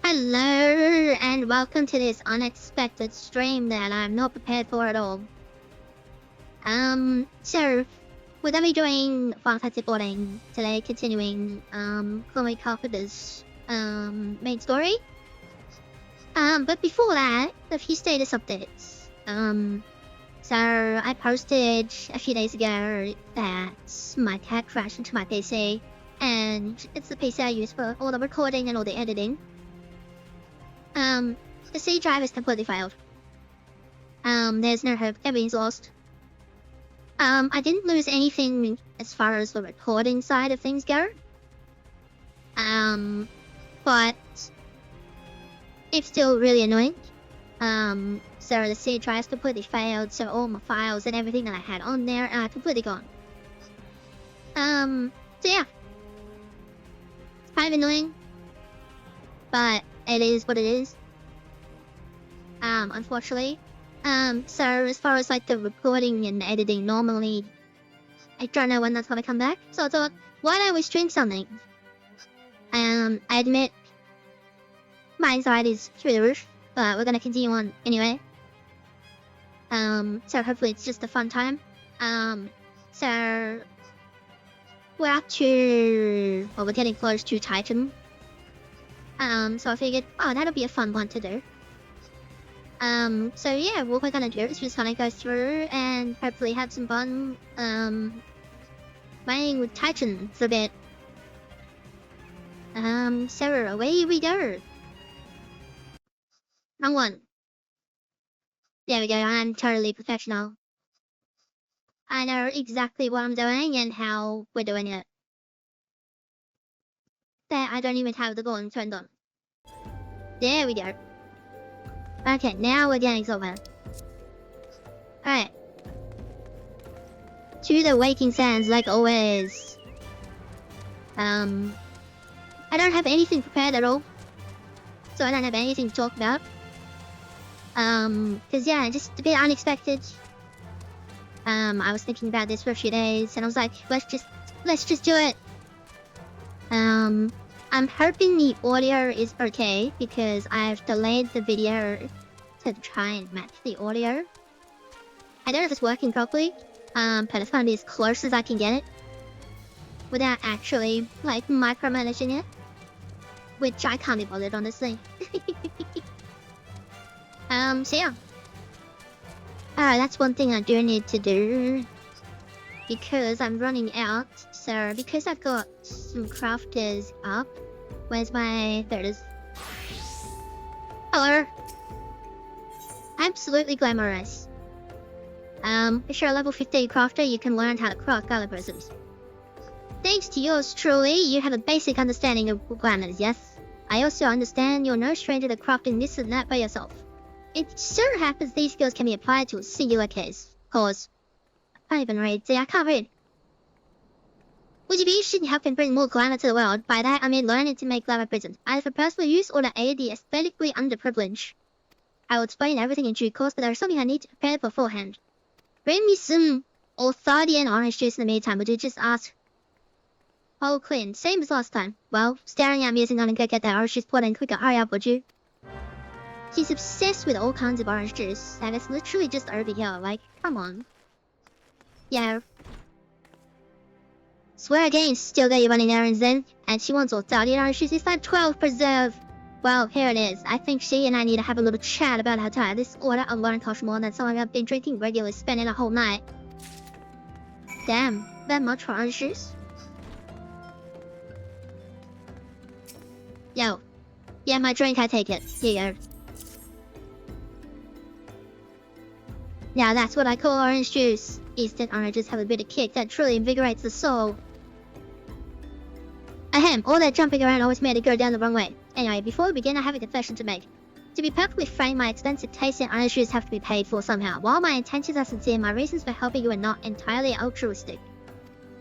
Hello and welcome to this unexpected stream that I'm not prepared for at all. So we're gonna be doing fantasy boarding today, continuing Chloe Carpenter's main story. But before that, a few status updates. So I posted a few days ago that my cat crashed into my PC, and it's the PC I use for all the recording and all the editing. The C drive is completely failed. There's no hope. Everything's lost. I didn't lose anything as far as the recording side of things go. But it's still really annoying. So the C drive completely failed, so all my files and everything that I had on there are completely gone. So yeah. It's kind of annoying. But it is what it is. Unfortunately. So as far as like the recording and editing, normally I don't know when that's gonna come back. So I thought, why don't we stream something? I admit my anxiety is through the roof, but we're gonna continue on anyway. So hopefully it's just a fun time. So we're up to, well, we're getting close to Titan. So I figured, oh, that'll be a fun one to do. So yeah, what we're gonna do is just gonna go through and hopefully have some fun, playing with Titan for a bit. So away we go. Wrong one. There we go, I'm totally professional. I know exactly what I'm doing and how we're doing it. There, I don't even have the volume turned on. There we go. Okay, now we're getting somewhere. Alright. To the waking sands, like always. I don't have anything prepared at all. So I don't have anything to talk about. Cause yeah, just a bit unexpected. I was thinking about this for a few days and I was like, let's just do it. I'm hoping the audio is okay because I've delayed the video to try and match the audio. I don't know if it's working properly, but I found it as close as I can get it without actually like micromanaging it, which I can't be bothered, honestly. So yeah. That's one thing I do need to do because I'm running out. So because I've got some crafters up, where's my, there it is. Hello. Absolutely glamorous. If you're a level 15 crafter, you can learn how to craft gallows prisms. Thanks to yours truly, you have a basic understanding of glamours, yes? I also understand you're no stranger to crafting this and that by yourself. It so happens these skills can be applied to a singular case. Cause I can't even read. See, I can't read. Would you be interested in helping bring more glamour to the world? By that, I mean learning to make glamour prisms, either for personal use or to aid the aesthetically underprivileged. I will explain everything in due course, but there's something I need to prepare beforehand. Bring me some authority and orange juice in the meantime, would you just ask? Oh, Quinn, same as last time. Well, staring at me isn't gonna get that orange juice poured in quicker. Hurry up, would you? He's obsessed with all kinds of orange juice, and it's literally just over here, like, come on. Yeah. Swear again, still got you running errands then, and she wants authority and orange juice. It's like 12 preserve. Well, here it is. I think she and I need to have a little chat about how tired this order of learn costs more than something I've been drinking regularly, spending a whole night. Damn, that much for orange juice? Yo. Yeah, my drink, I take it. Here you go. Now that's what I call orange juice. Instant oranges have a bit of kick that truly invigorates the soul. Ahem, all that jumping around always made it go down the wrong way. Anyway, before we begin, I have a confession to make. To be perfectly frank, my expensive taste in orange juice have to be paid for somehow. While my intentions are sincere, my reasons for helping you are not entirely altruistic.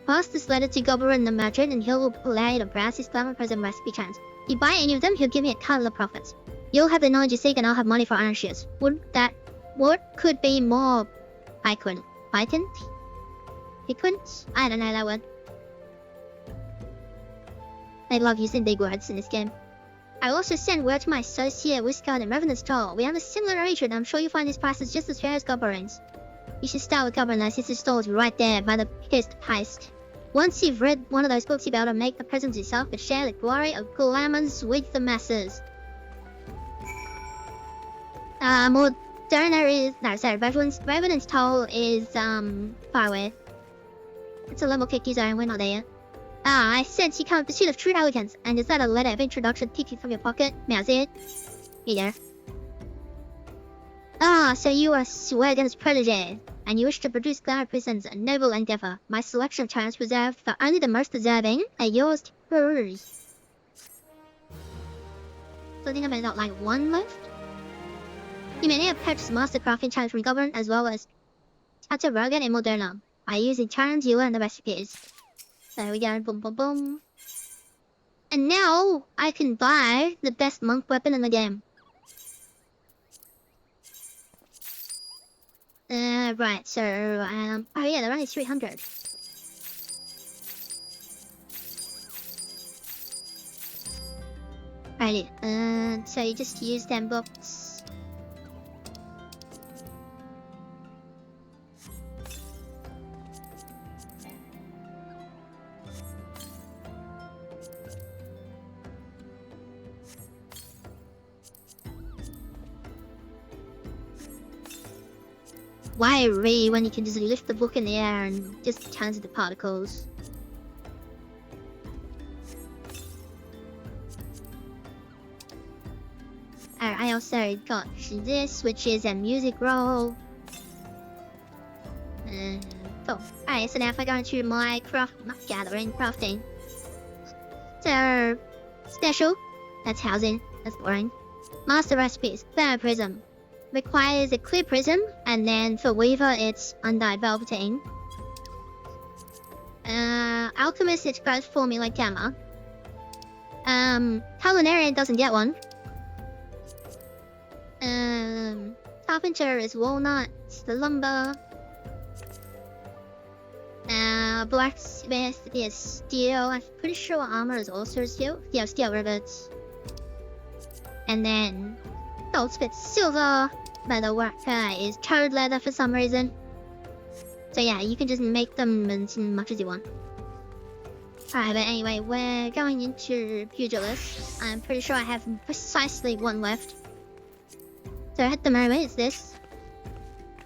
Pass this letter to Goblin the merchant and he'll play the brassy glamour present recipe chance. If you buy any of them, he'll give me a cut of the profits. You'll have the knowledge you seek and I'll have money for orange juice. What could be more piquant? Piquant? I don't know that word. I love using big words in this game. I also sent word to my associate Wiscott and Revenant Stall. We have a similar nature, and I'm sure you find this process just as fair as governance. You should start with governance. It's installed right there by the pissed heist. Once you've read one of those books, you'll be able to make the presents yourself and share the glory of glamours with the masses. Revenant's Toll is far away. It's a level 50 zone, we're not there yet. I sense you come in pursuit of true elegance, and is that a letter of introduction peeking from your pocket? May I see it? Here. So you are Square Enix protege, and you wish to produce glamour presents, a noble endeavor. My selection of charms reserved for only the most deserving are yours to peruse. So I think I've got like one left. You may now purchase Mastercraft charms from Government as well as Tata Rogan and Moderna. By using charms, you learn the recipes. There we go, boom, boom, boom. And now I can buy the best monk weapon in the game. Right, so, oh yeah, they're only 300. Alrighty, so you just use them books. Why read when you can just lift the book in the air and just turns into particles? I also got this, which is a music roll. Alright, so now if I go into my crafting. So, special, that's housing, that's boring. Master recipes, Thermo Prism. Requires a clear prism, and then for Weaver it's undyed velveteen. Alchemist it's growth formula gamma. Culinarian doesn't get one. Carpenter is walnut, it's the lumber. Blacksmith is steel. I'm pretty sure armor is also steel. Yeah, steel rivets. And then goldsmith silver. Metalworker is toad leather for some reason. So yeah, you can just make them as much as you want. Alright, but anyway, we're going into Pugilist. I'm pretty sure I have precisely one left. So at the moment, it's this.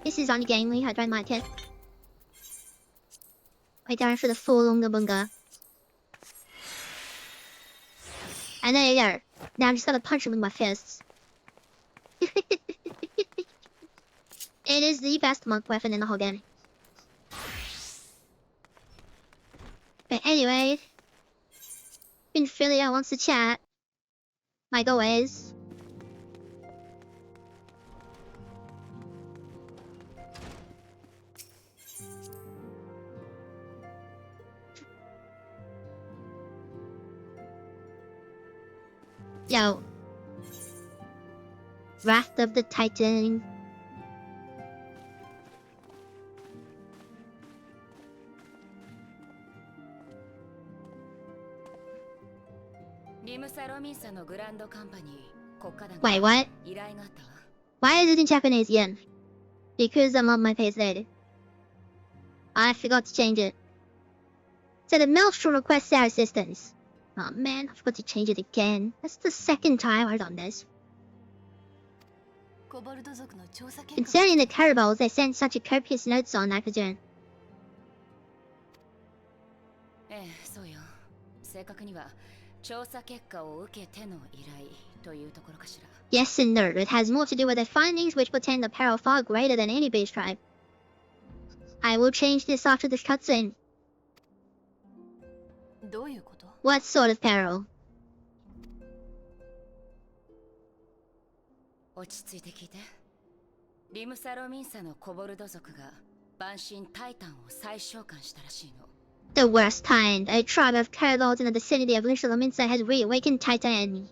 This is ungainly, I don't like it. Wait down for the full Unga Bunga. And there you go. Now I'm just gonna punch him with my fists. It is the best monk weapon in the whole game. But anyway, Infilia wants to chat. Like always. Yo. Wrath of the Titan. Wait, what? Why is it in Japanese again? Because I'm on my page later. I forgot to change it. So the Maelstrom requests our assistance. Oh man, I forgot to change it again. That's the second time I've done this. Concerning the Caraballs, they sent such a copious notes on, I presume. Yes and no, it has more to do with their findings which portend a peril far greater than any beast tribe. I will change this after this cutscene. What sort of peril? The worst kind. A tribe of Carolords in the vicinity of Lishalaminsa has reawakened Titan.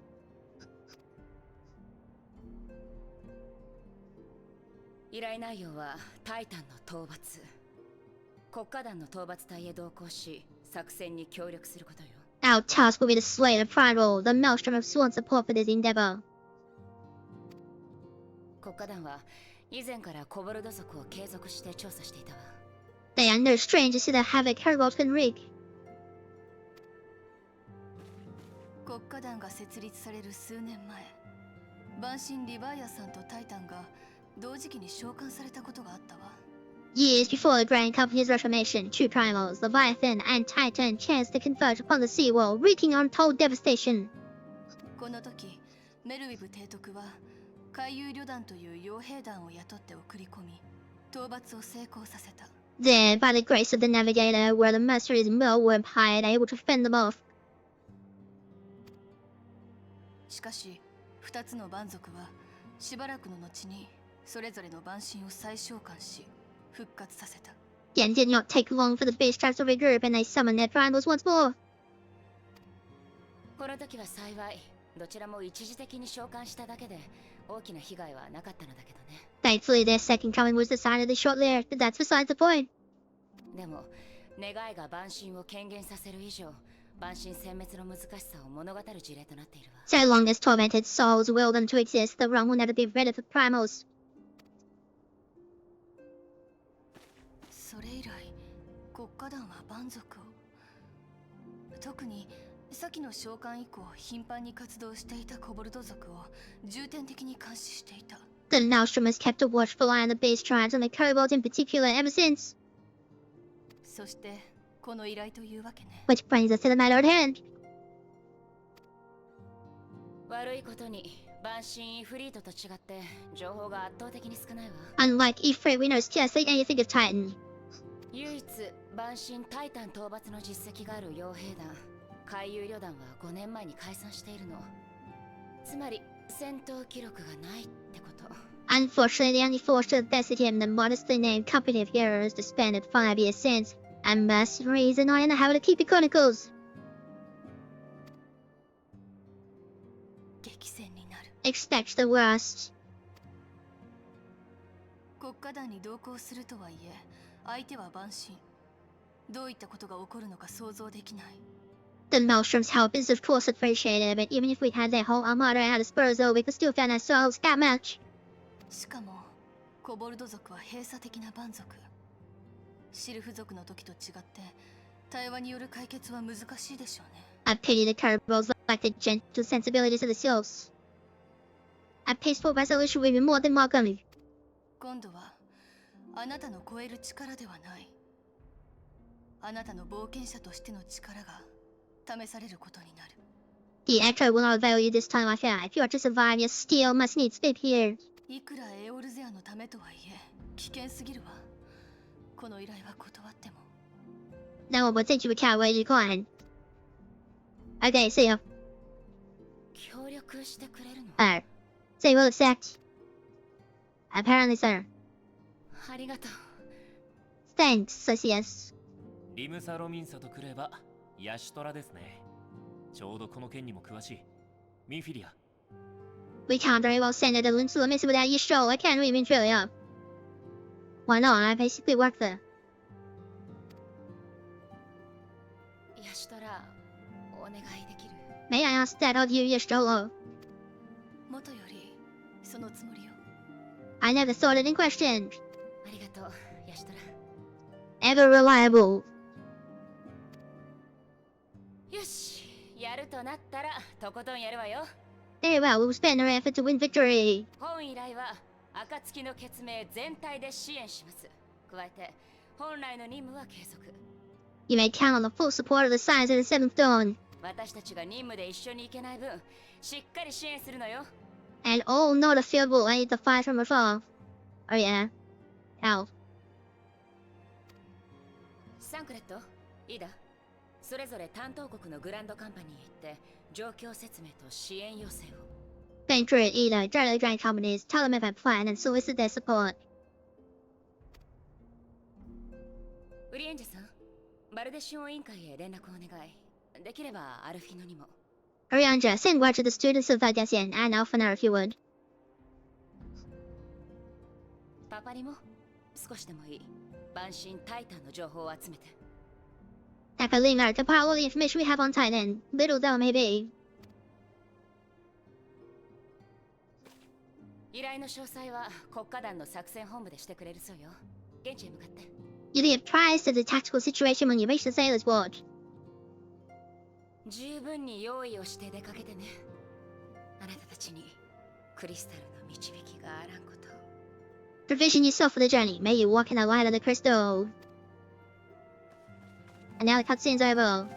Our task will be to slay the primal, the maelstrom of sworn support for this endeavor. 国家団は以前からコボルド族を継続して調査していたわ。They are no strangers to the havoc Herbold can wreak. 国家団が設立される数年前、万神リヴァイアさんとタイタンが同時期に召喚されたことがあったわ。Years before the Grand Company's reformation, two primals, Leviathan and Titan, chanced to converge upon the sea wall, wreaking untold devastation. この時、メルウィブ提督は海遊旅団という傭兵団を雇って送り込み、討伐を成功させた。There, by the grace of the navigator, were the mercenaries Millworm hired, able to fend them off. しかし、2つの蛮族はしばらくの後にそれぞれの蛮神を再召喚し、復活させた。Yet it did not take long for the beast tribes to regroup and they summoned their primals once more. この時は幸い、どちらも一時的に召喚しただけで大きな被害はなかったのだけどね。Thankfully, their second coming was decidedly short-lived, but that's besides the point. でも、願いが万神を権限させる以上、万神殲滅の難しさを物語る事例となっているわ。So long as tormented souls will them to exist, the realm will never be rid of the primals. それ以来、国家団は蛮族を、特に先の召喚以降頻繁に活動していたコボルド族を重点的に監視していた。The Maelstrom has kept a watchful eye on the beast tribes and the kobolds in particular ever since. そしてこの依頼というわけね。Which brings us to the matter at hand. 悪いことに、万神イフリートと違って情報が圧倒的に少ないわ。Unlike XIV, we know scarcely anything of Titan. 唯一、万神タイタン討伐の実績がある傭兵団、海遊旅団は5年前に解散しているの。つまり、戦闘記録がないってこと。Unfortunately, the only force to invested him, the modestly named Company of Heroes, disbanded 5 years since, and mercenaries are not in the habit of keeping chronicles. 激戦になる。Expect the worst. 国家団に同行するとはいえ、相手は万神。どういったことが起こるのか想像できない。The Maelstrom's help is of course appreciated, but even if we had their whole armada at our disposal, we could still find ourselves outmatched. しかも、コボルド族は閉鎖的な蛮族。シルフ族の時と違って、対話による解決は難しいでしょうね。I pity the kobolds like the gentle sensibilities of the sylphs. A peaceful resolution would be more than welcome. 今度は、あなたの超える力ではない。あなたの冒険者としての力が試されることになる。The echo will not avail you this time, I fear. If you are to survive, your steel must needs be here. いくらエオルゼアのためとはいえ、危険すぎるわ。この依頼は断っても。No one will take you account where you can. Okay, see ya. 協力してくれるの？ They will accept. Apparently, sir. ありがとう。Thanks, Socius. リムサロミンサとくればヤシトラですね。ちょうどこの件にも詳しい。ミンフィリア。We can't very well send a Dylan to the mission without your show. I can't even fill it up. Why not? I basically work there. ヤシトラ、お願いできる？ May I ask that of you, Yashtolo? 元よりそのつもりよ。I never thought it in question. ありがとう、ヤシトラ。Ever reliable. よし、やるとなったらとことんやるわよ。Very well, we'll spend our effort to win victory. 本依頼は暁の決命全体で支援します。加えて本来の任務は継続。You may count on the full support of the Science of the Seventh Dawn. 私たちが任務で一緒に行けない分、しっかり支援するのよ。And all not a field will aid the fight from afar. Oh yeah. Ow. サンクレット、いいだ。それぞれ担当国のグランドカンパニーへ行って状況説明と支援要請を。Venture either generally giant companies, tell them about plan and solicit their support. ウリエンジェさん、バルデシオン委員会へ連絡をお願い。できればアルフィノにも。Arianja, send word to the students of Vagasian and Alphanar if you would. パパにも少しでもいい。万神タイタンの情報を集めて。That could leave out the part of the information we have on Titan, little though it may be. 依頼の詳細は国家団の作戦本部でしてくれるそうよ。現地へ向かって。You be apprised of the tactical situation when you reach the sailor's ward. 十分に用意をして出かけてね。あなたたちにクリスタルの導きがあらんこと。Provision yourself for the journey. May you walk in the light of the crystal. And now the cutscene's over.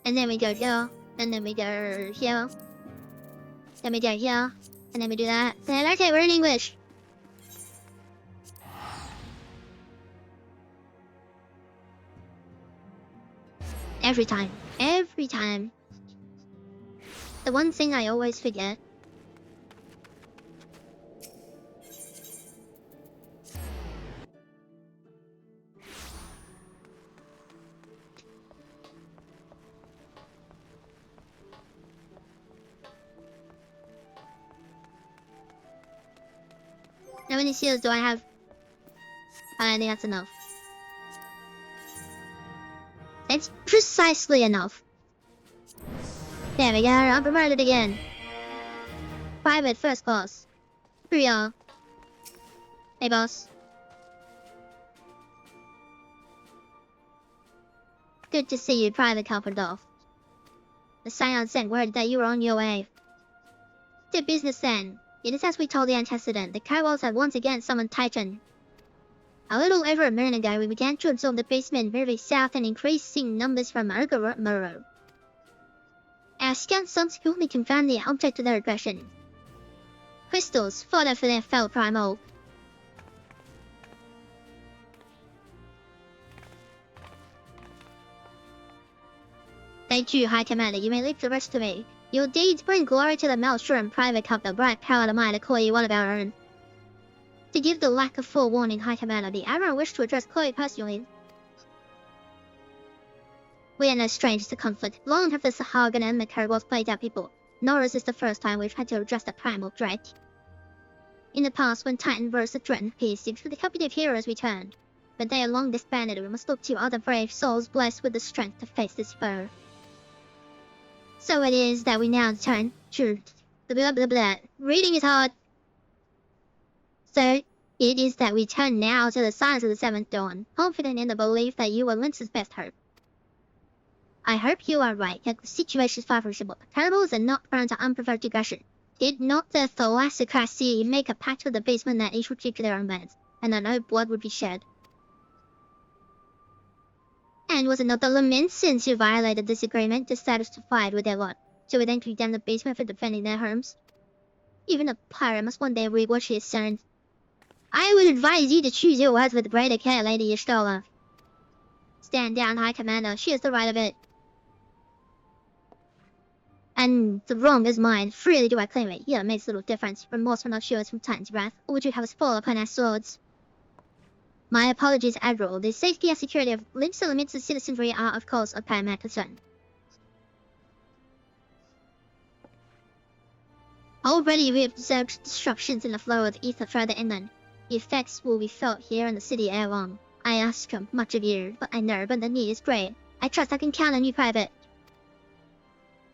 And then we go here, and then we go here. Then we go here, and then we do that. Then okay, we're in English. Every time. Every time. The one thing I always forget. How many seals do I have? I think that's enough. That's precisely enough. There we go, I'm promoted again. Private first class. Here we are. Hey boss. Good to see you, Private Carpenter. The Scion sent word that you were on your way. To business then. It is as we told the antecedent, the Kaiwals had once again summoned Titan. A little over a minute ago, we began to absorb the basement very south and increasing numbers from Muro. Our scans subsequently confirmed the object of their aggression. Crystals, fodder for their fell primal. Thank you, High Commander. You may leave the rest to me. Your deeds bring glory to the Maelstrom Private Cup, the bright power of mine to call you one of our own. To give the lack of forewarning, High Commander, the Admiral wished to address Chloe personally. We are no strangers to conflict. Long have the Sahagan and the Caribals played our people, nor is this the first time we've had to address the primal threat. In the past, when Titan versus the threatened peace, the company of heroes returned, but they are long disbanded. We must look to other brave souls blessed with the strength to face this foe. So it is that we now turn to blah blah blah. Reading is hard. So it is that we turn now to the signs of the seventh dawn, confident in the belief that you are Lince's best hope. I hope you are right, yet the situation is far from simple. The cannibals are not prone to unprovoked aggression. Did not the Thalassocracy make a pact with the basement that each would keep to their own lands, and that no blood would be shed? And was it not the Lamentsons who violated this agreement, dissatisfied with their lot, so we then condemned the basement for defending their homes? Even a pirate must one day reap what she has sown. I would advise you to choose your words with greater care, Lady Y'shtola. Stand down, High Commander. She has the right of it. And the wrong is mine. Freely do I claim it. Yeah, it makes little difference. Remorse will not shield us from Titan's wrath, or would you have us fall upon our swords? My apologies, Admiral. The safety and security of Lince Laments's citizenry are, of course, of paramount concern. Already we have observed disruptions in the flow of ether further inland. The effects will be felt here in the city ere long. I ask much of you, but I know the need is great. I trust I can count on you, Private.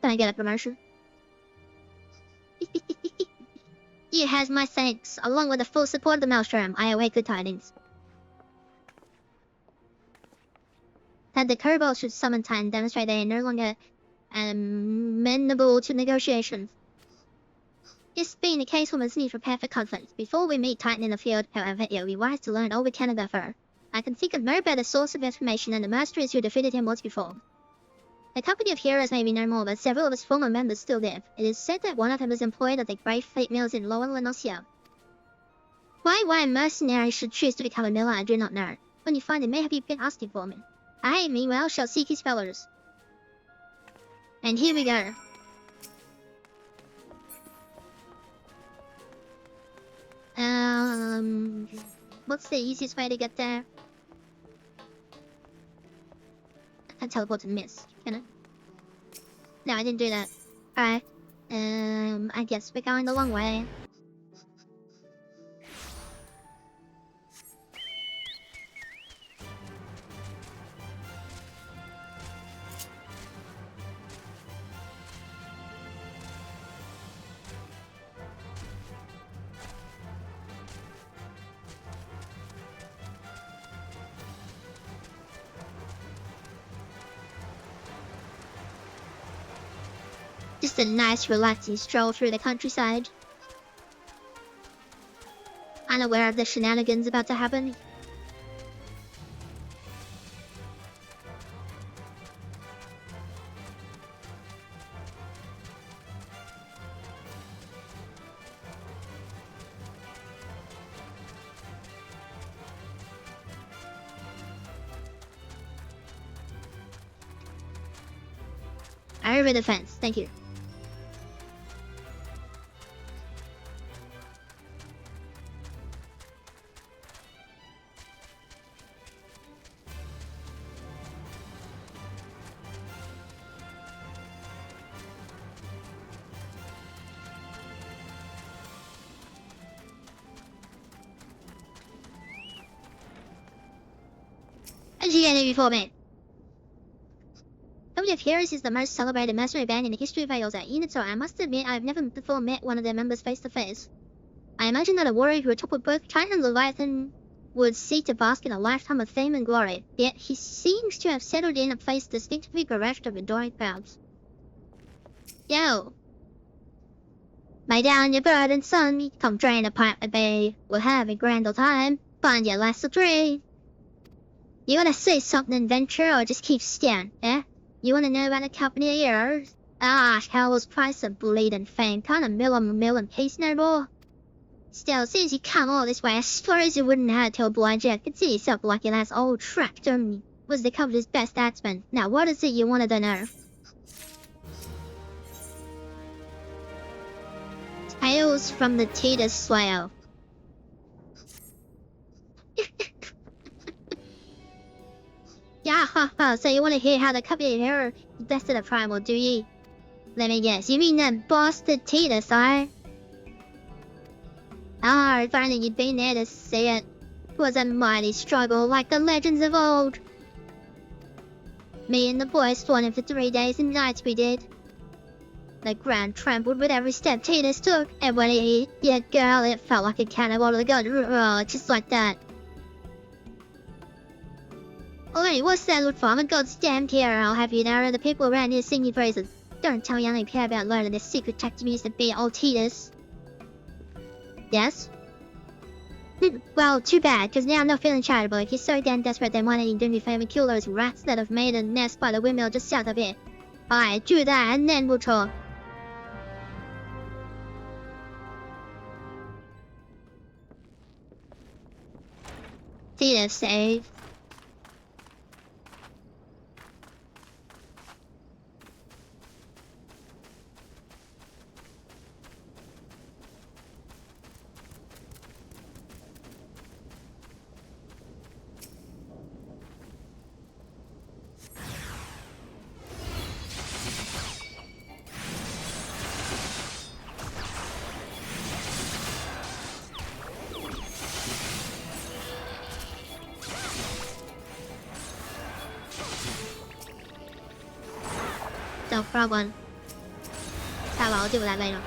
Can I get a promotion? You has my thanks. Along with the full support of the Maelstrom, I await good tidings. That the Kerbal should summon Titan demonstrate they are no longer amenable to negotiations. This being the case, we must need to prepare for conflict. Before we meet Titan in the field, however, it will be wise to learn all we can about her. I can think of no better source of information than the mercenaries who defeated him once before. The company of heroes may be no more, but several of its former members still live. It is said that one of them is employed at the Great Fleet Mills in Lower Lenosia. Why a mercenary should choose to become a miller, I do not know. When you find him, maybe you can ask him for me. I, meanwhile, shall seek his fellows. And here we go. What's the easiest way to get there? I can teleport to Mist, can I? No, I didn't do that. Alright. I guess we're going the long way. Just a nice relaxing stroll through the countryside. Unaware of the shenanigans about to happen. Over the fence, thank you. GNA before me. WF Heroes is the most celebrated mercenary band in the history of AOZ, so I must admit I've never before met one of their members face to face. I imagine that a warrior who toppled both Titan and Leviathan would seek to bask in a lifetime of fame and glory, yet he seems to have settled in a face distinctly bereft of adoring crowds. Yo! Lay down your burden, son, come drain a pipe with me, we'll have a grand old time, find your last tree. You wanna say something, adventure, or just keep staring, eh? You wanna know about the company heroes? Ah, hell's price of bleed and fame, kinda mill and peace no more. Still, since you come all this way, I suppose you wouldn't have to oblige you. Consider yourself lucky last old tractor was the company's best adsman. Now, what is it you wanted to know? Tales from the Titus Slayer. Yeah, haha, so you want to hear how the company hero bested a primal, do ye? Let me guess, you mean that bastard Titus, eh? Ah, if only you'd been there to see it. It was a mighty struggle, like the legends of old. Me and the boys fought him for 3 days and nights we did. The ground trembled with every step Titus took, and when he hit your girl, it felt like a cannonball to the gun, just like that. Oi, what's that look for? I'm a god's damn hero, I'll have you know. The people around here sing your praises. Don't tell me I only care about learning the secret tactics to beat old Titus. Yes? Well, too bad, because now I'm not feeling charitable. If you're so damn desperate, then why don't you do me a favor and kill those rats that have made a nest by the windmill just south of here? Alright, do that, and then we'll talk. Titus saved. No problem. Sao bảo chịu lại vậy rồi?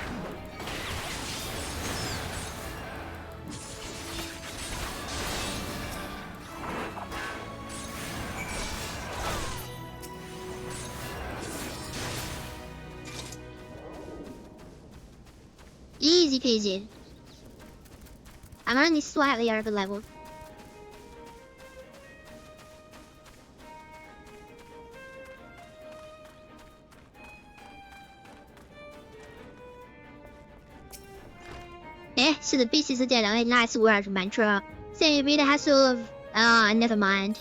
Easy peasy. I'm only slightly over leveled. So the beast is a dead, a nice word mantra. Save me the hassle of... never mind.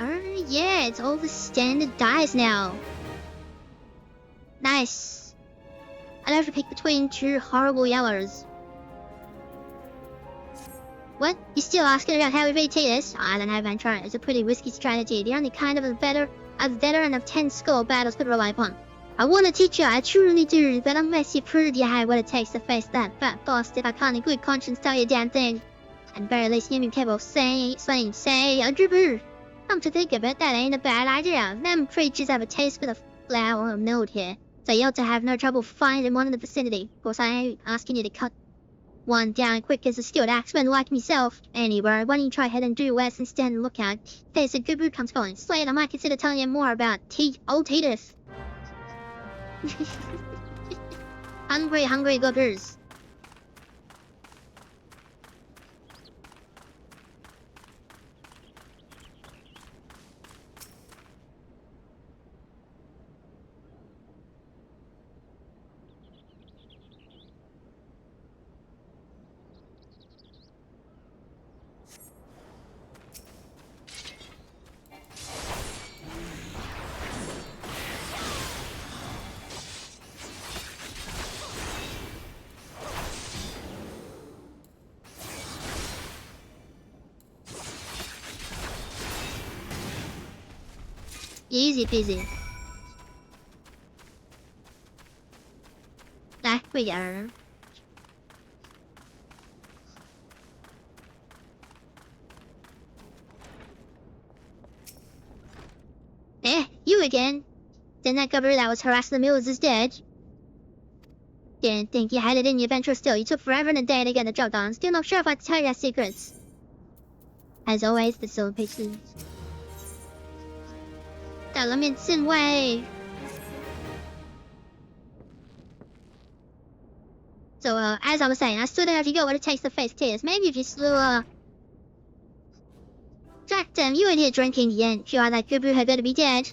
Oh, yeah, it's all the standard dice now. Nice. I don't have to pick between two horrible yellows. What? You still asking about how we beat Titus? I don't know, Mantra. It's a pretty risky strategy. The only kind of a veteran of 10 skull battles could rely upon. I want to teach you, I truly do, but unless you prove you have what it takes to face that fat bastard, I can't in good conscience tell you a damn thing. At very least, you capable of say, a dribble. Come to think of it, that ain't a bad idea. Them creatures have a taste for the flower of milk here, so you ought to have no trouble finding one in the vicinity. Of course, I ain't asking you to cut one down quick as a skilled axeman like myself. Anywhere, why don't you try head and do west instead and look out. There's a good boot comes calling. Slade, I might consider telling you more about old Titus. Hungry goobers. Easy peasy. There we go. You again. Then that governor that was harassing the mules is dead. Didn't think you had it in your venture still. You took forever and a day to get the job done. Still not sure if I can tell you your secrets. As always, the soul patience. Elements in way. So, as I was saying, I still don't have to go where it takes the face tears. Maybe if you slew, Jack, damn, you ain't here drinking the end. Sure, that good had better be dead.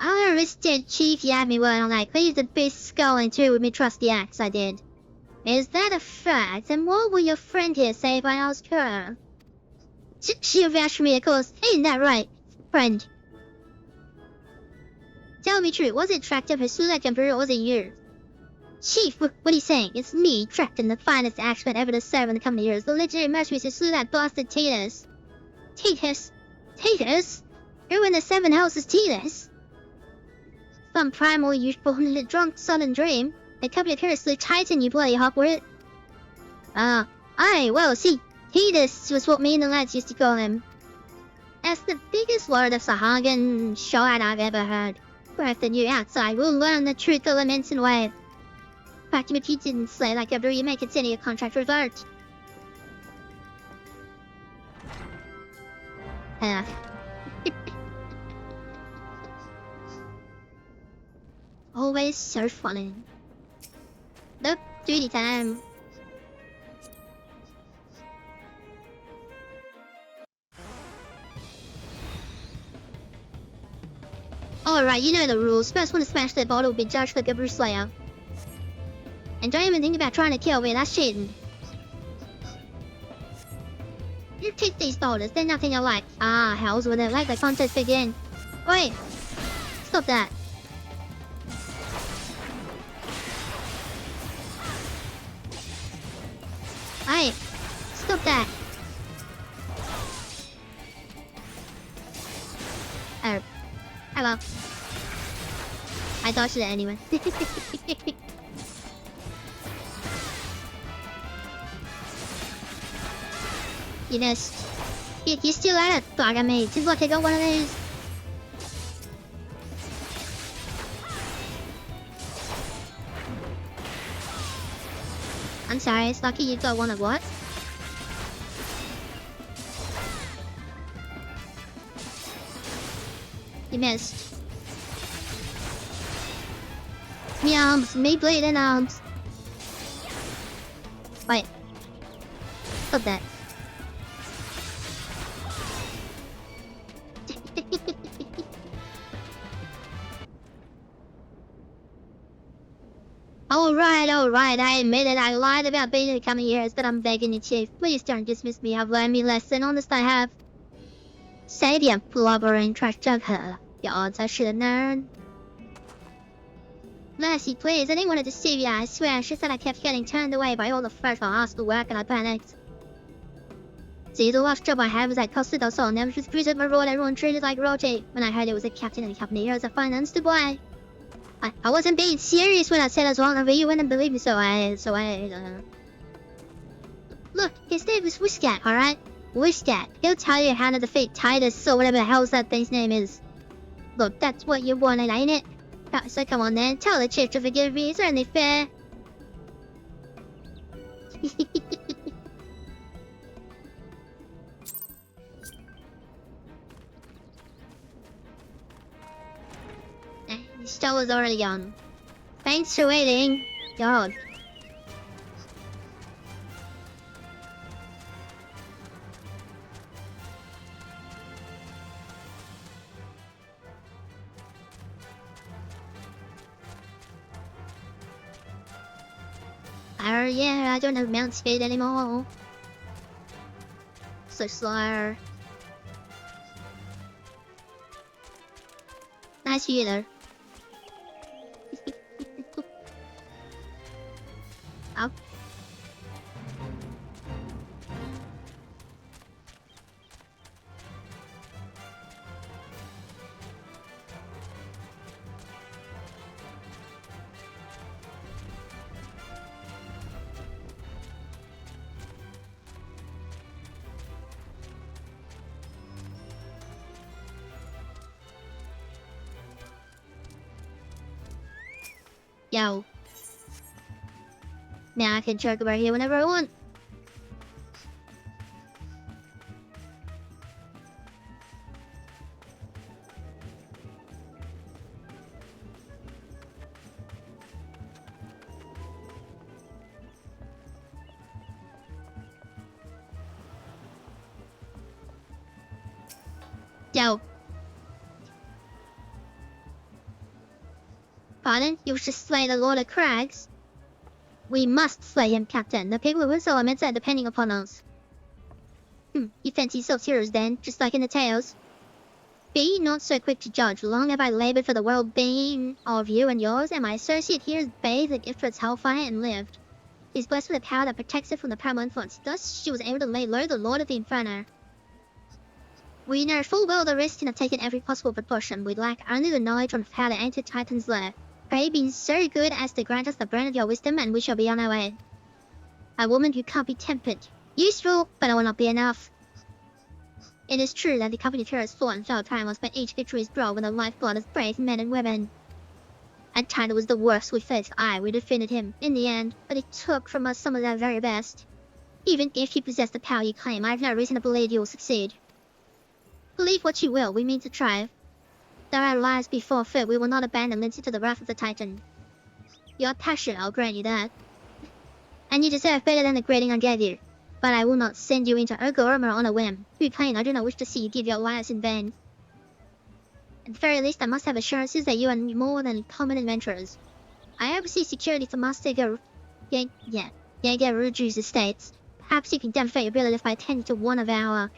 I arrested Chief you had me word on that. Cleave the beast skull in two with me trusty axe, I did. Is that a fact? And what will your friend here say if I ask her? She'll vouch for me, of course. Ain't that right, friend? Tell me true, was it tracked up her Sulak Emperor or was it you? Chief, what are you saying? It's me, trapped in the finest axeman ever to serve in the coming years. The legendary merchant who slew that bastard Titus. Titus? Titus? Who in the seven houses Titus? Some primal youthful drunk sudden dream. A couple of curiously Titan, you bloody hopwit. Aye, well, see, Titus was what me and the lads used to call him. That's the biggest lord of Sahagan shot I've ever heard. Worth the new outside will learn the truth of lament and way. Fact, if you didn't slay like ever, you may consider your contract revert. Always so funny. Nope, duty time. Alright, you know the rules. First one to smash that bottle will be judged like a Bruce Slayer. And don't even think about trying to kill me, that's cheating. You take these bottles, they're nothing I like. Ah, hells with it, let the contest begin. Wait! Stop that. Hey! Stop that! Oh. Hello. I dodged it anyway. You missed. You still at it, dog at me. Seems like I got one of these. I'm sorry, it's lucky you got one of what? You missed. Me arms, me bleeding arms. Wait. Stop that. Alright, I admit it, I lied about being in the coming years, but I'm begging you, Chief, please don't dismiss me, I've learned me lesson, honest I have. Save your blubbering trash jug her. Your odds I should have known. Mercy, please, I didn't want to deceive you, I swear, it's just that I kept getting turned away by all the fertile hostile work and I panicked. See, the last job I had was at Costa del Sol, never just greeted my role, everyone treated like royalty. When I heard it was a captain in the company, here as a finance to boy. I wasn't being serious when I said I was wrong, but you wouldn't believe me, so I Look, his name is Wishcat, alright? Wishcat. He'll tell you how to defeat Titus, or whatever the hell that thing's name is. Look, that's what you wanted, ain't it? So come on then, tell the chief to forgive me, it's only fair. The stove was already on. Thanks for waiting. God. Oh yeah, I don't have mount speed anymore. So slow. Nice view though. Up. Yo. Now I can check over here whenever I want. Yo. Pardon? You should slay the Lord of Crags? We must slay him, Captain. The people who saw him are depending upon us. You fancy yourselves heroes then, just like in the tales? Be not so quick to judge. Long have I labored for the well-being of you and yours, and my associate here has bathed the gift for its hellfire and lived. He is blessed with a power that protects it from the primal influence. Thus she was able to lay low the Lord of the Inferno. We know full well the rest and have taken every possible precaution. We lack only the knowledge of how the ancient Titans lair. Pray be so good as to grant us the boon of your wisdom, and we shall be on our way. A woman who can't be tempered. Useful, but it will not be enough. It is true that the company has fought and fell timeless, but each victory is brought with the lifeblood of brave men and women. And China was the worst we faced. We defeated him in the end, but he took from us some of their very best. Even if you possess the power you claim, I have no reason to believe you will succeed. Believe what you will, we mean to try. Though our lives be forfeit, we will not abandon Lindsay to the wrath of the Titan. You're passionate, I'll grant you that. And you deserve better than the grading I gave you. But I will not send you into Ogre armor on a whim. To be plain, I do not wish to see you give your lives in vain. At the very least, I must have assurances that you are more than common adventurers. I oversee security for Master Jaeger Ruju's estates. Perhaps you can demonstrate your ability by attending to one of our...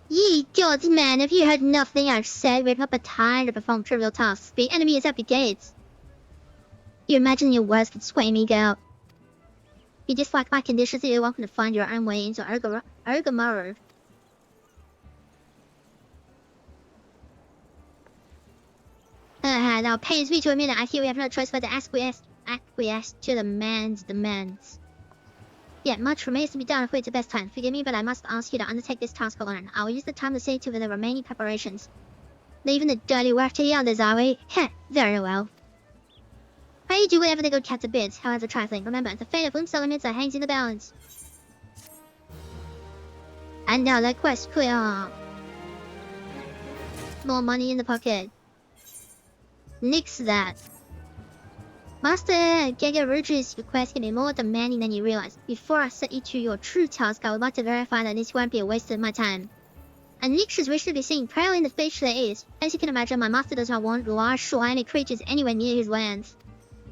Ye gods, man, have you heard nothing I've said? We're not tired to perform trivial tasks. The enemy is at the gates. You imagine your words could sway me, girl. If you dislike my conditions, you're welcome to find your own way into Ogre. Now, pains me to admit that I fear we have no choice but to acquiesce to the man's demands. Yet much remains to be done for it's the best time. Forgive me, but I must ask you to undertake this task alone. I will use the time to see to the remaining preparations. Leaving the dirty work to the others, are we? Heh, very well. Pray do whatever the good captain bids, however trifling. Remember, the fate of whom elements hangs in the balance. And now the quest clear. More money in the pocket. Nix that. Master Gagaruji's request can be more demanding than you realize. Before I set you to your true task, I would like to verify that this won't be a waste of my time. And Nix's wish to be seen proudly in the face there is. As you can imagine, my master does not want large, slimy creatures anywhere near his lands.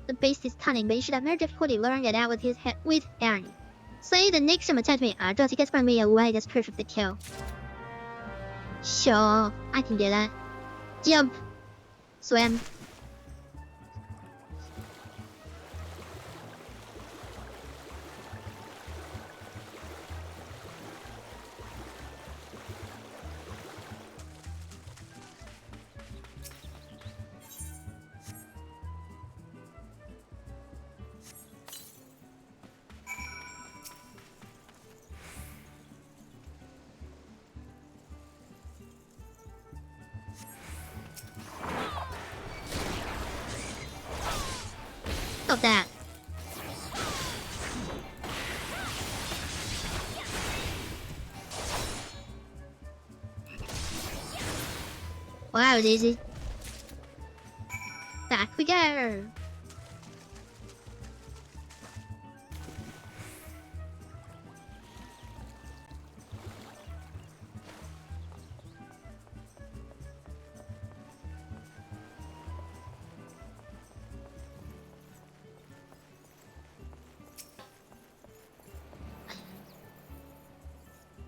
The beast is cunning, but you should have no difficulty luring it out with Aaron. Say the Nix will attempt me, does he gets from me away, that's proof of the kill. Sure, I can do that. Jump. Swim. Stop that. That was easy. Back we go.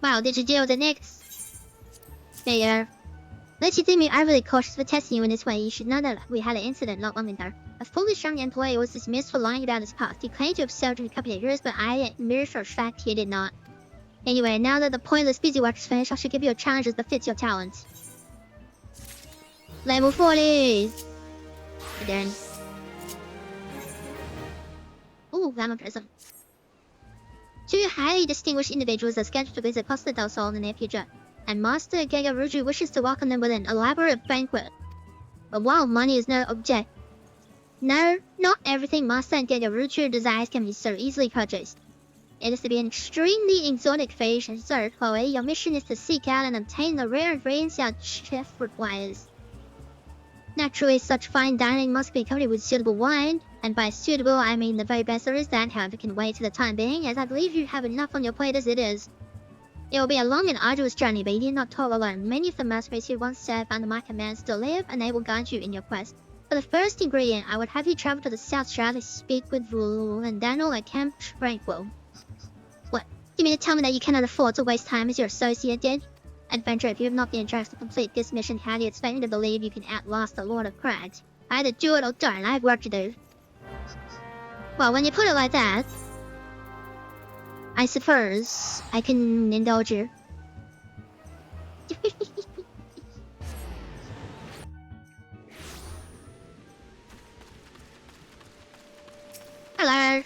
Wow, did you deal with the next? There you go. Let you think me overly cautious for testing you in this way. You should know that we had an incident not long ago. A foolish young employee was dismissed for lying about his past. He claimed to have served in the company years, but I admit for a fact he did not. Anyway, now that the pointless busy work is finished, I should give you a challenge that fits your talents. Level 40! Then. Ooh, Gamma Prism. Two highly distinguished individuals are scheduled to visit Costa del Sol in the near future, and Master Gegaruju wishes to welcome them with an elaborate banquet. But while money is no object, no, not everything Master Gegaruju desires can be so easily purchased. It is to be an extremely exotic fish, and so, Chloe, your mission is to seek out and obtain the rare ingredients our chef requires. Naturally, such fine dining must be accompanied with suitable wine, and by suitable I mean the very best there is. That, however, can wait for the time being, as I believe you have enough on your plate as it is. It will be a long and arduous journey, but you need not toil alone. Many of the mercenaries who once served under my command still live, and they will guide you in your quest. For the first ingredient, I would have you travel to the South Shore to speak with Rulu and Daniel at Camp Tranquil. What? You mean to tell me that you cannot afford to waste time as your associate did? Adventurer, if you have not been entrusted to complete this mission, how do you expect me to believe you can outlast the Lord of Crags? Either do it or don't. I have work to do. Well, when you put it like that, I suppose I can indulge you. Hello.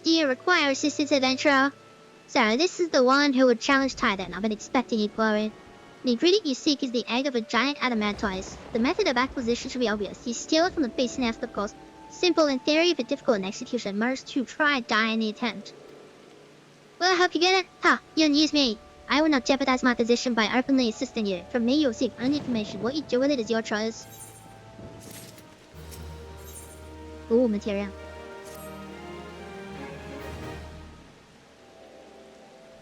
Do you require assistance, adventurer? So, this is the one who would challenge Titan. I've been expecting you, Chloe. The ingredient you seek is the egg of a giant adamantoise. The method of acquisition should be obvious. You steal it from the beast's nest, of course. Simple in theory, but difficult in execution. Most who try die in the attempt. Well, I hope you get it. Ha, you use me. I will not jeopardize my position by openly assisting you. From me, you'll seek only information. What you do with it is your choice. Ooh, material.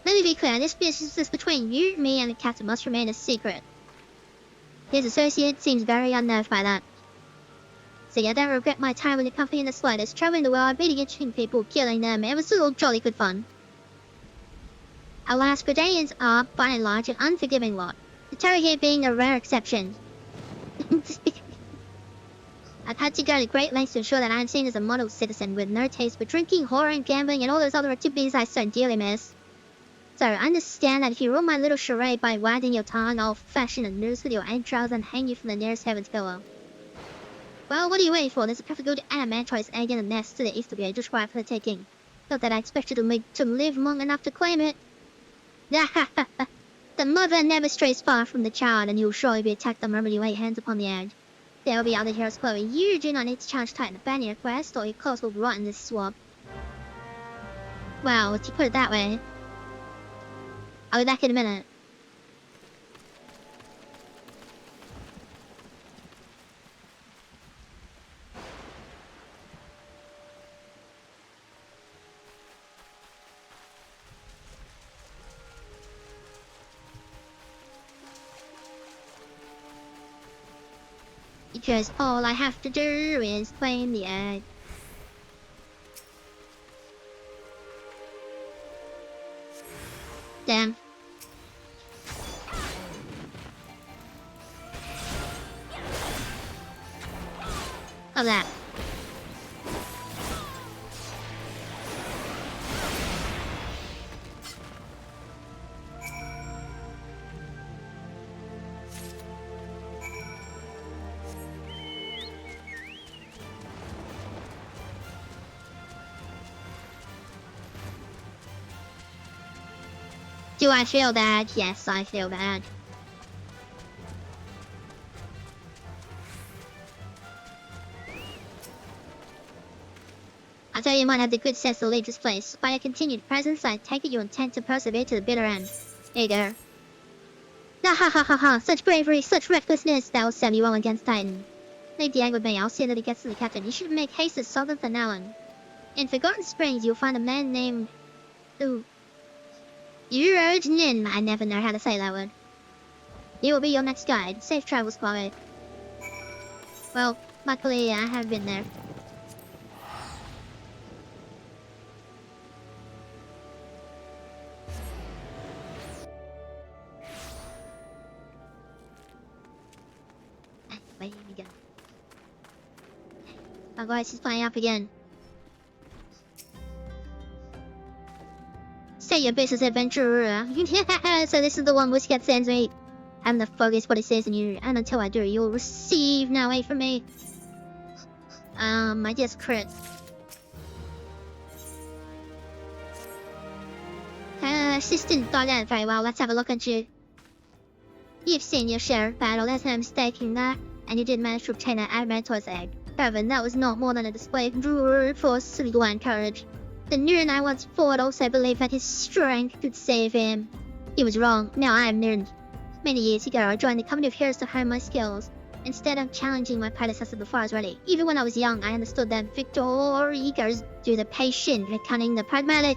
Let me be clear, this business is between you, me, and the captain must remain a secret. His associate seems very unnerved by that. So I don't regret my time with the company in the slightest, traveling the world, meeting interesting people, killing them, it was all jolly good fun. Alas, Grenadians are, by and large, an unforgiving lot. The terror here being a rare exception. I've had to go to great lengths to ensure that I'm seen as a model citizen with no taste for drinking, whoring, gambling, and all those other activities I so dearly miss. So, understand that if you ruin my little charade by wagging your tongue, I'll fashion a noose with your entrails and hang you from the nearest heaven's pillow. Well, what are you waiting for? There's a perfect good adamantoise egg in a nest to the east of you, just right for the taking. Not that I expect you to live long enough to claim it. The mother never strays far from the child, and you'll surely be attacked the moment you lay hands upon the egg. There will be other heroes, Chloe. You do not need to challenge Titan to ban your quest, or your clothes will rot in this swamp. Well, if you put it that way. I'll be back in a minute. Because all I have to do is claim the egg. Damn. Of that. Do I feel bad? Yes, I feel bad. I thought you might have the good sense to leave this place. By your continued presence, I take it you intend to persevere to the bitter end. There you go. Ha ha ha ha ha, such bravery, such recklessness, that will set you all against Titan. Leave the egg with me, I'll see that he gets to the captain. You should make haste southern than Alan. In Forgotten Springs, you'll find a man named... Ooh. Nin. I never know how to say that word. He will be your next guide. Safe travels, Chloe. Well, luckily I have been there. Wait, here we go. My voice is playing up again. Say your business, adventurer. So this is the one which gets sends me. I'm the focus what it says in you, and until I do, you'll receive now wait from me. I just crit. Assistant thought that very well. Let's have a look at you. You've seen your share of battle, there's no mistaking that, and you did manage to obtain an Adventor's egg. However, that was not more than a display of brute force, skill, and courage. The Niren I once fought also believed that his strength could save him. He was wrong. Now I am Niren. Many years ago, I joined the company of heroes to hone my skills. Instead of challenging my predecessor before I was ready. Even when I was young, I understood that victory goes to the patient, the cunning, the pragmatic.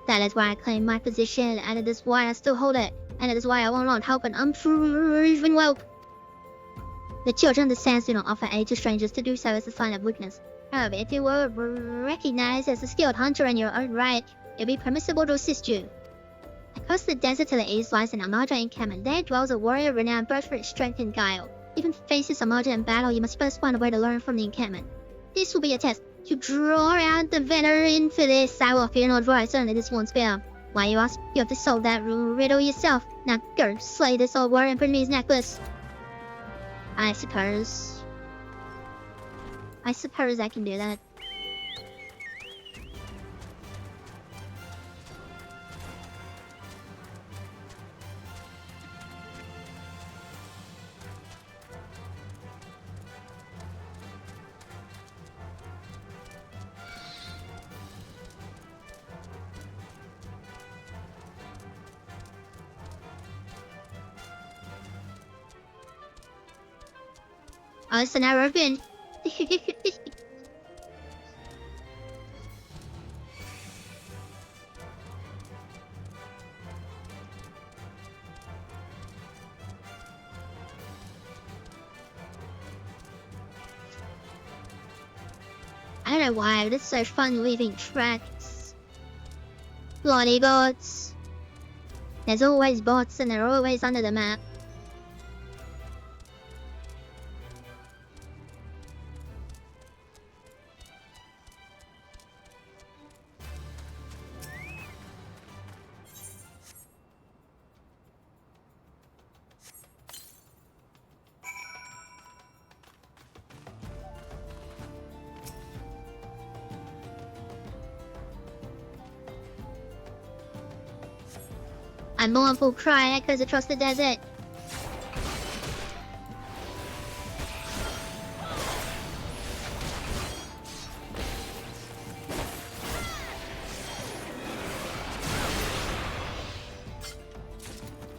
That is why I claim my position, and it is why I still hold it. And it is why I will not help an unproven whelp. The children of the sands do not offer aid to strangers. To do so is a sign of weakness. However, if you were recognized as a skilled hunter in your own right, it would be permissible to assist you. Across the desert to the east lies an Armada encampment. There dwells a warrior renowned both for its strength and guile. Even faces Armada in battle, you must first find a way to learn from the encampment. This will be a test. To draw out the veteran for this, I will fear no advice, certainly this won't spare. Why you ask? You have to solve that riddle yourself. Now go, slay this old warrior and bring me his necklace. I suppose I can do that. Oh, it's an arrow bin. I don't know why, but it's so fun leaving tracks. Bloody bots. There's always bots and they're always under the map. A mournful cry echoes across the desert.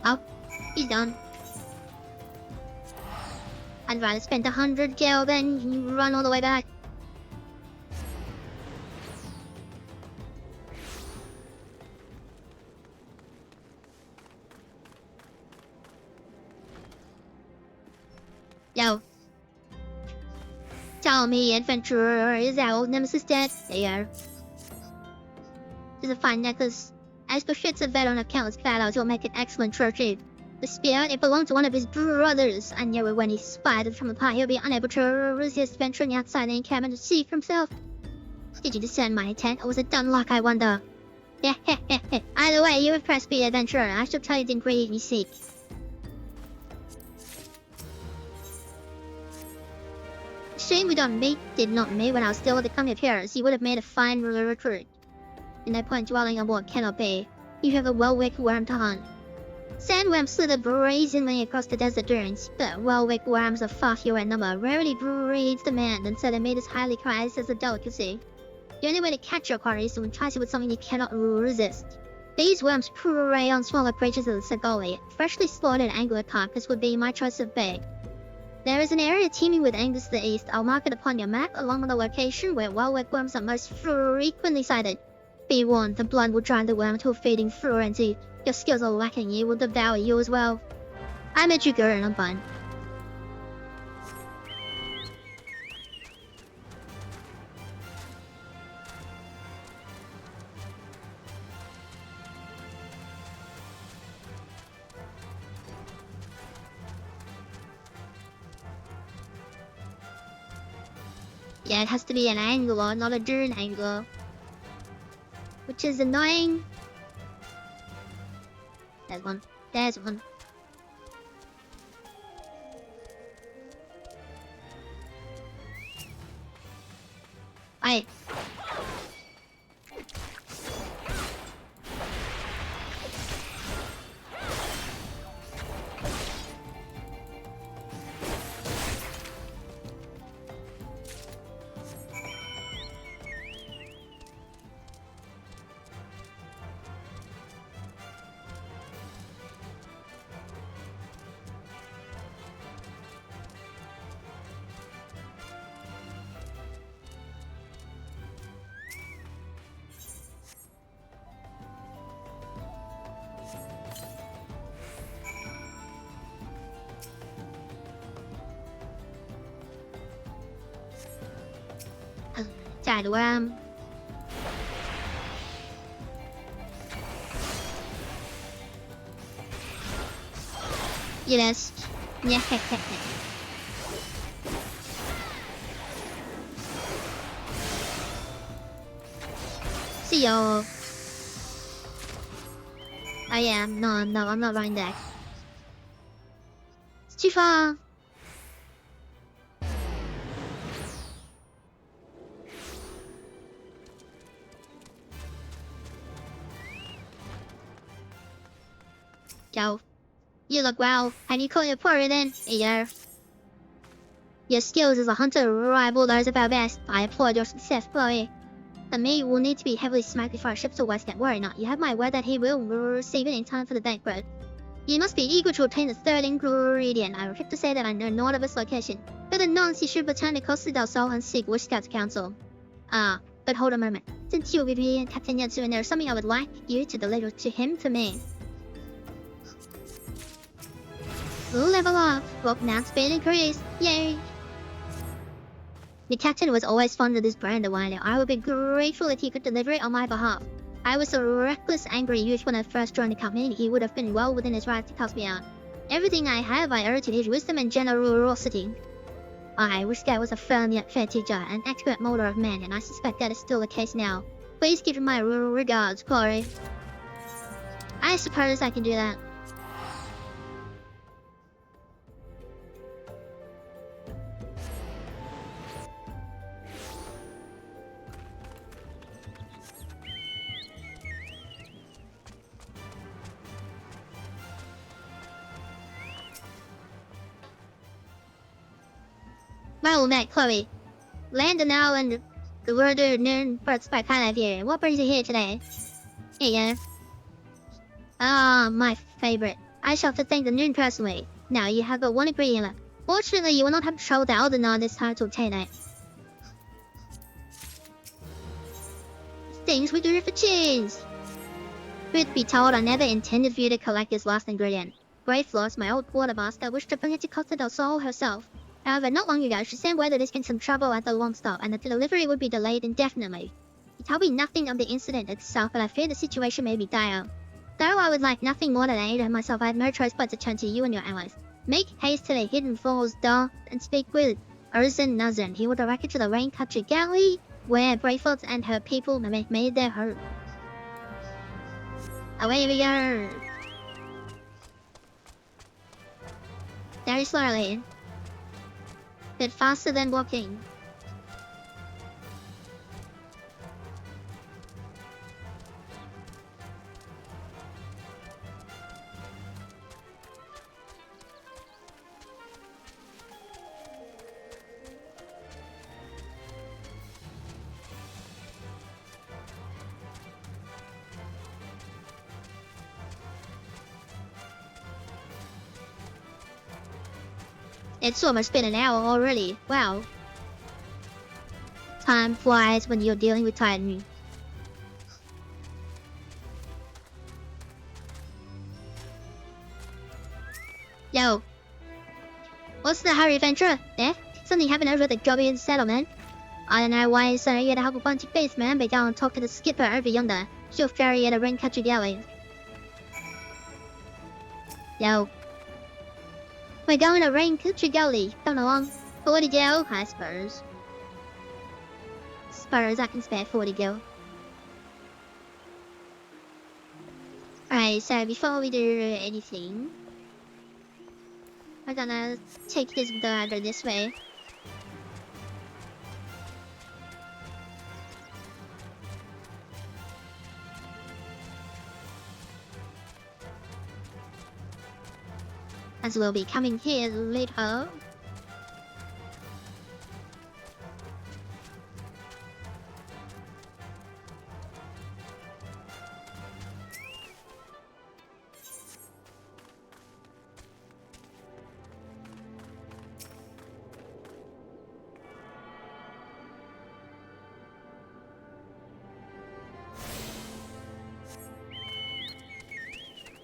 Oh, he's done. I'd rather spend 100 gil than run all the way back. Yo. Tell me, adventurer, is our old nemesis dead? There you are. This is a fine necklace. As befits a veteran of countless battles, you'll make an excellent trophy. The spear, it belonged to one of his brothers. I knew when he spied it from apart, he'll be unable to resist venturing outside the encampment to see for himself. Did you discern my intent, or was it dumb luck, I wonder? Yeah, either way, you impressed me, adventurer. I shall tell you the ingredient you seek. Shame we did not meet when I was still with the company of heroes. You would have made a fine recruit. And no point dwelling on what cannot be. You have a well-wicked worm to hunt. Sandworms slither brazenly across the desert dunes, but well-wicked worms are far fewer in number, rarely breeds demand, and so their meat is highly prized as a delicacy. The only way to catch your quarry is to entice it with something you cannot resist. These worms prey on smaller creatures of the Sagoli. Freshly slaughtered angler carcass would be my choice of bait. There is an area teeming with angus to the east. I'll mark it upon your map along with the location where wild worms are most frequently sighted. Be warned, the blood will drive the worm to a feeding frenzy. Your skills are lacking, it will devour you as well. I met you girl in a bun. Yeah, it has to be an angler, not a dune angler. Which is annoying. There's one. There's one. Aye. Chạy được không? Yes. Yeah. See you. I am. No, I'm not running that. It's too far. Yo. You look well. Can you call your party then? Yeah. Your skills as a hunter rival those of our best. I applaud your success, Chloe. The meat will need to be heavily smacked before our ships to West. Worry not. You have my word that he will receive it in time for the banquet. You must be eager to obtain the third ingredient. I regret to say that I know naught of its location. But the nonce you should return to Costa del Sol and seek Wish Scouts Council. But hold a moment. Since you will be Captain Yatsu and there's something I would like you to deliver to him for me. Level up. Both now speed increase. Yay! The captain was always fond of this brand of wine. I would be grateful if he could deliver it on my behalf. I was a reckless, angry youth when I first joined the company. He would have been well within his right to cast me out. Everything I have, I owe to his wisdom and generosity. I wish I was a firm yet fair teacher, an expert molder of men, and I suspect that is still the case now. Please give him my regards, Chloe. I suppose I can do that. Well met, Chloe. Land now and the word noon birds by kind of here. What brings you here today? Here. My favorite. I shall have to thank the noon personally. Now you have but one ingredient left. Fortunately, you will not have to travel to Aldenar this time to obtain it. Things we do for cheese. Truth be told, I never intended for you to collect this last ingredient. Grey Floss, my old quartermaster, wished to bring it to Costa del Sol herself. However, not long ago, she sent word that there's been some trouble at the long stop and the delivery would be delayed indefinitely. She told me nothing of the incident itself, but I fear the situation may be dire. Though I would like nothing more than aid of myself, I have no choice but to turn to you and your allies. Make haste to the Hidden Falls door and speak with Urzen Nuzzen. He will direct you to the Rain Country Galley, where Brayfoot and her people made their home. Away we go! Very slowly. Bit faster than walking. It's almost been an hour already. Wow. Time flies when you're dealing with Titan. Yo. What's the hurry, Ventura? Eh? Something happened over at the Jovian settlement. I don't know why, so you had to help a bunch of beasts, man, but go and talk to the skipper over yonder. She'll ferry at a rain country galley. Yo. We're going to rain country galley. Come along. 40 gil, I suppose. Suppose I can spare 40 gil. Alright, so before we do anything, we're gonna take this diver this way. As we'll be coming here later.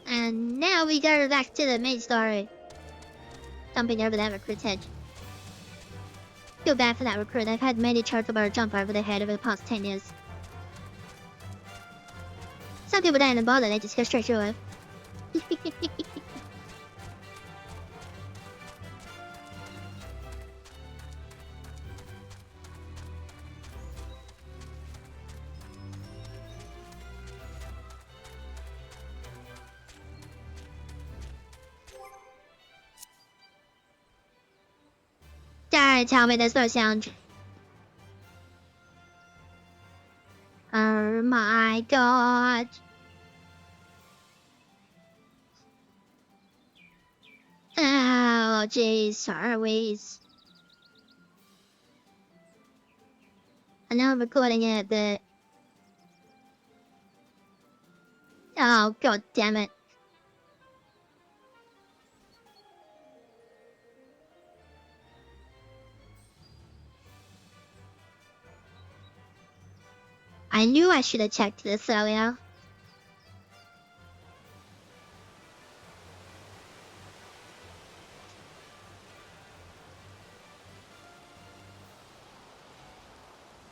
And now we go back to the main story. Jumping over that recruit's head. Feel bad for that recruit. I've had many charitable jump over their head over the past 10 years. Some people don't even bother, they just go straight through it. Don't tell me there's no sound. Oh my god. Oh jeez, sorry. I know I'm recording it, but... Oh god damn it. I knew I should have checked this earlier.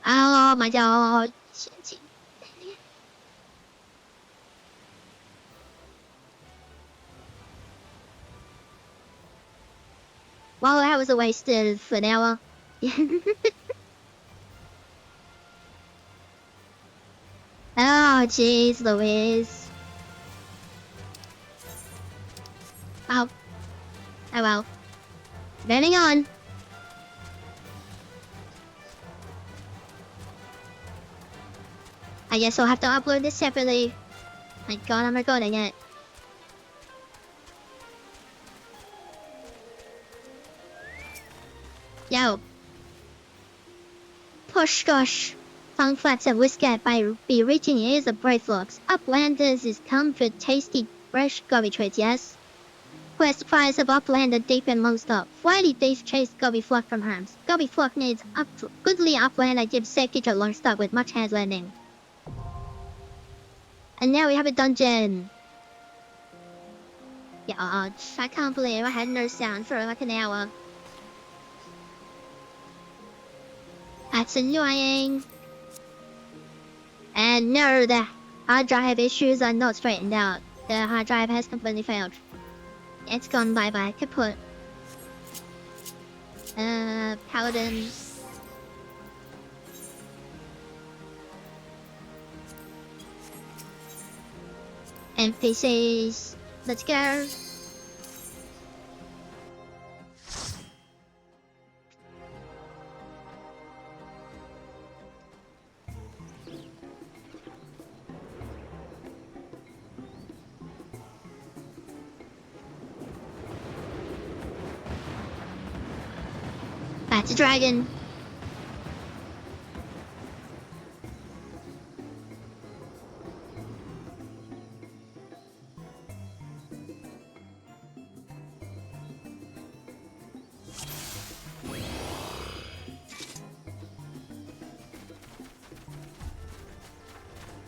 Oh my god. Well, that was a wasted for an hour. Oh, jeez, Louise. Oh. Oh well. Moving on. I guess I'll have to upload this separately. My god, I'm recording it. Yo. Push gosh. Tongue flaps and whisker by be reaching ears of bright flocks. Uplanders is comfort, tasty, fresh gobby treats, yes? Quest fires of Uplander deep and non-stop. Flighty thieves chase gobby flock from harms. Gobby flock needs goodly Uplander gives safety to long stop with much hand landing. And now we have a dungeon. Yeah, I can't believe I had no sound for like an hour. That's annoying. And no, the hard drive issues are not straightened out. The hard drive has completely failed. It's gone bye-bye, kaput. Paladin. NPCs. Let's go. That's a dragon.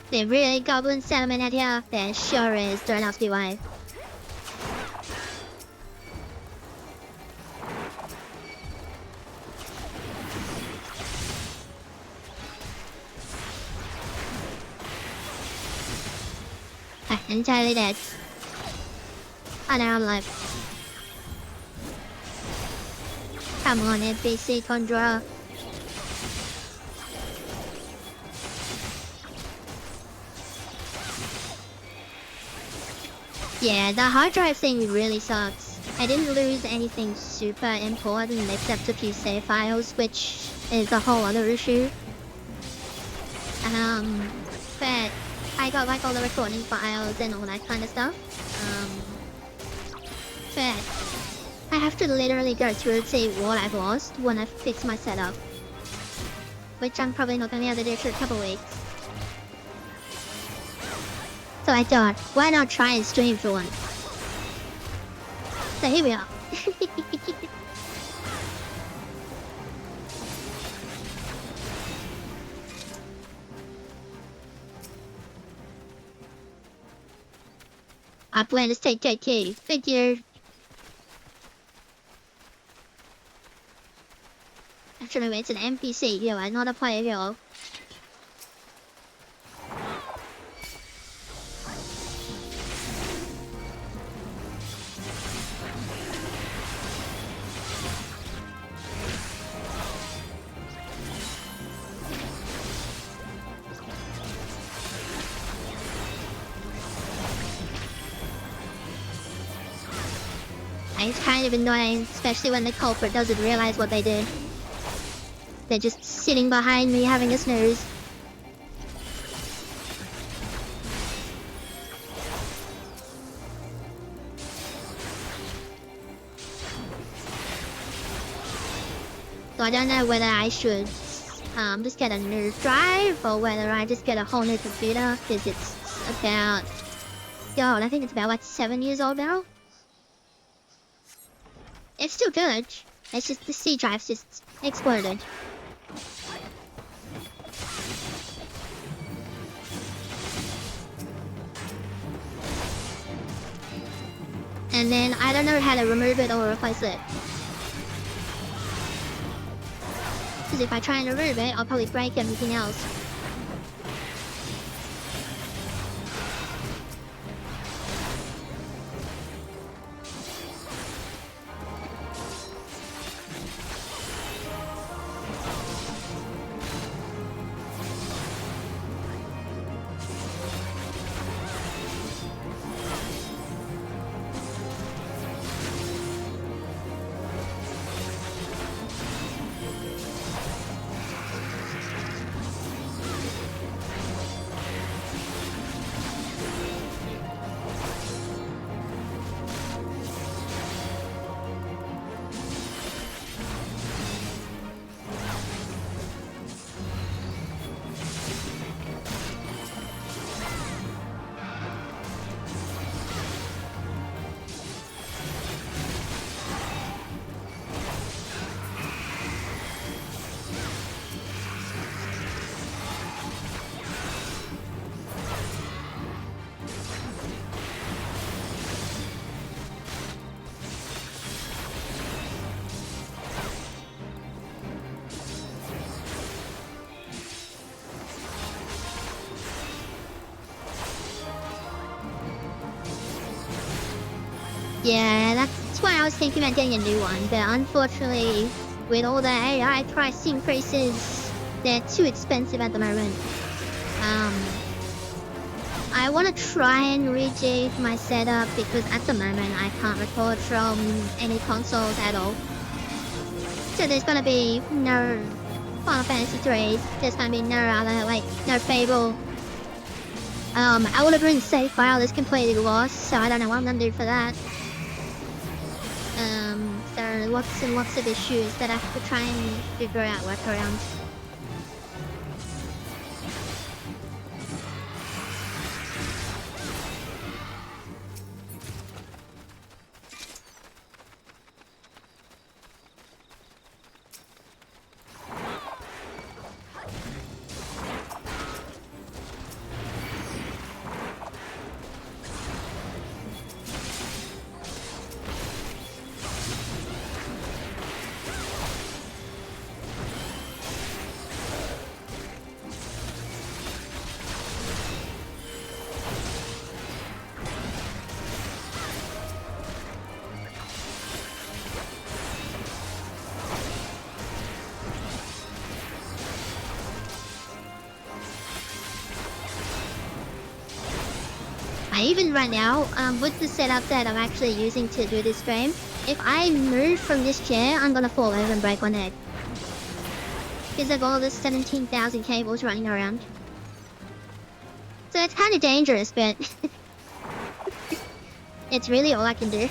They really goblin settlement out here? There sure is. Don't ask me why. I'm entirely dead. Oh, now I'm alive. Come on, NPC conjurer. Yeah, the hard drive thing really sucks. I didn't lose anything super important except a few save files, which is a whole other issue. But I got like all the recording files and all that kind of stuff. But I have to literally go through and see what I've lost when I fix my setup. Which I'm probably not gonna be able to do for a couple weeks. So I thought, why not try and stream for once? So here we are. I plan to take KK. Thank you. Actually, it's an NPC here, not a player here. It's kind of annoying, especially when the culprit doesn't realize what they did. They're just sitting behind me having a snooze. So I don't know whether I should just get a new drive or whether I just get a whole new computer, because it's about... God, I think it's about like 7 years old now. It's still good. It's just the C drive's just exploded. And then I don't know how to remove it or replace it. Because if I try and remove it, I'll probably break everything else. Yeah, that's why I was thinking about getting a new one, but unfortunately, with all the AI price increases, they're too expensive at the moment. I want to try and rejig my setup because at the moment I can't record from any consoles at all. So there's gonna be no Final Fantasy 3, there's gonna be no other, like, no Fable. I would have been save file is completely lost, so I don't know what I'm gonna do for that. There are lots and lots of issues that I have to try and figure out, work around. even right now, with the setup that I'm actually using to do this stream, if I move from this chair, I'm gonna fall over and break my neck. Because of all the 17,000 cables running around. So it's kind of dangerous, but it's really all I can do.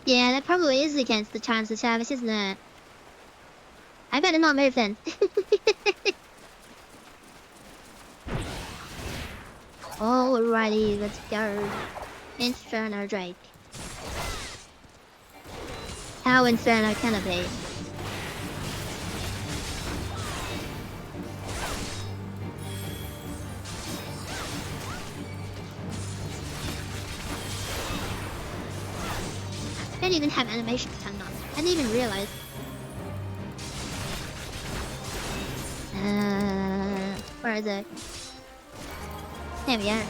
Yeah, that probably is against the terms of service, isn't it? I better not move then. Alrighty, let's go. Inferno Drake. How inferno can it be? I don't even have animations turned on. I didn't even realize. Where is it? There we are.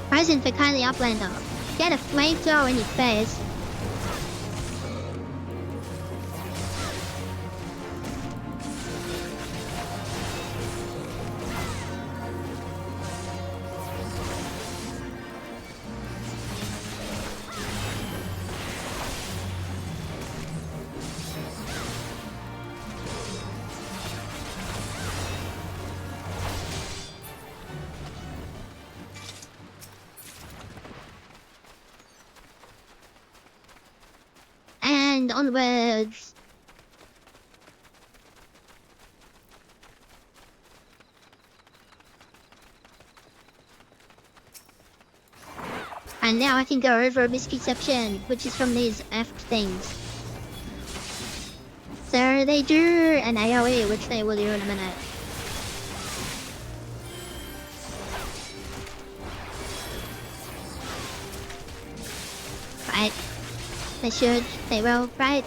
Present for kindly uplander. Get a flamethrower in your face. And onwards. And now I can go over a misconception, which is from these F things. So they do an AoE, which they will do in a minute. Right. They should, they will, right?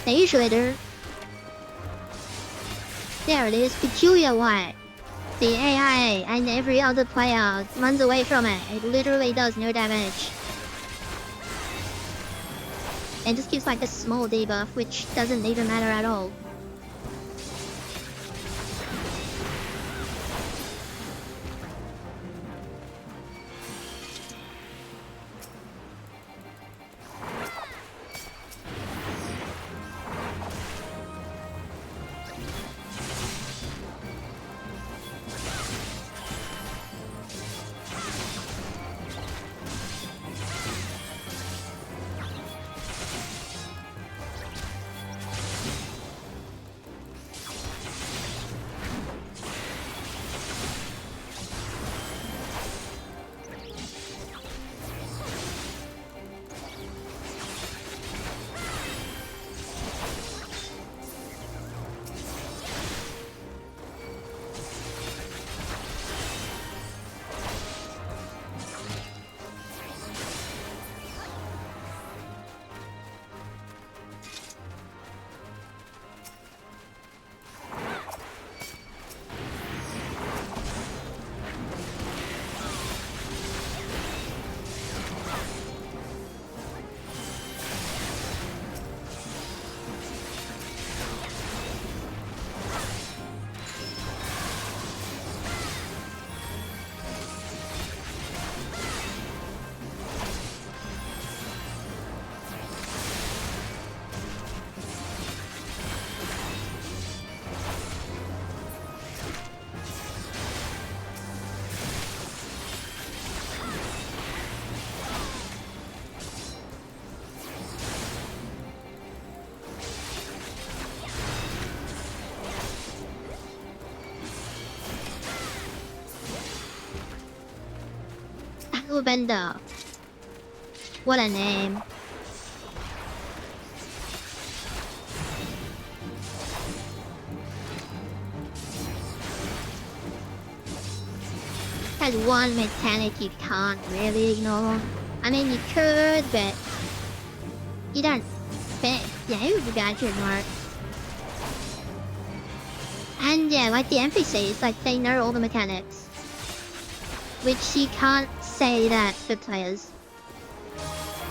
They usually do. There it is, peculiar one. The AI and every other player runs away from it. It literally does no damage. It just gives like a small debuff, which doesn't even matter at all. Bender. What a name. Has one mechanic you can't really ignore. I mean, you could, but you don't. But yeah, it would be bad to ignore it. And yeah, like the NPCs, like they know all the mechanics, which you can't say that for players.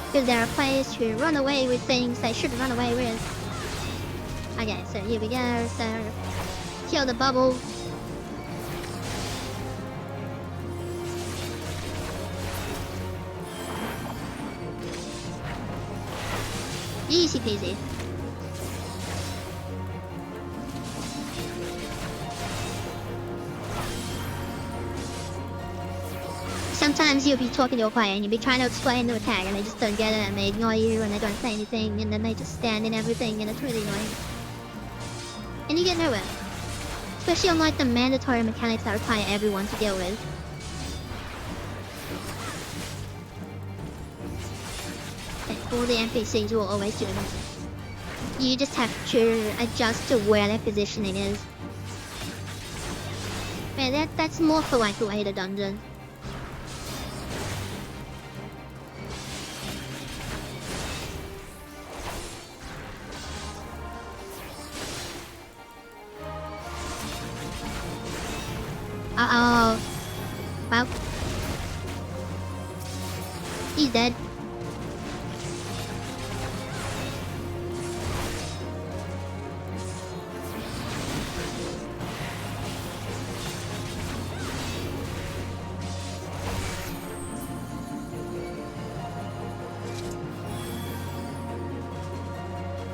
Because there are players who run away with things they shouldn't run away with. Okay, so here we go. So kill the bubble. Easy peasy. Sometimes you'll be talking to a player and you'll be trying to explain the attack and they just don't get it and they ignore you and they don't say anything and then they just stand in everything and it's really annoying. And you get nowhere. Especially on like the mandatory mechanics that require everyone to deal with. All the NPCs will always do them. You just have to adjust to where their positioning is. Man, that's more for like later dungeons. Uh-oh. Well. He's dead.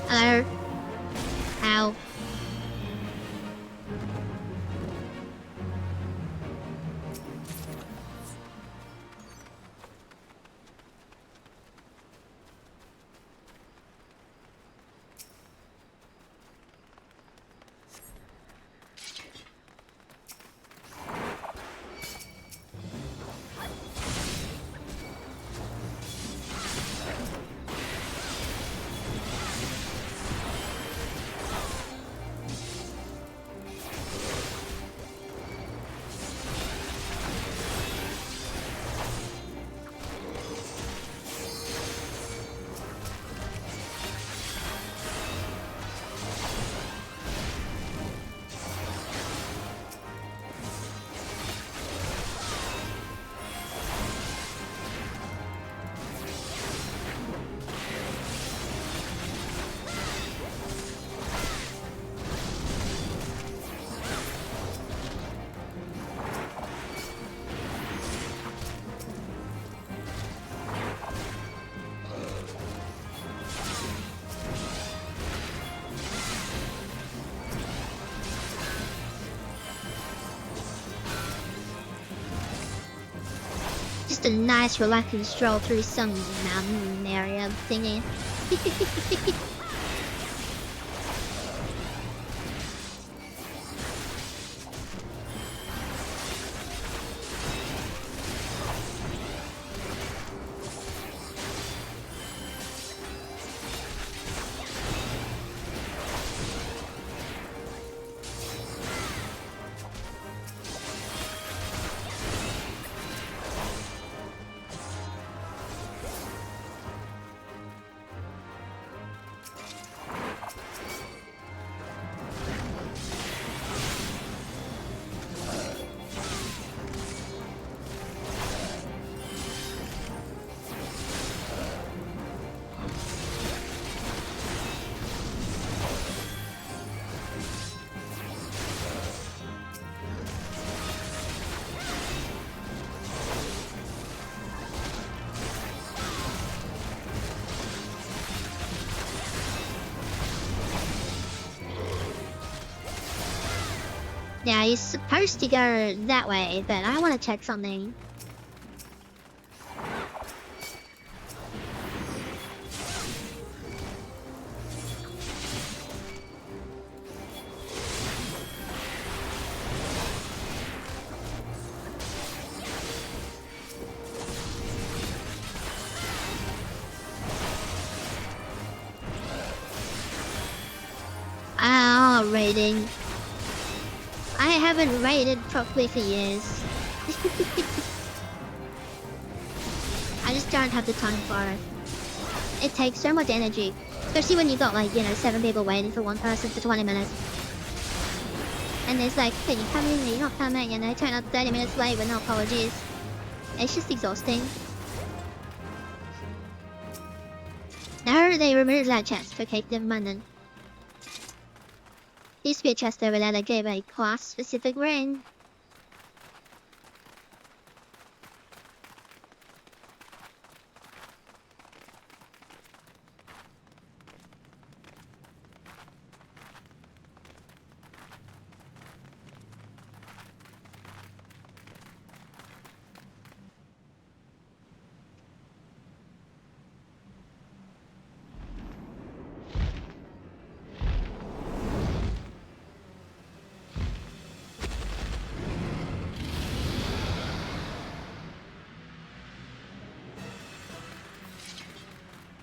Hello? Ow. Just a nice relaxing stroll through some mountain area thingy. Yeah, he's supposed to go that way, but I want to check something. rating. I haven't rated properly for years. I just don't have the time for it. It takes so much energy. Especially when you got like, 7 people waiting for one person for 20 minutes. And it's like, can you come in? You're not coming, and they turn up 30 minutes late with no apologies. It's just exhausting. Now they removed that chest. Okay, never mind then. Used to be a chest over there that gave a class-specific ring.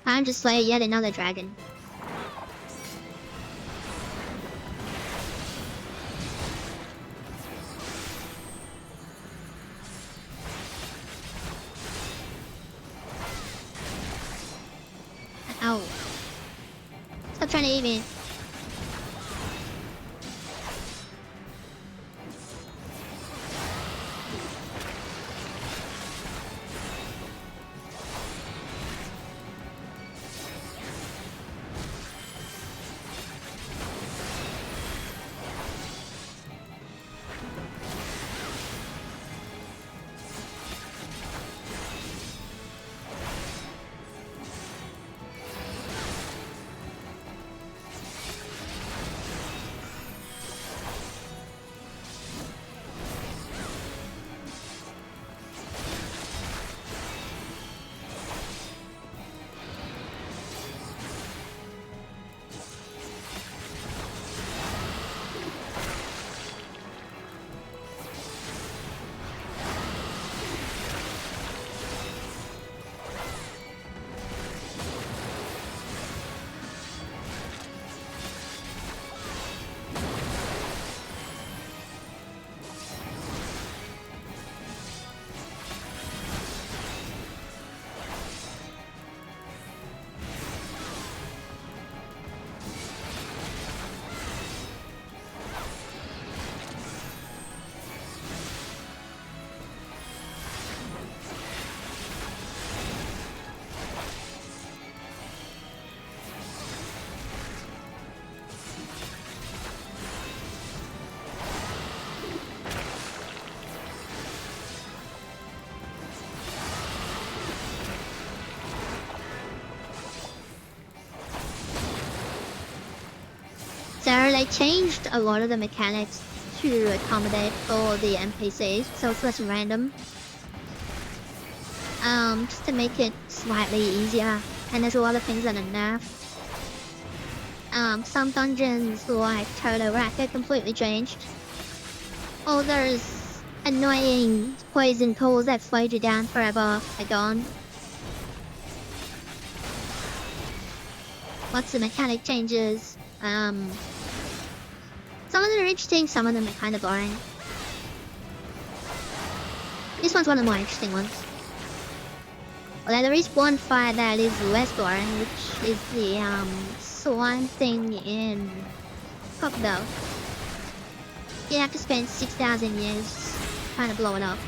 Time to slay yet another dragon. Ow. Stop trying to eat me. So they changed a lot of the mechanics to accommodate for the NPCs, so it's less random. Just to make it slightly easier, and there's a lot of things that are nerfed. Some dungeons like Trademark are completely changed. All those annoying poison calls that slowed you down forever are gone. Lots of mechanic changes. Some of them are interesting, some of them are kind of boring. This one's one of the more interesting ones. Although there is one fight that is less boring, which is the slime thing in Carpenter. You have to spend 6,000 years trying to blow it up.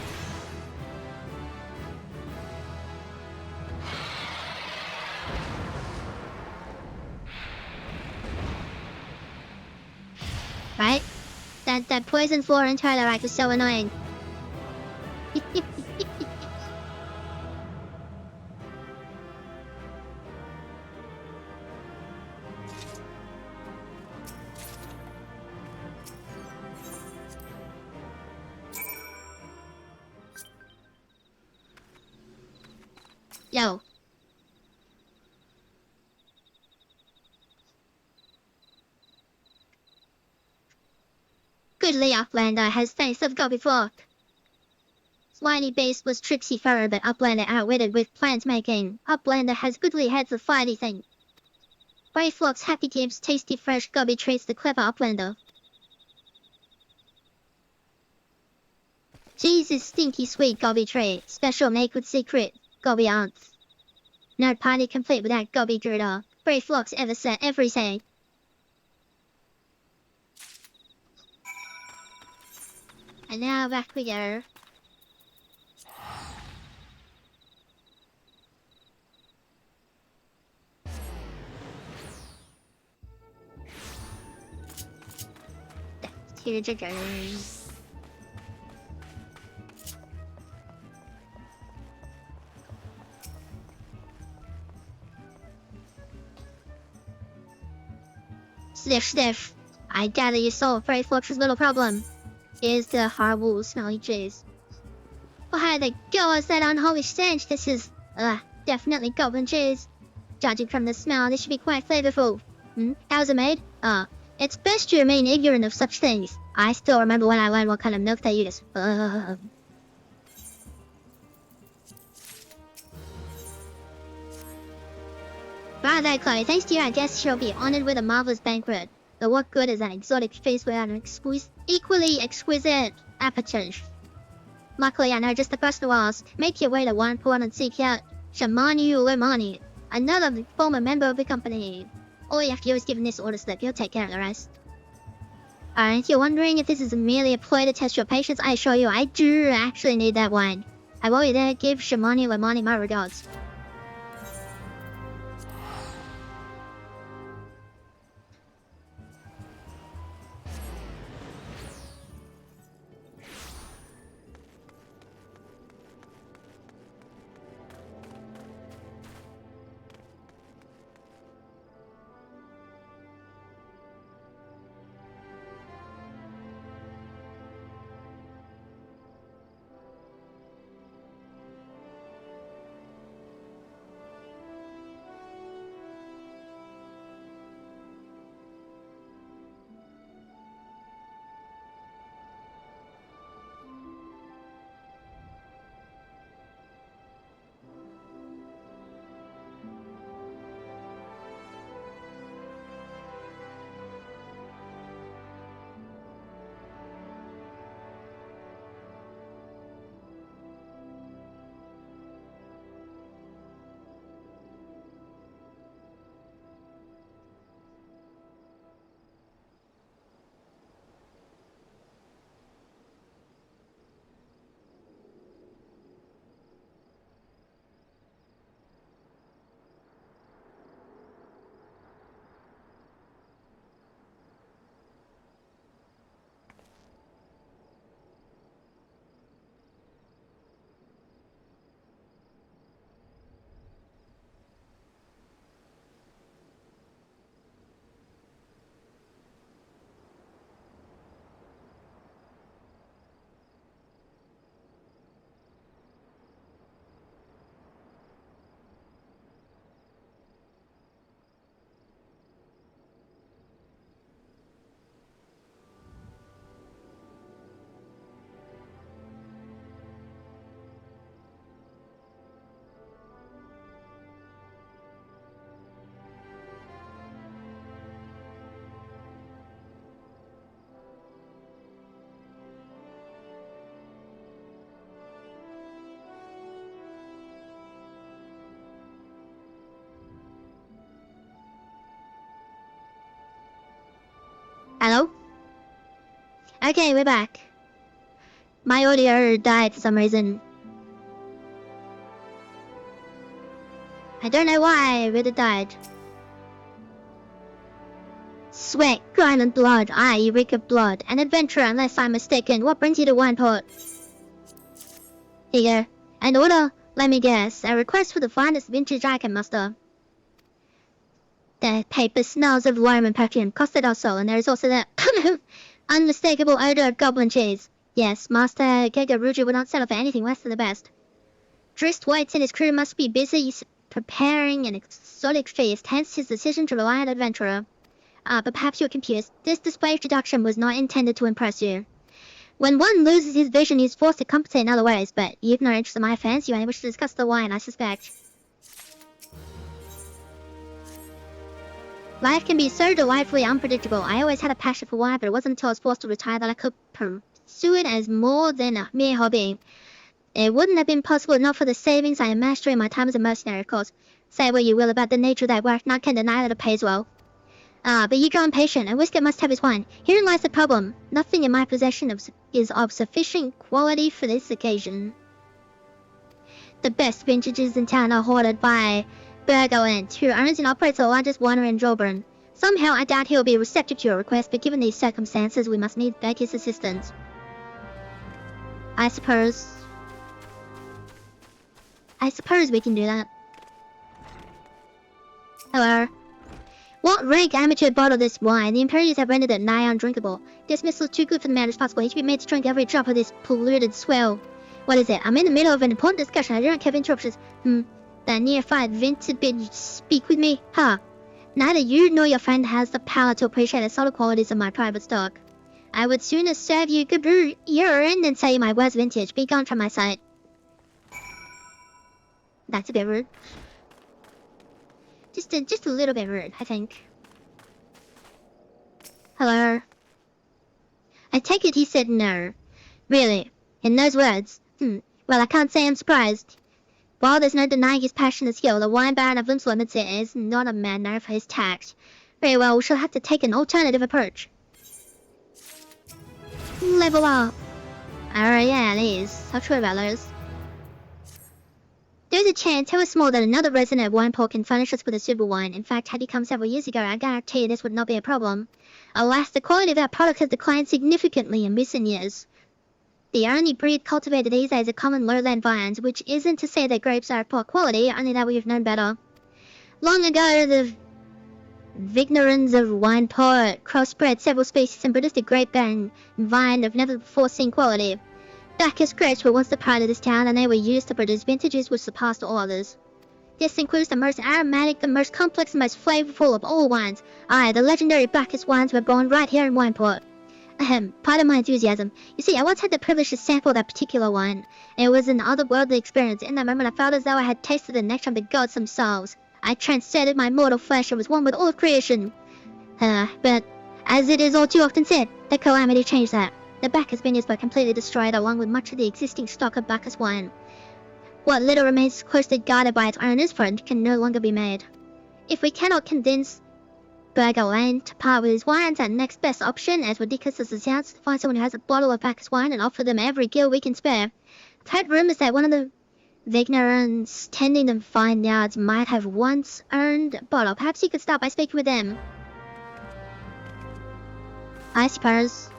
Right? That poison floor in Twilight is so annoying. Yo. Goodly Uplander has faced of God before. Swiney base was tricksy furrow, but Uplander outwitted with plant making. Uplander has goodly heads of fighty thing. Grey flocks, happy tips, tasty fresh gobby treats the clever Uplander. Jesus, stinky sweet goby tray. Special make with secret goby ounce. Nerd party complete without goby girder. Brave flocks ever set every say. And now back we go. Here to go. Sniff. I gather you solved Brave Flux's little problem. Is the horrible smelly cheese. Well, how the go is that unholy stench? This is, definitely goblin cheese. Judging from the smell, this should be quite flavorful. How's it made? It's best to remain ignorant of such things. I still remember when I learned what kind of milk they use. By that, Chloe, thanks to you, I guess she'll be honored with a marvelous banquet. But what good is an exotic feast without an equally exquisite appetite? Luckily, I know just the person to ask. Make your way to one port and seek out Shamani Ulemani, another former member of the company. All you have to do is give him this order slip. He'll take care of the rest. If you're wondering if this is merely a ploy to test your patience, I assure you I do actually need that wine. I will you there give Shamani Ulemani my regards. Hello? Okay, we're back. My audio died for some reason. I don't know why, but it died. Sweat, grind and blood, you reek of blood. An adventurer, unless I'm mistaken. What brings you to Wineport? Here you go. An order? Let me guess. A request for the finest vintage I can muster. The paper smells of worm and perfume, custard also, and there is also the unmistakable odor of goblin cheese. Yes, Master Gegaruju would not settle for anything less than the best. Drist White and his crew must be busy preparing an exotic feast, hence his decision to rely on adventurer. But perhaps you're confused. This display of introduction was not intended to impress you. When one loses his vision, he is forced to compensate in other ways, but you've no interest in my affairs. You only wish to discuss the wine, I suspect. Life can be so delightfully unpredictable. I always had a passion for wine, but it wasn't until I was forced to retire that I could pursue it as more than a mere hobby. It wouldn't have been possible not for the savings I amassed during my time as a mercenary, of course. Say what you will about the nature of that work, none can deny that it pays well. But you grow impatient, and whiskey must have his wine. Herein lies the problem. Nothing in my possession is of sufficient quality for this occasion. The best vintages in town are hoarded by Bergoland, who owns and operates the largest winery in Jolburn. Somehow I doubt he will be receptive to your request, but given these circumstances, we must need beg his assistance. I suppose we can do that. Hello. What rank amateur bottled this wine? The Imperials have rendered it nigh undrinkable. Dismissal is too good for the man responsible. He should be made to drink every drop of this polluted swell. What is it? I'm in the middle of an important discussion. I don't have interruptions. The neophyte vintage speak with me? Huh. Neither you nor your friend has the power to appreciate the subtle qualities of my private stock. I would sooner serve you good urine than tell you my worst vintage. Be gone from my sight. That's a bit rude. Just a little bit rude, I think. Hello? I take it he said no. Really? In those words? Well, I can't say I'm surprised. While there's no denying his passion and skill, the wine baron of Limslow is not a man known for his tact. Very well, we shall have to take an alternative approach. Level up. Alright, yeah, it is. How true about those? There's a chance, however small, that another resident of Wineport can furnish us with a suitable wine. In fact, had he come several years ago, I guarantee this would not be a problem. Alas, the quality of our product has declined significantly in recent years. The only breed cultivated these days are common lowland vines, which isn't to say that grapes are of poor quality, only that we have known better. Long ago, the Vignerons of Wineport crossbred several species and produced a grape and vine of never before seen quality. Bacchus grapes were once the pride of this town, and they were used to produce vintages which surpassed all others. This includes the most aromatic, the most complex, and most flavorful of all wines. Aye, the legendary Bacchus wines were born right here in Wineport. Pardon my enthusiasm. You see, I once had the privilege to sample that particular wine. It was an otherworldly experience. In that moment, I felt as though I had tasted the nectar of the gods themselves. I transcended my mortal flesh and was one with all of creation. But, as it is all too often said, the calamity changed that. The Bacchus vineyards were completely destroyed, along with much of the existing stock of Bacchus wine. What little remains closely guarded by its owners, for it can no longer be made. If we cannot convince Bergoland to part with his wines, our next best option, as ridiculous as it sounds, to find someone who has a bottle of Bacchus wine and offer them every gill we can spare. I've heard rumors that one of the Vignerons tending the vineyards might have once owned a bottle. Perhaps you could start by speaking with them. I suppose.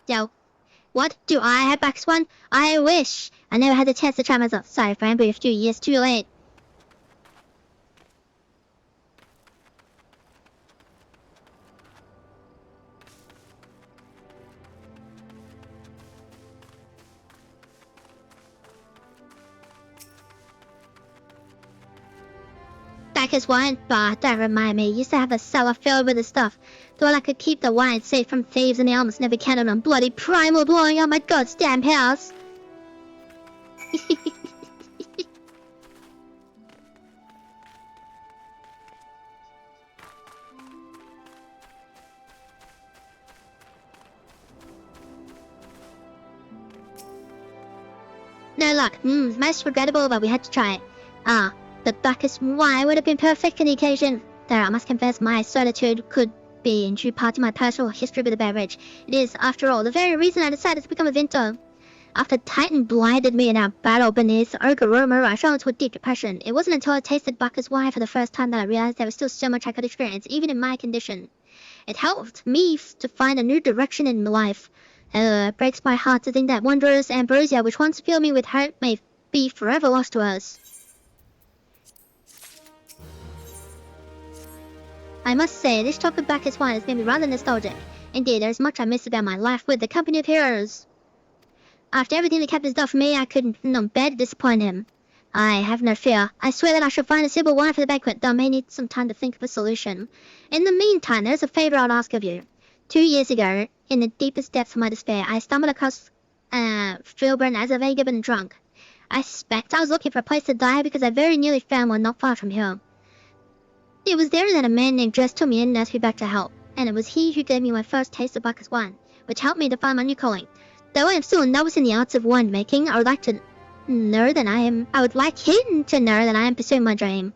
Yo, what? Do I have Bacchus wine? I wish! I never had the chance to try myself. Sorry, friend, but a few years too late. Bacchus wine? Bah, don't remind me. Used to have a cellar filled with the stuff. Thought I could keep the wine safe from thieves, and they almost never counted on bloody primal blowing up my goddamn house. No luck. Most regrettable, but we had to try it. But Bacchus wine would have been perfect for the occasion. Though I must confess my certitude could be in due part to my personal history with the beverage. It is, after all, the very reason I decided to become a Vinto. After Titan blinded me in our battle beneath Oguruma, I fell into a deep depression. It wasn't until I tasted Bacchus wine for the first time that I realized there was still so much I could experience, even in my condition. It helped me to find a new direction in life. It breaks my heart to think that wondrous ambrosia, which once filled me with hope, may be forever lost to us. I must say, this chocolate Bacchus wine has made me rather nostalgic. Indeed, there is much I miss about my life with the company of heroes. After everything the captain's done for me, I couldn't bear to disappoint him. I have no fear. I swear that I shall find a suitable wine for the banquet, though I may need some time to think of a solution. In the meantime, there's a favor I'll ask of you. 2 years ago, in the deepest depths of my despair, I stumbled across Philburn as a vagabond drunk. I suspect I was looking for a place to die because I very nearly found one not far from here. It was there that a man named Dress took me in and asked me back to help, and it was he who gave me my first taste of Bacchus wine, which helped me to find my new calling. Though I am still a novice in the arts of winemaking, I would like him to know that I am pursuing my dream.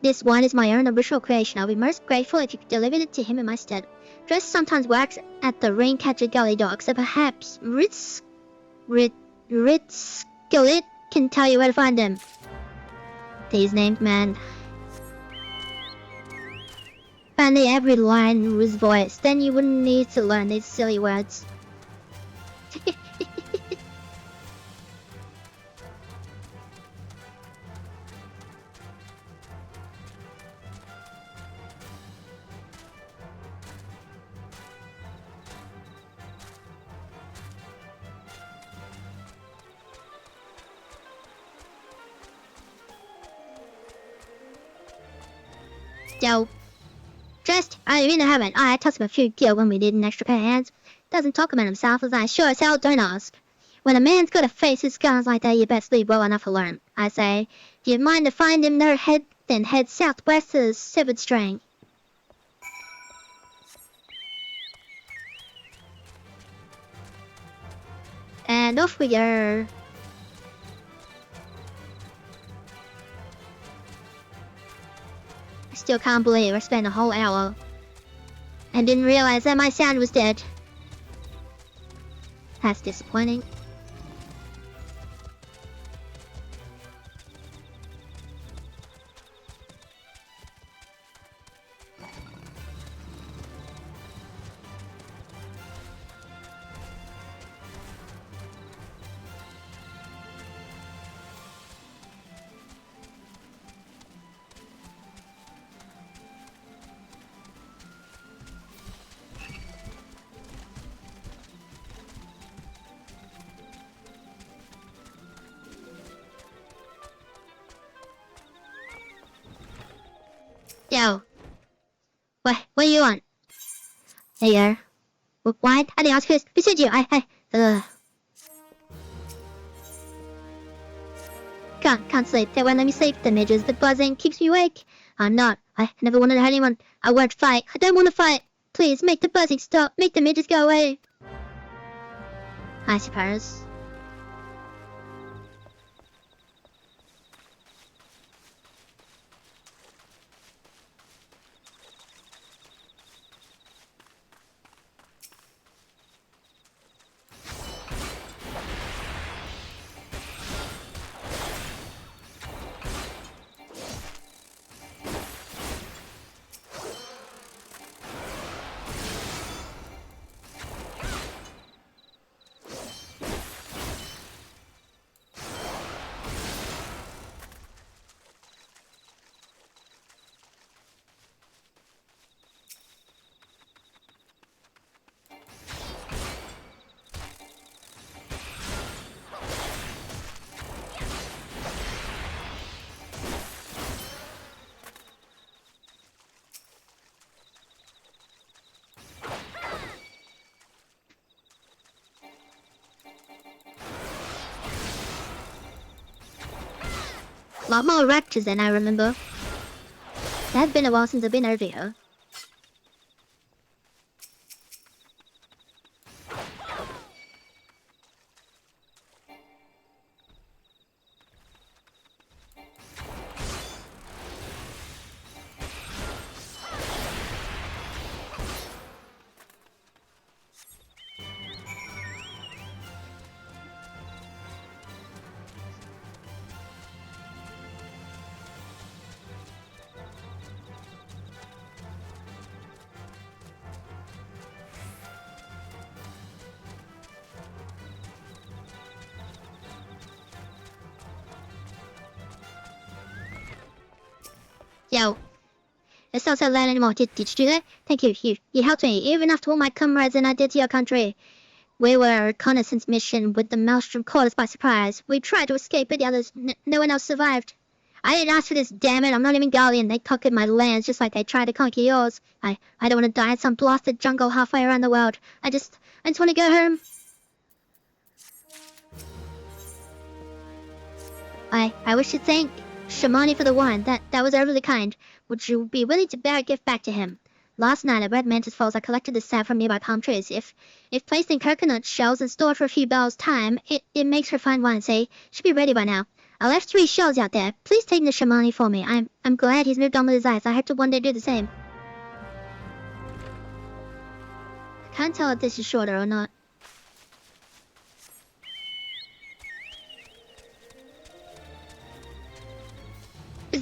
This wine is my own original creation. I'll be most grateful if you could deliver it to him in my stead. Dress sometimes works at the Raincatcher Gully Dock, so perhaps Ritz Skillet can tell you where to find him. These named man. Finally, every line was voiced. Then you wouldn't need to learn these silly words. Yo. Just, I really haven't. I tossed him a few gil when we did an extra pair of hands. Doesn't talk about himself, as I sure as hell don't ask. When a man's got a face with scars like that, you best sleep well enough to learn. I say, do you mind to find him no head, then head southwest to the severed string. And off we go. I still can't believe I spent a whole hour and didn't realize that my sound was dead. That's disappointing. Yo. What do you want? Hey, what? I didn't ask you. Who said you? Can't sleep. They won't let me sleep. The midges, the buzzing keeps me awake. I'm not. I never wanted to hurt anyone. I won't fight. I don't want to fight. Please, make the buzzing stop. Make the midges go away. I suppose. A lot more raptors than I remember. It has been a while since I've been over here. Yo. It's not so loud anymore. Did you do that? Thank you. You helped me, even after all my comrades and I did to your country. We were on a reconnaissance mission with the Maelstrom caught us by surprise. We tried to escape, but the others, no one else survived. I didn't ask for this, damn it. I'm not even Guardian. They conquered my lands just like they tried to conquer yours. I don't want to die in some blasted jungle halfway around the world. I just want to go home. I wish to thank Shamani for the wine. That was overly kind. Would you be willing to bear a gift back to him? Last night at Red Mantis Falls, I collected the sap from nearby palm trees. If placed in coconut shells and stored for a few bells' time, it makes for fine wine. Say, should be ready by now. I left 3 shells out there. Please take the Shamani for me. I'm glad he's moved on with his life. I hope to one day do the same. I can't tell if this is shorter or not.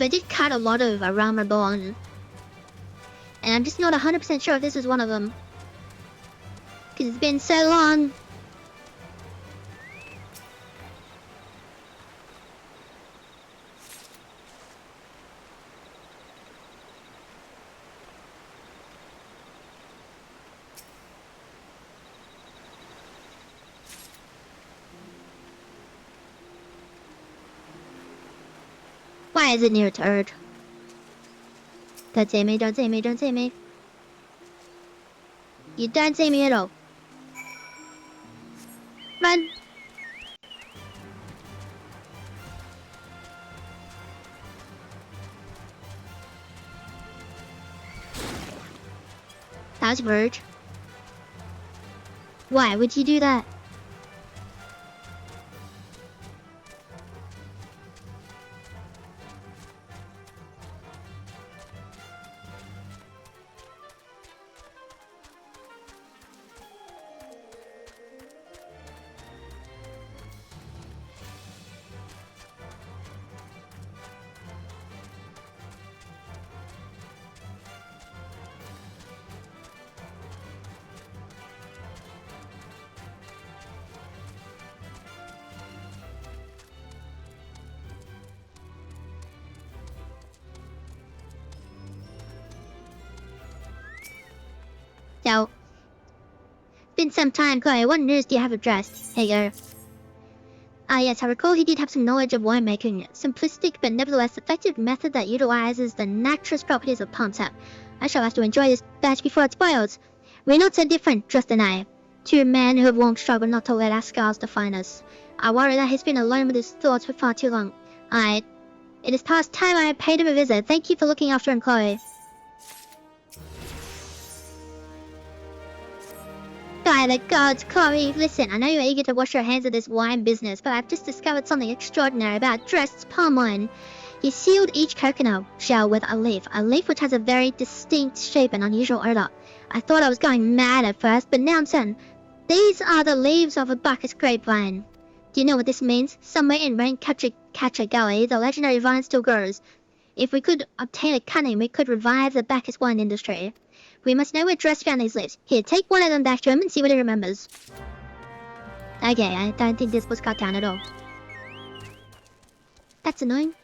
I did cut a lot of Ramadan, and I'm just not 100% sure if this is one of them, because it's been so long. Why is it near to Earth? Don't say me, don't say me, don't say me. You don't say me at all. Run! That's rude. Why would you do that? So, been some time, Chloe. What news do you have addressed? Hey, girl. Ah, yes, I recall he did have some knowledge of winemaking. Simplistic but nevertheless effective method that utilizes the naturous properties of palm sap. I shall have to enjoy this batch before it spoils. We're not so different, Just and I. 2 men who have long struggled not to let our scars define us. I worry that he's been alone with his thoughts for far too long. It is past time I paid him a visit. Thank you for looking after him, Chloe. By the gods, Chloe, listen, I know you're eager to wash your hands of this wine business, but I've just discovered something extraordinary about dressed palm wine. He sealed each coconut shell with a leaf which has a very distinct shape and unusual odor. I thought I was going mad at first, but now I'm certain. These are the leaves of a Bacchus grapevine. Do you know what this means? Somewhere in Rain-Catcher Gully, the legendary vine still grows. If we could obtain a cunning, we could revive the Bacchus wine industry. We must know where Dress found these leaves. Here, take one of them back to him and see what he remembers. Okay, I don't think this was cut down at all. That's annoying.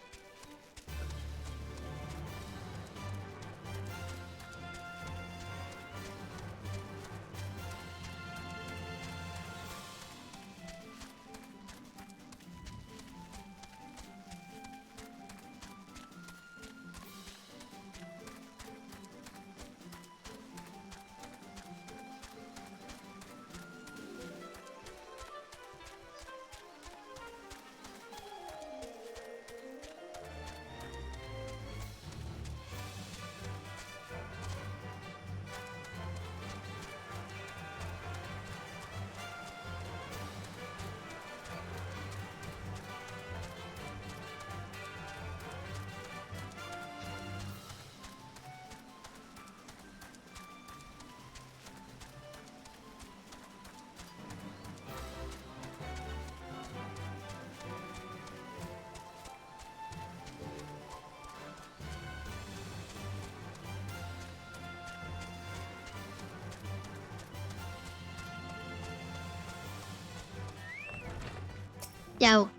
Yo.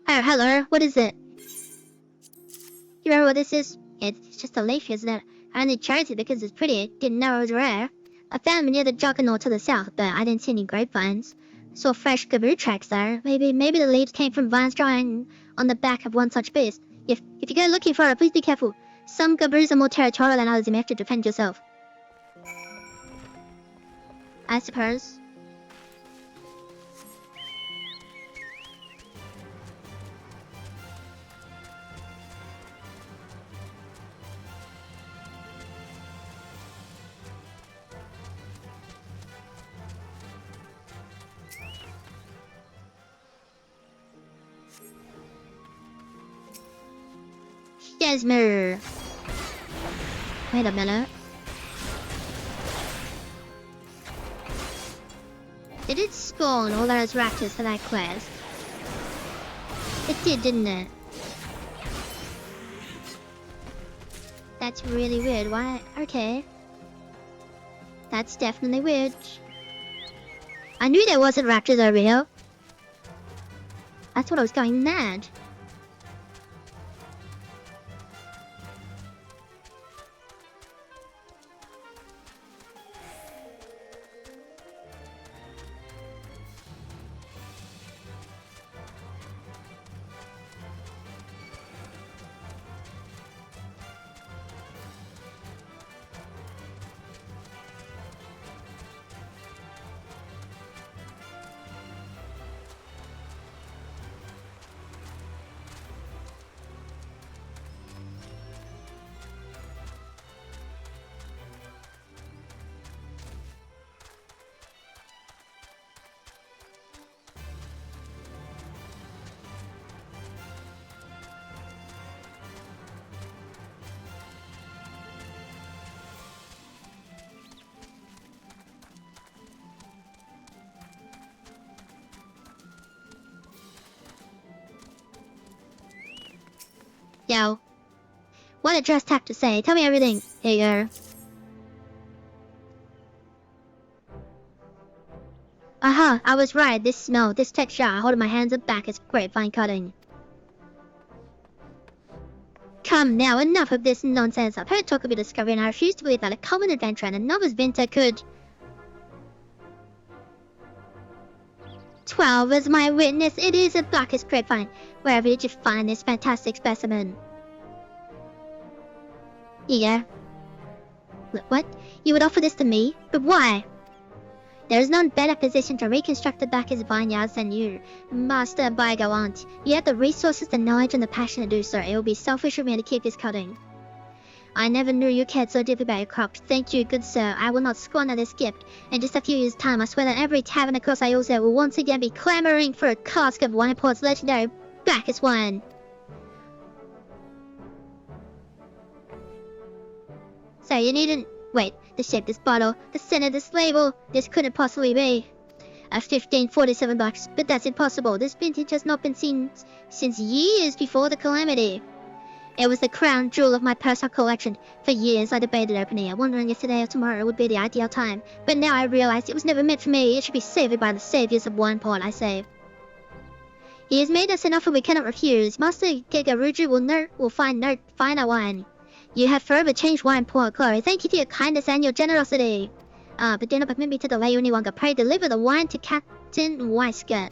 Oh, hello, what is it? You remember what this is? It's just a leaf, isn't it? I only chose it because it's pretty. Didn't know it was rare. I found them near the juggernaut to the south, but I didn't see any grapevines. Saw fresh gaboo tracks there. Maybe the leaves came from vines drying on the back of one such beast. If you go looking for it, please be careful. Some gaboos are more territorial than others, and you have to defend yourself. I suppose. Jasmine. Wait a minute. Did it spawn all those raptors for that quest? It did, didn't it? That's really weird. Why? Okay. That's definitely weird. I knew there wasn't raptors over here. I thought I was going mad. Yo. What did Dress have to say? Tell me everything. Here you go. Aha, I was right. This smell, this texture, I hold in my hands and back is grapevine cutting. Come now, enough of this nonsense. I've heard talk of your discovery and I refuse to believe that a common adventure and a novice Vinter could... 12 as my witness. It is a blackest grapevine. Wherever did you find this fantastic specimen? Yeah. What? You would offer this to me? But why? There is none better positioned to reconstruct the Bacchus vineyards than you, Master Bygawant. You have the resources, the knowledge, and the passion to do so. It would be selfish of me to keep this cutting. I never knew you cared so deeply about your craft. Thank you, good sir. I will not squander this gift. In just a few years' time, I swear that every tavern across Iosa will once again be clamoring for a cask of Wineport's legendary Bacchus wine. So you needn't... Wait, the shape of this bottle, the scent of this label, this couldn't possibly be. A 1547 bucks, but that's impossible. This vintage has not been seen since years before the calamity. It was the crown jewel of my personal collection. For years I debated opening it, wondering if today or tomorrow would be the ideal time. But now I realize it was never meant for me. It should be savored by the saviors of Wineport, I say. He has made us an offer we cannot refuse. Master Gigaruju will find our wine. You have forever changed Wineport, Chloe. Thank you for your kindness and your generosity. But do not permit me to delay you any longer. Pray deliver the wine to Captain Weisgert.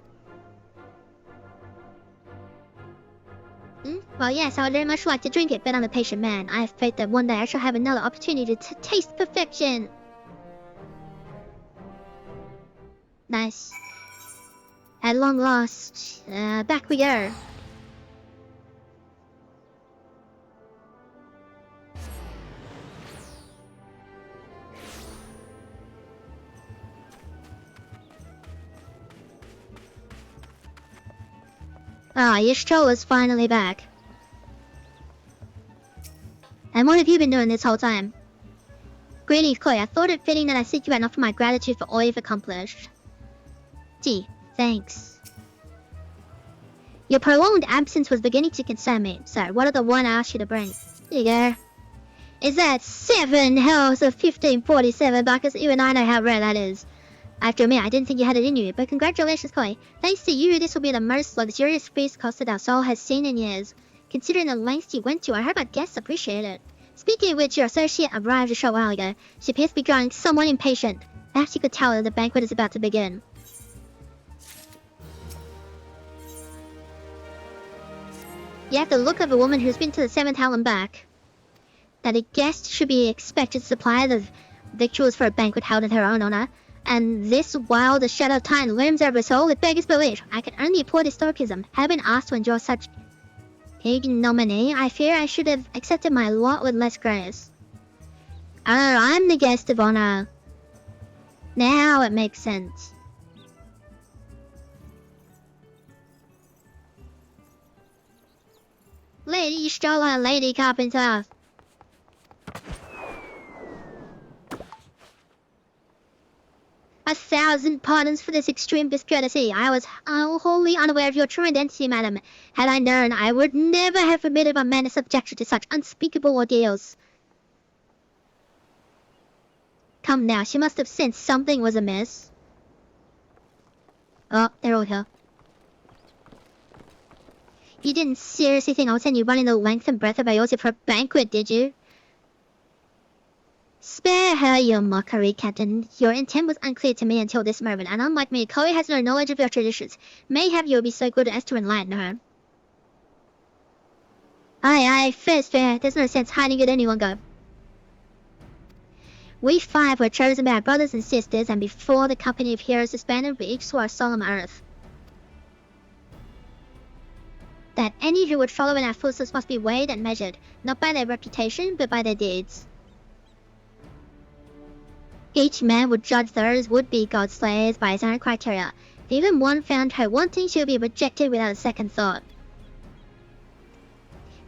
Well, yes, I would very much like to drink it, but I'm a patient man. I have faith that one day I shall have another opportunity to taste perfection. Nice. At long last, back we go. Ah, Yishtro is finally back. And what have you been doing this whole time? Greetings, Chloe. I thought it fitting that I seek you out and offer my gratitude for all you've accomplished. Gee, thanks. Your prolonged absence was beginning to concern me. So, what are the one I asked you to bring? Here you go. Is that 7 hells of 1547 buckets? Even I know how rare that is. I have to admit, I didn't think you had it in you, but congratulations, Chloe. Thanks to you, this will be the most luxurious feast cost that our soul has seen in years. Considering the lengths you went to, I hope our guests appreciate it. Speaking of which, your associate arrived a short while ago. She appears to be growing somewhat impatient. Perhaps you could tell her the banquet is about to begin. You have the look of a woman who's been to the 7th hell and back. That a guest should be expected to supply the victuals for a banquet held in her own honor. And this, while the shadow of time looms over us all, it beggars belief. I can only applaud historicism. Having been asked to endure such ignominy, I fear I should have accepted my lot with less grace. Oh, I'm the guest of honor. Now it makes sense. Lady Stola, Lady Carpenter. A thousand pardons for this extreme discourtesy. I was wholly unaware of your true identity, madam. Had I known, I would never have permitted my man subjected to such unspeakable ordeals. Come now, she must have sensed something was amiss. Oh, they're all here. You didn't seriously think I would send you running the length and breadth of Aosia for a banquet, did you? Spare her your mockery, Captain. Your intent was unclear to me until this moment, and unlike me, Chloe has no knowledge of your traditions. Mayhap you will be so good as to enlighten her. Aye, fair's fair. There's no sense hiding it, anyone go. We 5 were chosen by our brothers and sisters, and before the company of heroes disbanded, we each swore a solemn oath that any who would follow in our footsteps must be weighed and measured, not by their reputation, but by their deeds. Each man would judge those would-be god-slayers by his own criteria. If even one found her wanting, she would be rejected without a second thought.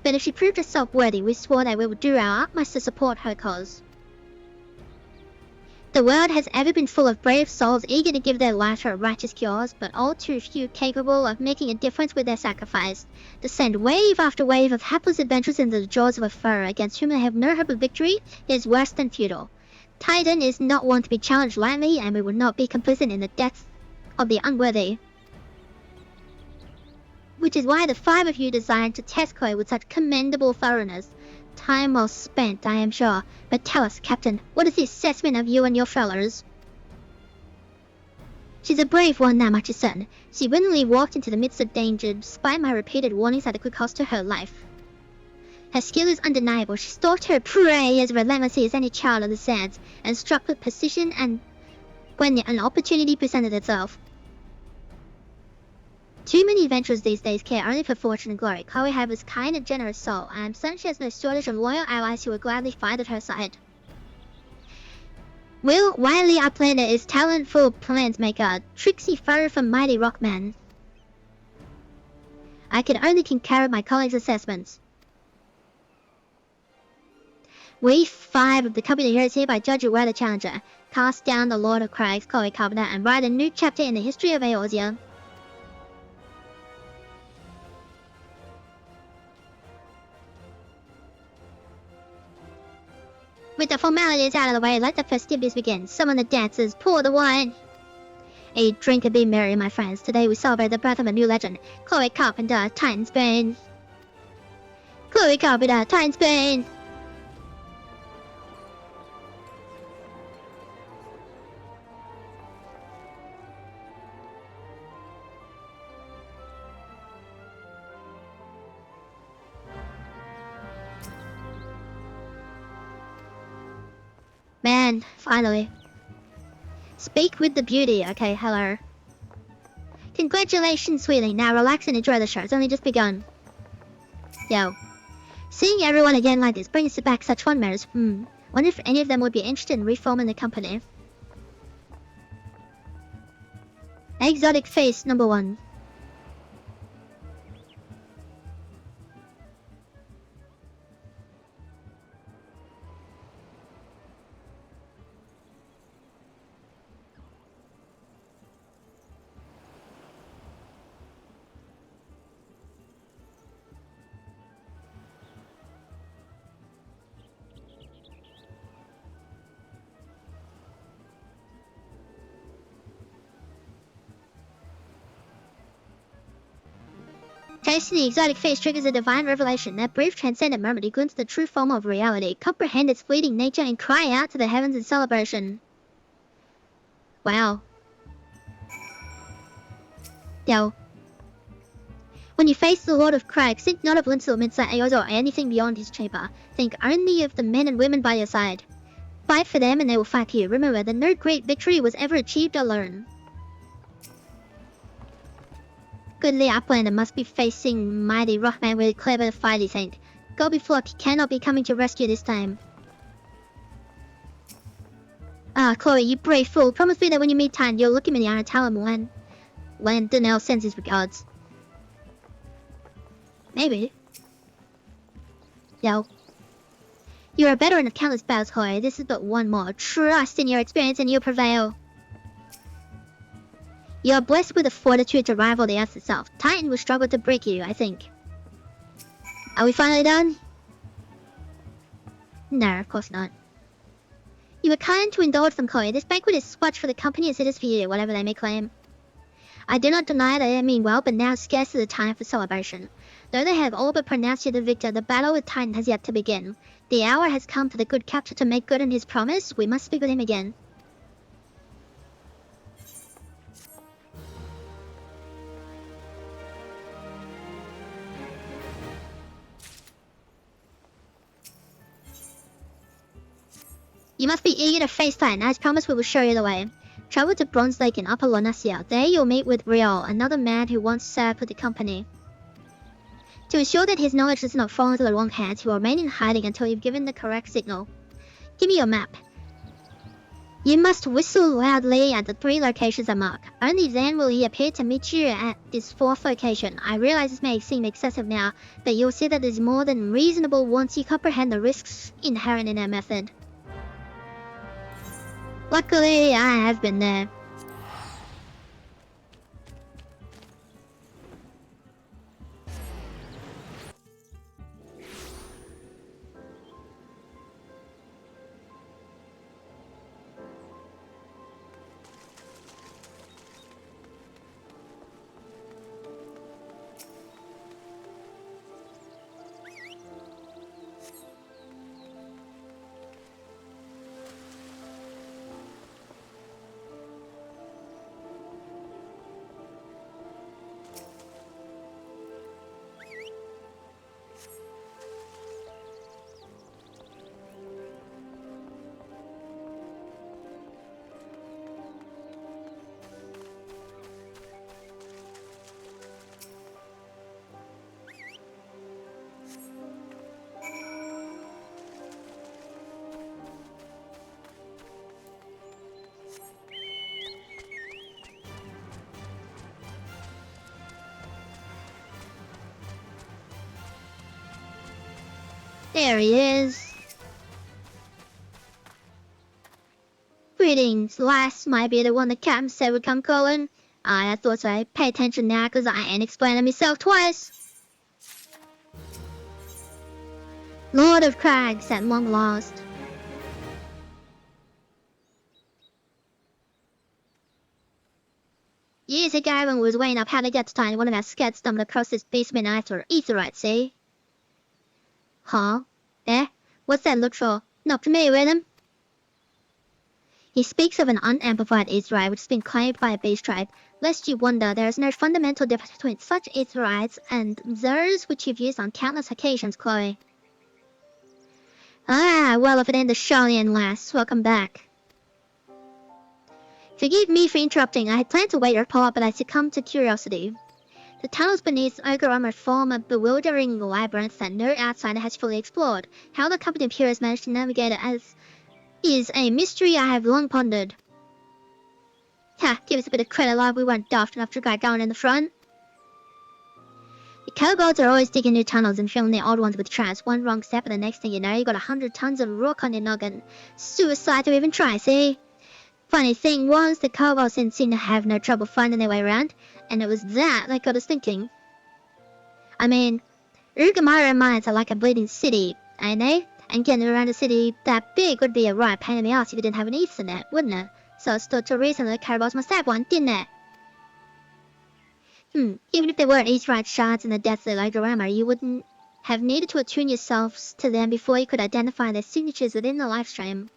But if she proved herself worthy, we swore that we would do our utmost to support her cause. The world has ever been full of brave souls eager to give their life to a righteous cause, but all too few capable of making a difference with their sacrifice. To send wave after wave of hapless adventurers into the jaws of a foe against whom they have no hope of victory is worse than futile. Titan is not one to be challenged lightly, and we would not be complicit in the deaths of the unworthy. Which is why the 5 of you desired to test Chloe with such commendable thoroughness. Time well spent, I am sure. But tell us, Captain, what is the assessment of you and your fellows? She's a brave one, that much is certain. She willingly walked into the midst of danger, despite my repeated warnings that it could cost her her life. Her skill is undeniable. She stalked her prey as relentlessly as any child of the sands, and struck with precision and when an opportunity presented itself. Too many adventurers these days care only for fortune and glory. Chloe has a kind and generous soul, and I'm certain she has no shortage of loyal allies who will gladly fight at her side. Will Wiley, our planner, is talentful plans maker, tricksy foe from mighty rockman. I can only concur with my colleagues' assessments. We 5 of the company heroes hereby judge you were the challenger. Cast down the Lord of Crags, Chloe Carpenter, and write a new chapter in the history of Aosia. With the formalities out of the way, let the festivities begin. Summon the dancers, pour the wine. Eat, drink, and be merry, my friends. Today we celebrate the birth of a new legend. Chloe Carpenter, Titan's Bane. Chloe Carpenter, Titan's Bane. Man, finally. Speak with the beauty. Okay, hello. Congratulations, sweetie. Now relax and enjoy the show. It's only just begun. Yo. Seeing everyone again like this brings back such fun memories. Wonder if any of them would be interested in reforming the company. Exotic face number 1. Tasting the exotic face triggers a divine revelation. That brief transcendent moment glimpses the true form of reality. Comprehend its fleeting nature and cry out to the heavens in celebration. Wow. Yo. When you face the Lord of Crag, think not of Linsel, Midsight, Aozo, or anything beyond his chamber. Think only of the men and women by your side. Fight for them and they will fight for you. Remember that no great victory was ever achieved alone. Goodly Upland must be facing mighty Rockman with clever fighty saint. Go before he cannot be coming to rescue this time. Ah, Chloe, you brave fool. Promise me that when you meet Tan, you'll look him in the eye and tell him when Donnell sends his regards. Maybe. Yo. You're a veteran of countless battles, Chloe. This is but one more. Trust in your experience and you'll prevail. You are blessed with the fortitude to rival the earth itself. Titan will struggle to break you, I think. Are we finally done? No, of course not. You were kind to indulge them, Chloe. This banquet is such for the company as it is for you, whatever they may claim. I do not deny that I mean well, but now scarce is the time for celebration. Though they have all but pronounced you the victor, the battle with Titan has yet to begin. The hour has come for the good capture to make good on his promise. We must speak with him again. You must be eager to face Titan. As promised, we will show you the way. Travel to Bronze Lake in Upper Lonasia. There you'll meet with Riol, another man who once served with the company. To ensure that his knowledge does not fall into the wrong hands, he will remain in hiding until you've given the correct signal. Give me your map. You must whistle loudly at the 3 locations I mark. Only then will he appear to meet you at this 4th location. I realize this may seem excessive now, but you'll see that it is more than reasonable once you comprehend the risks inherent in our method. Luckily, I have been there. There he is. Greetings, last might be the one the captain said would come calling. I thought so. Pay attention now, cause I ain't explaining myself twice. Lord of Crags at long last. Years ago when we was weighing up how to get to Titan, one of our scouts stumbled across this basement etherite, see? Huh? Eh? What's that look for? Not familiar with him? He speaks of an unamplified etherite which has been claimed by a beast tribe. Lest you wonder, there is no fundamental difference between such etherites and those which you've used on countless occasions, Chloe. Ah, well, if it ain't the Charlian lass, welcome back. Forgive me for interrupting. I had planned to wait your pull-up, but I succumbed to curiosity. The tunnels beneath Ogre Armor form a bewildering labyrinth that no outsider has fully explored. How the company has managed to navigate it is a mystery I have long pondered. Ha, give us a bit of credit, lad. We weren't daft enough to get going in the front. The kobolds are always digging new tunnels and filling the old ones with trash. One wrong step and the next thing you know, you got 100 tons of rock on your noggin. Suicide to even try, see? Funny thing was, the kobolds didn't seem to have no trouble finding their way around, and it was that got us thinking. I mean, Ugamara mines are like a bleeding city, ain't they? And getting around a city that big would be a right pain in the ass if you didn't have an Ethernet, wouldn't it? So it stood to reason that the kobolds must have one, didn't it? Even if they weren't Aetheryte shards in the desert like Dorama, you wouldn't have needed to attune yourselves to them before you could identify their signatures within the live stream.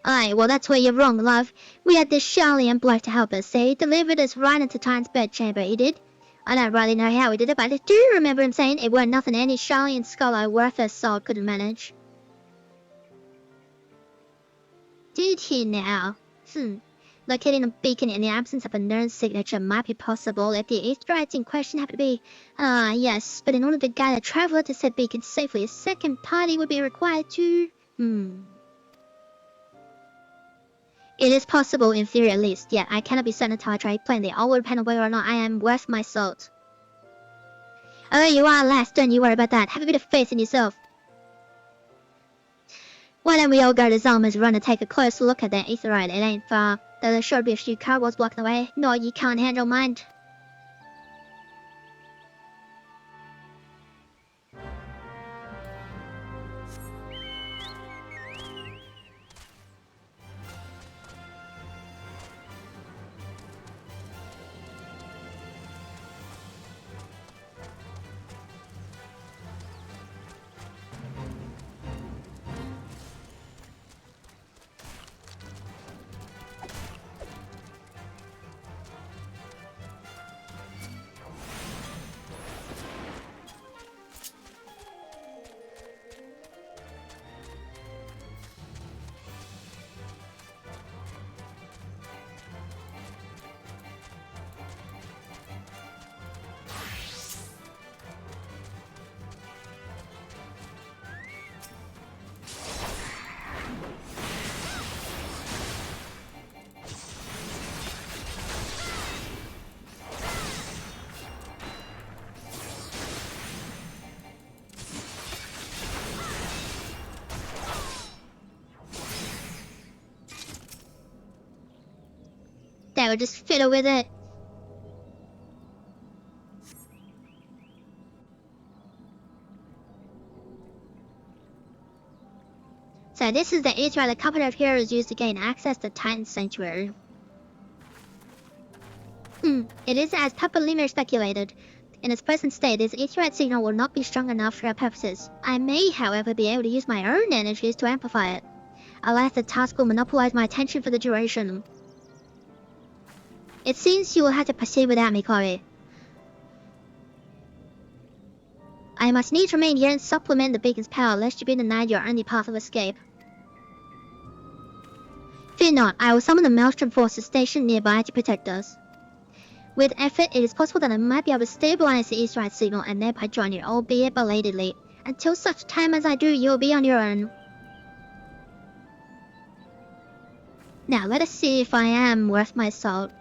Aye, well that's where you're wrong, love. We had this Charlie bloke to help us, see? He delivered us right into Titan's bedchamber, he did. I don't really know how he did it, but I do remember him saying it weren't nothing any Charlie scholar worth her salt couldn't manage. Did he now? Locating a beacon in the absence of a known signature might be possible if the Aetherytes in question happen to be... yes, but in order to guide a traveler to said beacon safely, a second party would be required to... It is possible in theory at least, yet I cannot be certain until I try playing the all-wood panel whether or not I am worth my salt. Oh, you are, lass, don't you worry about that. Have a bit of faith in yourself. Why don't we all go to Zalma's run and take a close look at that Aetheryte? It ain't far, though there sure be a few cardboards blocking the way. No, you can't handle mind. They would just fiddle with it. So this is the Aetheryte the Carpenter of Heroes used to gain access to Titan's Sanctuary. It is as Papa Lemur speculated. In its present state, this Aetheryte signal will not be strong enough for our purposes. I may, however, be able to use my own energies to amplify it. Alas, the task will monopolize my attention for the duration. It seems you will have to proceed without me, Chloe. I must needs remain here and supplement the beacon's power, lest you be denied your only path of escape. Fear not, I will summon the Maelstrom forces stationed nearby to protect us. With effort, it is possible that I might be able to stabilize the Aetheryte signal and thereby join you, albeit belatedly. Until such time as I do, you will be on your own. Now, let us see if I am worth my salt.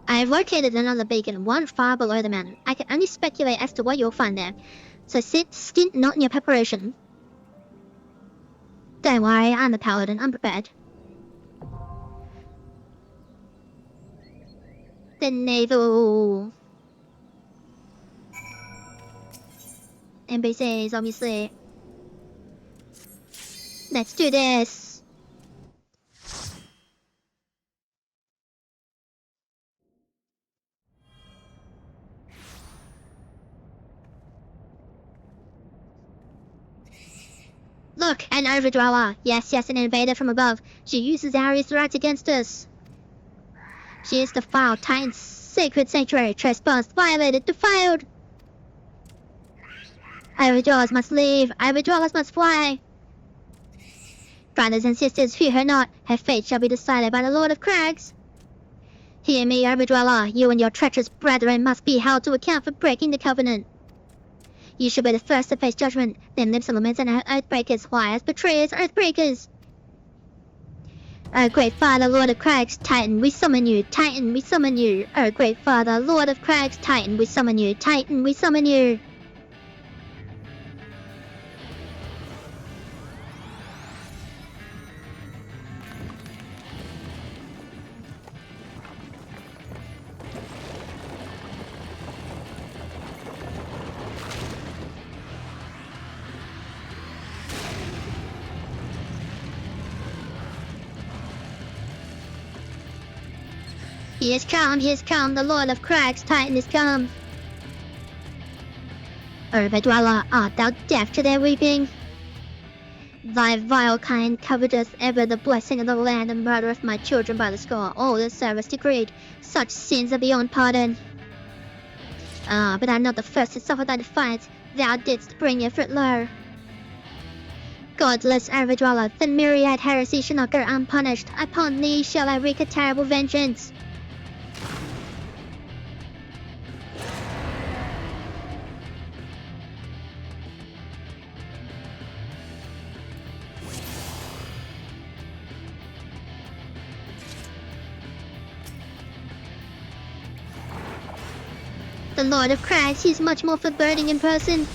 I have located another beacon, one far below the mountain. I can only speculate as to what you'll find there, so stint not in your preparation. Don't worry, I'm the paladin, I'm prepared. The naval... NPCs, obviously. Let's do this! Look, an overdweller. Yes, an invader from above. She uses our Aetherytes against us. She is defiled Titan's sacred sanctuary, trespassed, violated, defiled. Overdwellers must leave. Overdwellers must fly. Brothers and sisters, fear her not. Her fate shall be decided by the Lord of Crags. Hear me, Overdweller. You and your treacherous brethren must be held to account for breaking the covenant. You shall be the first to face judgment, then lips and laments and earthbreakers, why as betrayers, earthbreakers. O great Father, Lord of Crags, Titan, we summon you, Titan, we summon you. O great Father, Lord of Crags, Titan, we summon you, Titan, we summon you. He is come, the Lord of Crags, Titan is come. Urba dweller, art thou deaf to their weeping? Thy vile kind coveteth ever the blessing of the land and murdereth my children by the score. All the service decreed, such sins are beyond pardon. But I'm not the first to suffer thy defiance. Thou didst bring your fruit low. Godless Urba dweller, the myriad heresy shall not go unpunished. Upon thee shall I wreak a terrible vengeance. The Lord of Crags, he's much more foreboding in person.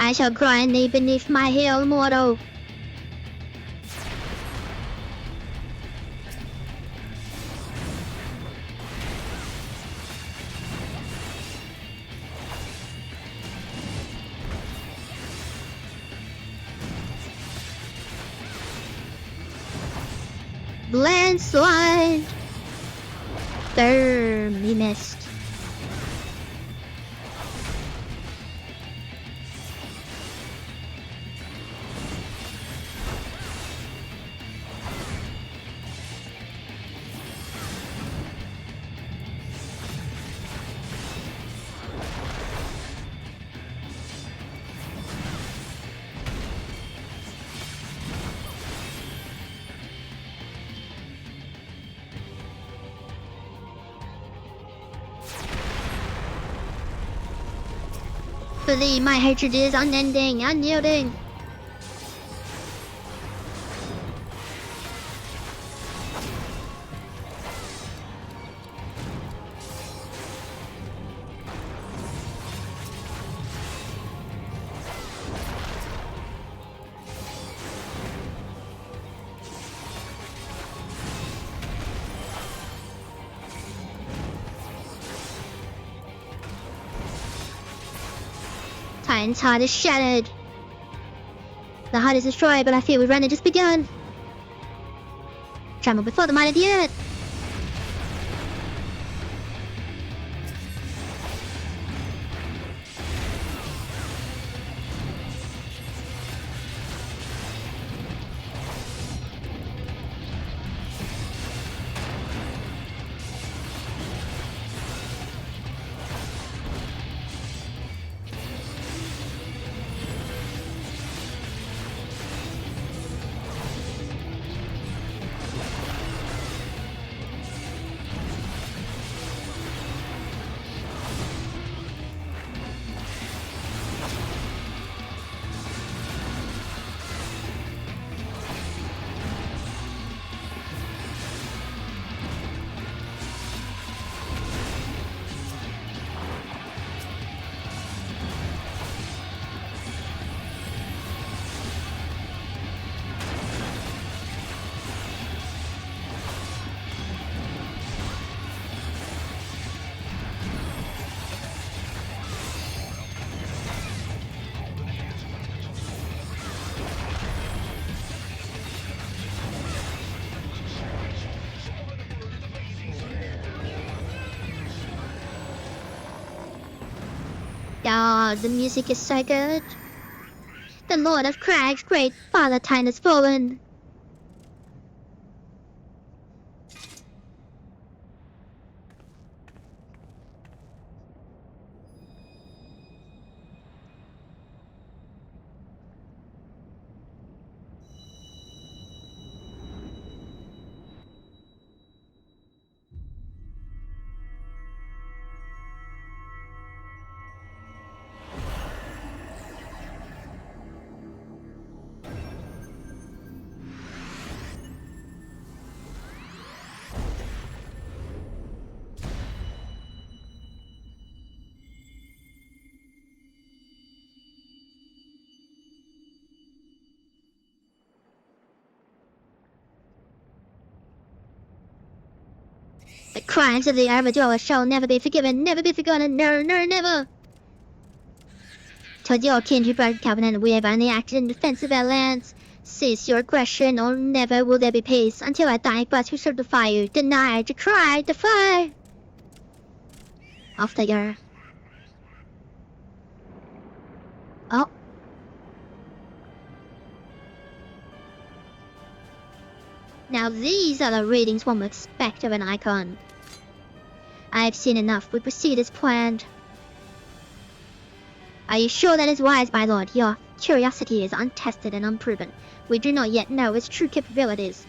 I shall grind thee beneath my heel, mortal. Landslide! Burn, he missed. For thee, my hatred is unending, unyielding. Titan's heart is shattered. The heart is destroyed, but I fear we've only just begun. Tremble before the might of the earth. Oh, the music is so good. The Lord of Crags, great Father Time has fallen. The crimes of the evildoer shall never be forgiven, never be forgotten, no, no, never. Towards your kin who broke covenant, we have only acted in defense of our lands. Cease your aggression, or never will there be peace. Until I die, but who shall defy you? Deny, decry, defy. Off they go. Oh. Now these are the readings one would expect of an icon. I have seen enough. We proceed as planned. Are you sure that is wise, my lord? Your curiosity is untested and unproven. We do not yet know its true capabilities.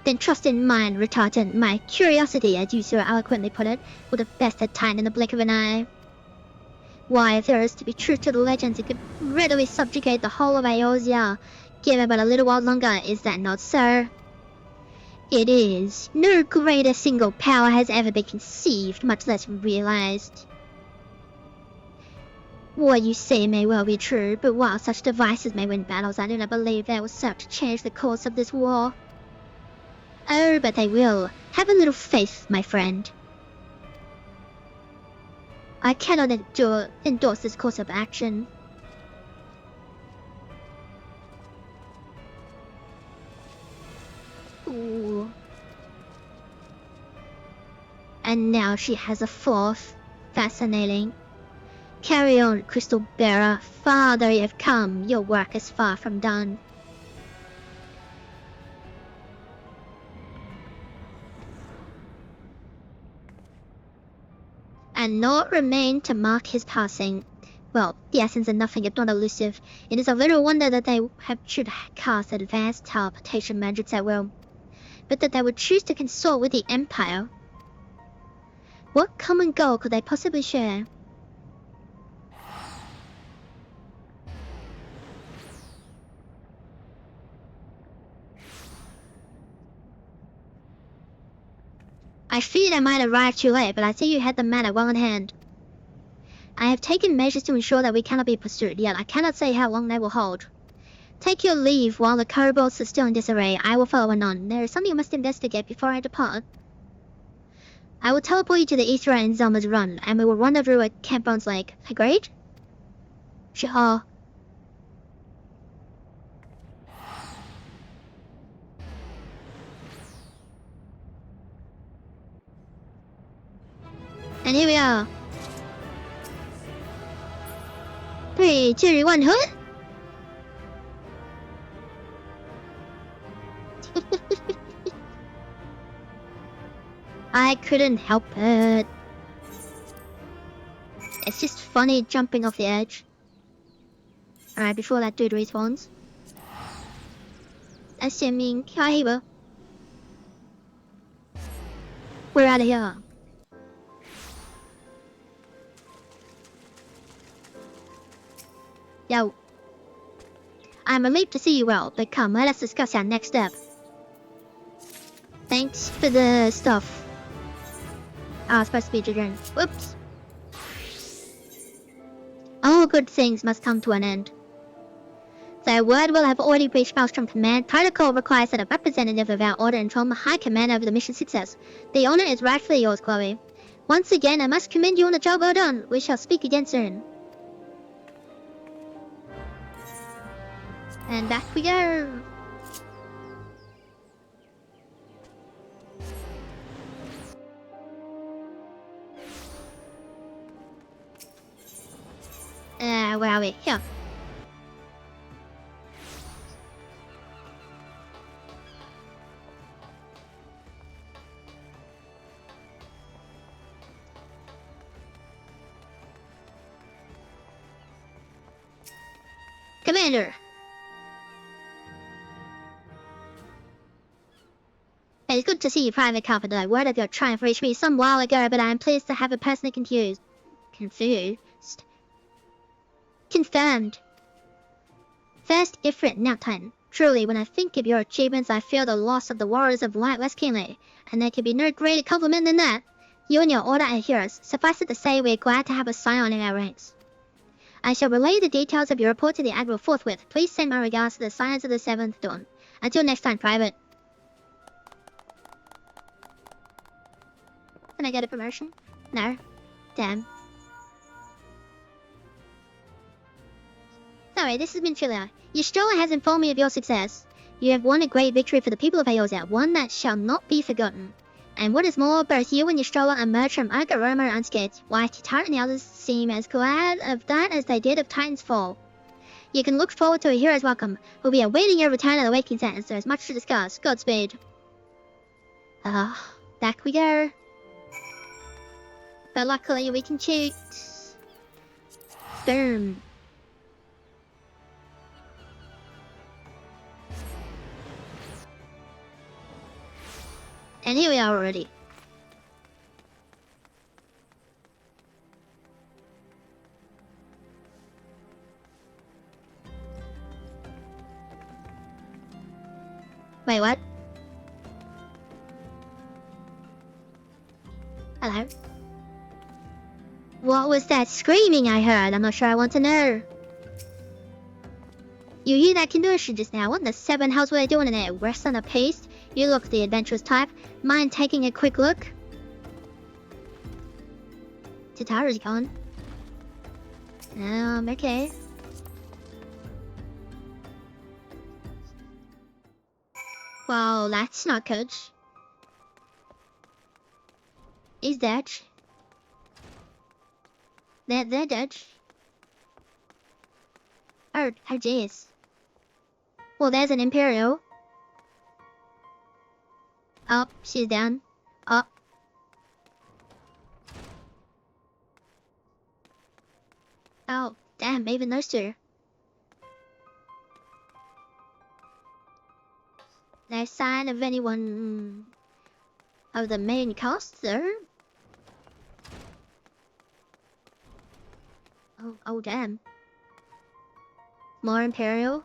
Then trust in mine, retardant. My curiosity, as you so eloquently put it, would have bested time in the blink of an eye. Why, if there is to be truth to the legends, it could readily subjugate the whole of Eorzea. Give it but a little while longer, is that not so? It is. No greater single power has ever been conceived, much less realized. What you say may well be true, but while such devices may win battles, I do not believe they will serve to change the course of this war. Oh, but they will. Have a little faith, my friend. I cannot endorse this course of action. Ooh. And now she has a fourth. Fascinating. Carry on, Crystal Bearer. Farther you have come, your work is far from done. And naught remained to mark his passing. Well, the essence of nothing if not elusive. It is a little wonder that they should cast advanced teleportation magics at will, but that they would choose to consort with the Empire. What common goal could they possibly share? I feared I might arrive too late, but I see you had the matter well in hand. I have taken measures to ensure that we cannot be pursued, yet I cannot say how long they will hold. Take your leave while the kobolds are still in disarray. I will follow anon. There is something I must investigate before I depart. I will teleport you to the Aethra and Zelma's Run, and we will wander through a Campbone's Lake. Agreed? Sure. And here we are. 3, 2, 1, huh? I couldn't help it. It's just funny jumping off the edge. Alright, before that dude respawns. Assuming... Hi, we're out of here. Yo. I'm relieved to see you well, but come, let us discuss our next step. Thanks for the stuff. I was supposed to be Jadron. Whoops. All good things must come to an end. The word will have already reached Maelstrom Command. Protocol requires that a representative of our order inform the High Command over the mission's success. The honor is rightfully yours, Chloe. Once again, I must commend you on the job well done. We shall speak again soon. And back we go. Where are we? Here. Commander. It's good to see you, Private Carpenter. Word of your triumph reached me some while ago, but I am pleased to have it personally confused. Confirmed. First Ifrit, now Titan. Truly, when I think of your achievements, I feel the loss of the warriors of Light less keenly, and there can be no greater compliment than that. You and your order are heroes. Suffice it to say, we are glad to have a scion in our ranks. I shall relay the details of your report to the Admiral forthwith. Please send my regards to the Scions of the 7th Dawn. Until next time, Private. Can I get a promotion? No. Damn. Sorry, this has been Trillia. Yastrola has informed me of your success. You have won a great victory for the people of Eorzea, one that shall not be forgotten. And what is more, both you and Yastrola emerged from Argaroma unscathed, while Titara and the others seem as glad of that as they did of Titan's fall. You can look forward to a hero's welcome. We'll be awaiting your return at the Waking Sands. There's much to discuss. Godspeed. Back we go. But luckily we can cheat. Boom. And here we are already. Wait, what? Hello? What was that screaming I heard? I'm not sure I want to know. You hear that conversion just now? What in the seven hells were they doing in there? Rest on a pace? You look the adventurous type. Mind taking a quick look? Tatara's gone. Okay. Well, that's not good. Is that? They're dead. Oh jeez. Well, there's an Imperial. Oh, she's down. Oh. Oh, damn, even those two. No sign of anyone of the main cast there. Oh damn. More Imperial.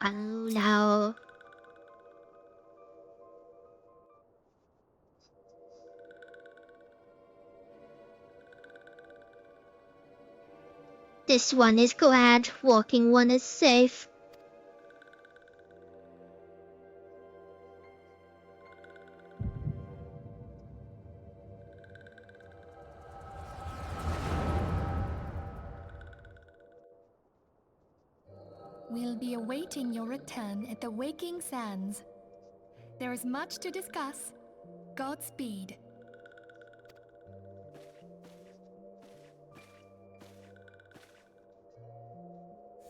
Oh no. This one is glad, walking one is safe. We'll be awaiting your return at the Waking Sands. There is much to discuss. Godspeed.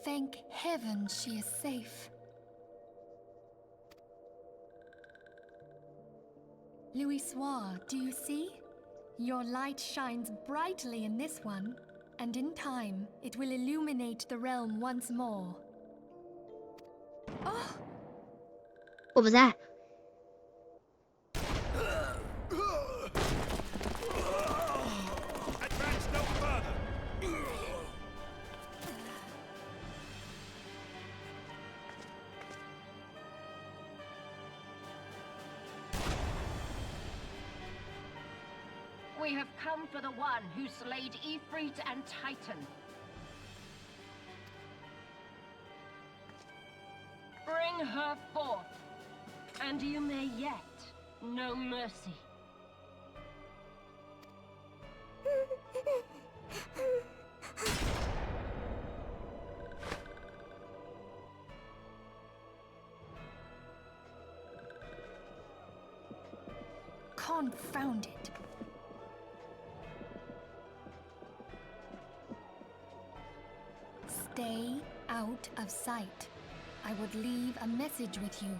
Thank heaven she is safe. Louisoire, do you see? Your light shines brightly in this one, and in time it will illuminate the realm once more. Oh! What was that? Advance no further. We have come for the one who slayed Ifrit and Titan. Bring her forth, and you may yet know mercy. Confound it. Stay out of sight. I would leave a message with you.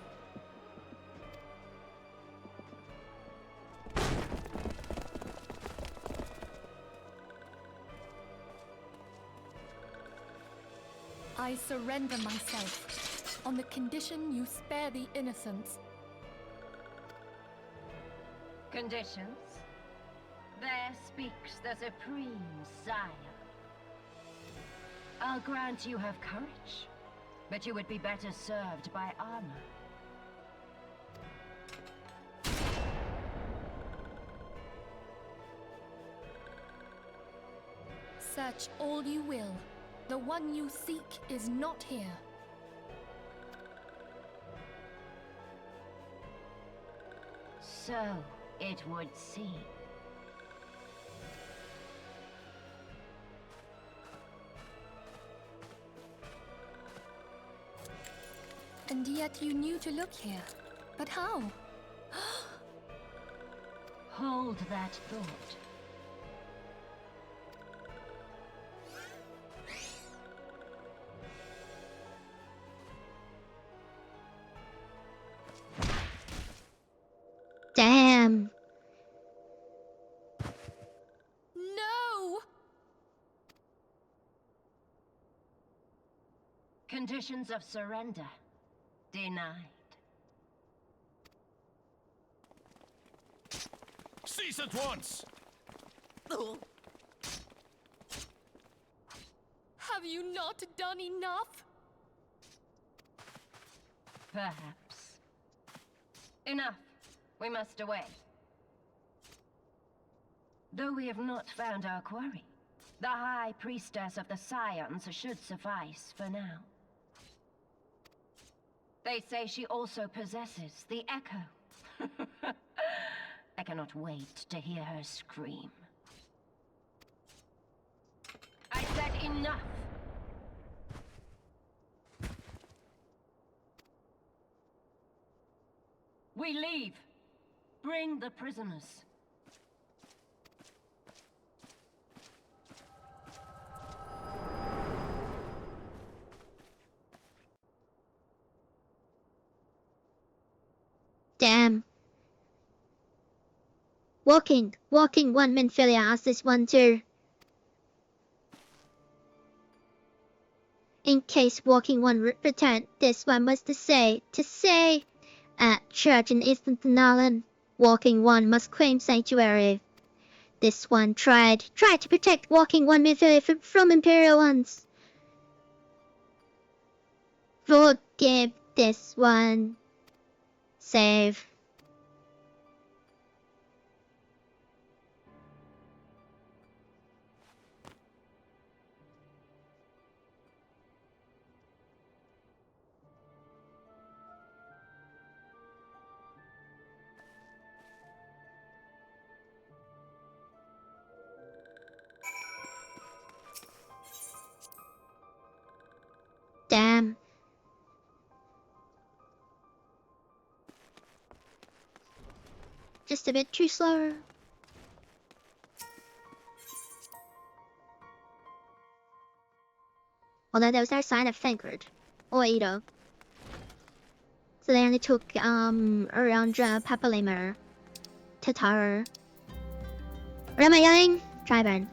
I surrender myself, on the condition you spare the innocents. Conditions? There speaks the Supreme Sire. I'll grant you have courage, but you would be better served by armor. Search all you will. The one you seek is not here. So it would seem. And yet you knew to look here. But how? Hold that thought. Damn. No! Conditions of surrender denied. Cease at once! Have you not done enough? Perhaps. Enough. We must away. Though we have not found our quarry, the High Priestess of the Scions should suffice for now. They say she also possesses the Echo. I cannot wait to hear her scream. I said enough! We leave. Bring the prisoners. Damn. Walking 1 min failure as this one too. In case walking 1 returned, this one was to say, at church in Eastern Finland, walking 1 must claim sanctuary. This one tried to protect walking 1 min failure from Imperial ones. Forgive this one. Save. Damn. Just a bit too slow. Although there was no sign of Thancred or Ito. So they only took around Papalima to Taro. Where am I going? Triburn.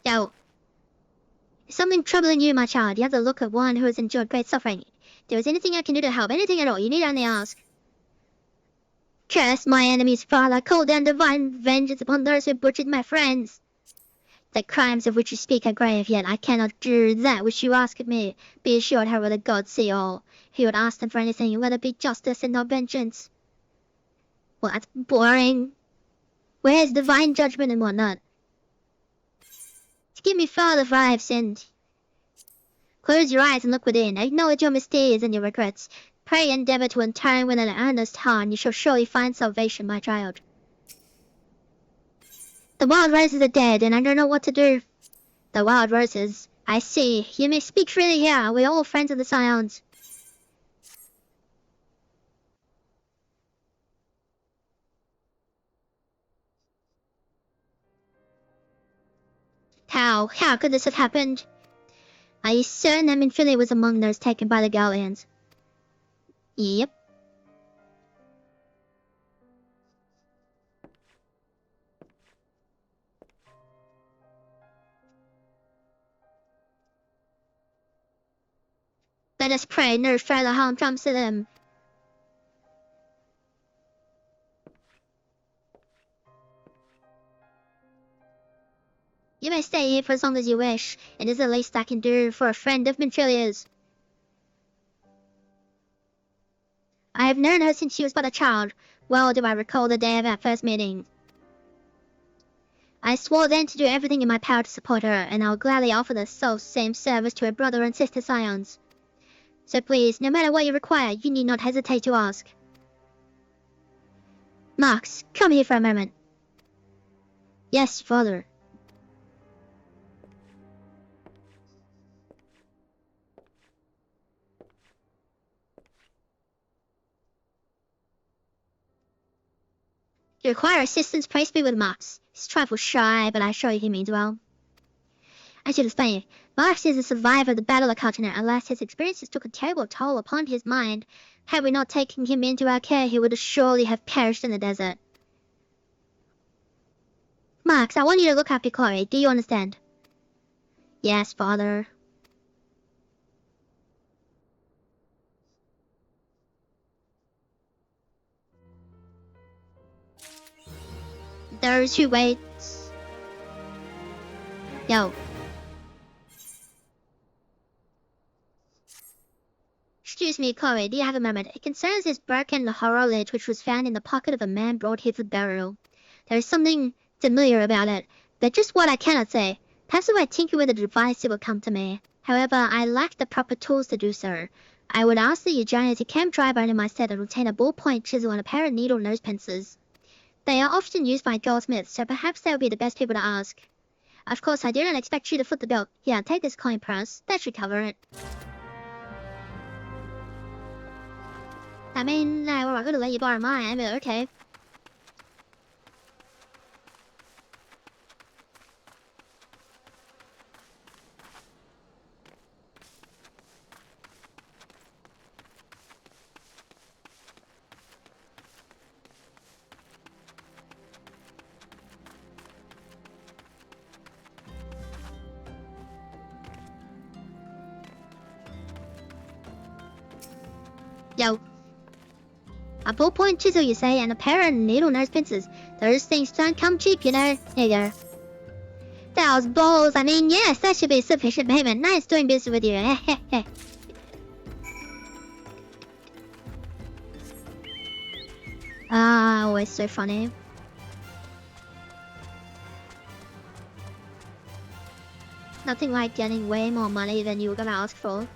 Yo. Is something troubling you, my child? You have the look of one who has endured great suffering. If there is anything I can do to help, anything at all, you need only ask. Curse my enemy's father, call down divine vengeance upon those who butchered my friends. The crimes of which you speak are grave, yet I cannot do that which you ask of me. Be assured, however, the gods see all. He would ask them for anything, whether it be justice and not vengeance. Well, that's boring. Where's divine judgment and whatnot? Forgive me, Father, for I have sinned. Close your eyes and look within. Acknowledge your misdeeds and your regrets. Pray and endeavor to atone with an earnest heart, and you shall surely find salvation, my child. The wild roses are dead, and I don't know what to do. The wild roses. I see. You may speak freely here. We're all friends of the Scions. How could this have happened? Are you certain that Minfili was among those taken by the Galleons? Yep. Let us pray no further harm comes to them. You may stay here for as long as you wish. It is the least I can do for a friend of Minfilia's. I have known her since she was but a child. Well do I recall the day of our first meeting. I swore then to do everything in my power to support her, and I will gladly offer the same service to her brother and sister scions. So please, no matter what you require, you need not hesitate to ask. Max, come here for a moment. Yes, father. You require assistance, praise be with Max. He's a trifle shy, but I assure you he means well. I should explain you. Max is a survivor of the Battle of Carpenter. Alas, his experiences took a terrible toll upon his mind. Had we not taken him into our care, he would surely have perished in the desert. Max, I want you to look after Chloe. Do you understand? Yes, father. Those who wait. Yo. Excuse me, Chloe, do you have a moment? It concerns this broken horologe which was found in the pocket of a man brought here for burial. There is something familiar about it, but just what I cannot say. Perhaps if I tinker with the device it will come to me. However, I lack the proper tools to do so. I would ask that you join as a camp driver into my set and retain a ballpoint chisel and a pair of needle nose pincers. They are often used by goldsmiths, so perhaps they would be the best people to ask. Of course, I do not expect you to foot the bill. Here, take this coin purse. That should cover it. I mean, I was going to let you borrow mine, but okay. Yo. A ballpoint chisel, you say, and a pair of needle nose pincers. Those things don't come cheap, you know. Here you go. Those balls, I mean, yes, that should be sufficient payment. Nice doing business with you. Ah, always so funny. Nothing like getting way more money than you were gonna ask for.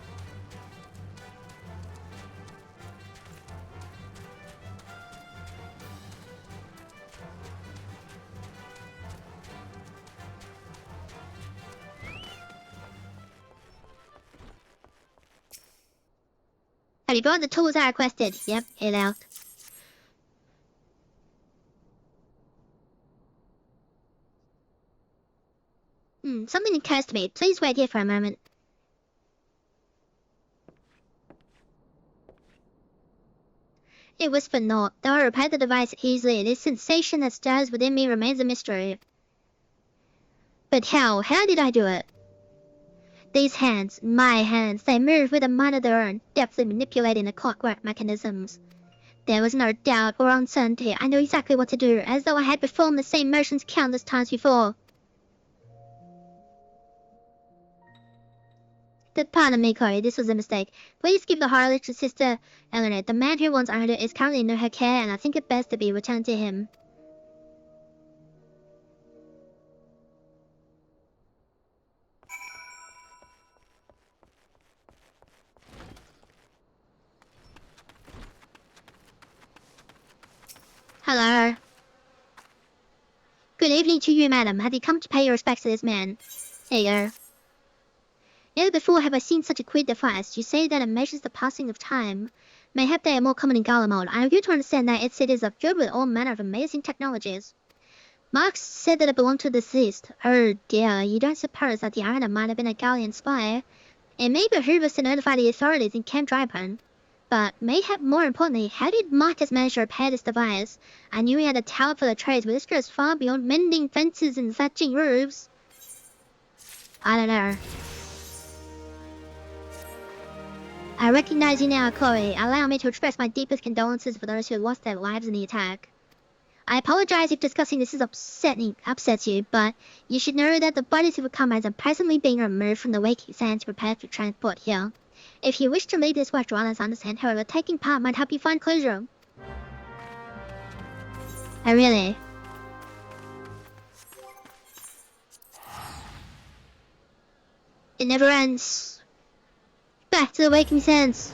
Have you brought the tools I requested? Yep, here they are. Something occurs to me. Please wait here for a moment. It was for naught. Though I repaired the device easily, this sensation that stirs within me remains a mystery. But how? How did I do it? These hands, my hands, they move with a mind of their own, deftly manipulating the clockwork mechanisms. There was no doubt or uncertainty. I knew exactly what to do, as though I had performed the same motions countless times before. But pardon me, Chloe, this was a mistake. Please give the horologe to Sister Eleanor. The man who once owned it is currently in her care, and I think it best to be returned to him. Hello. Good evening to you, madam. Have you come to pay your respects to this man? Here you go. Never before have I seen such a queer device. You say that it measures the passing of time. Mayhap they are more common in Garlemald. I am you to understand that its cities are filled with all manner of amazing technologies. Marx said that it belonged to the deceased. Oh dear, you don't suppose that the owner might have been a Gallian spy? It may behoove us to notify the authorities in Camp Dryburn. But mayhap more importantly, how did Marcus manage to repair this device? I knew he had a talent for the trades, but this goes far beyond mending fences and thatching roofs. I don't know. I recognize you now, Chloe. Allow me to express my deepest condolences for those who lost their lives in the attack. I apologize if discussing this upsets you, but you should know that the bodies of your comrades are presently being removed from the waking sands prepared for transport here. If you wish to leave this work, Joanna's understand, however, taking part might help you find closure. Oh, really? It never ends. Back to the waking sands.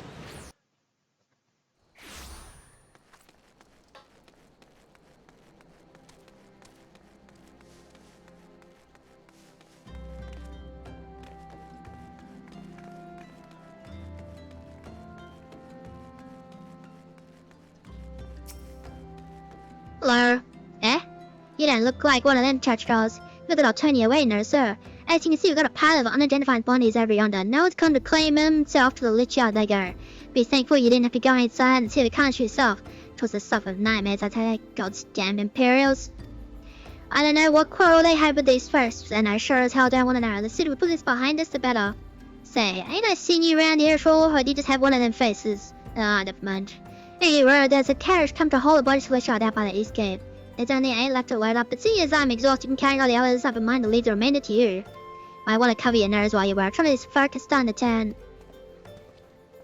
Hello? Eh? You don't look like one of them church girls. Look at I'll turn you away, no sir. As you can see, we've got a pile of unidentified bodies over yonder. No one's come to claim them, so off to the lich yard they go. Be thankful you didn't have to go inside and see the country yourself. 'Twas the stuff of nightmares, I tell you, God's damned Imperials. I don't know what quarrel they had with these firsts, and I sure as hell don't want to know. The city would put this behind us, the better. Say, ain't I seen you around here before, or do you just have one of them faces? Ah, never mind. Anyway, there's a carriage come to haul the bodies to the lich yard out by the east gate. There's only 8 left to load up, but seeing as I'm exhausted and carrying all the others, I've in mind to leave the remainder to you. I want to cover your nose while you work. Some of this focus starting to turn.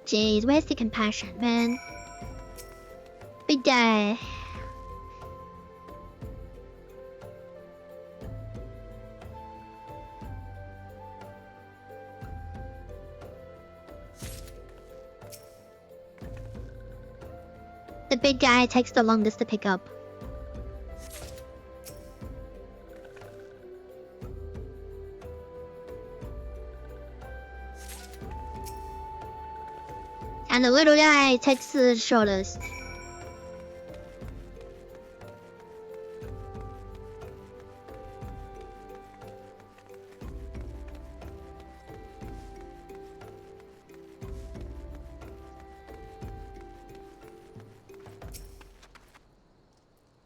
Jeez, where's the compassion, man? Big day. The big guy takes the longest to pick up. And the little guy takes the shortest.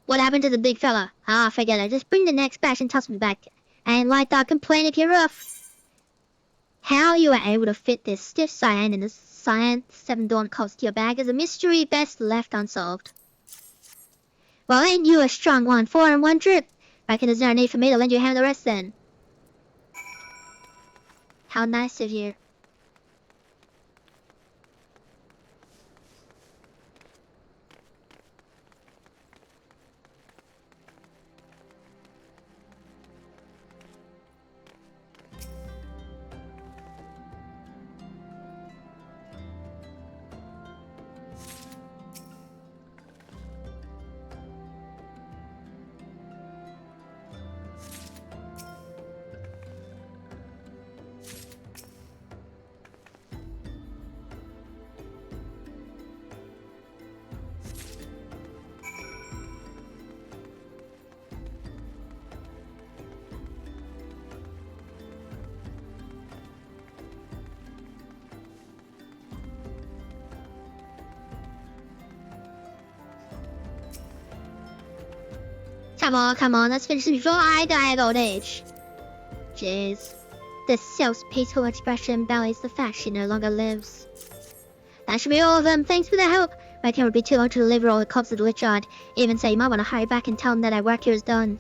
What happened to the big fella? Ah, forget it. Just bring the next batch and toss me back. And like that, complain if you're rough. How you were able to fit this stiff cyan in the Cyan 7 Dawn cost to your bag is a mystery best left unsolved. Well, ain't you a strong one? 4 in 1 trip. Reckon there's no need for me to lend you a hand the rest then. How nice of you. Come on, let's finish this before I die of old age. Jeez. The self-peaceful expression belies the fact she no longer lives. That should be all of them. Thanks for the help. Reckon it would be too long to deliver all the cops to the lich yard. Even so, you might want to hurry back and tell them that our work here is done.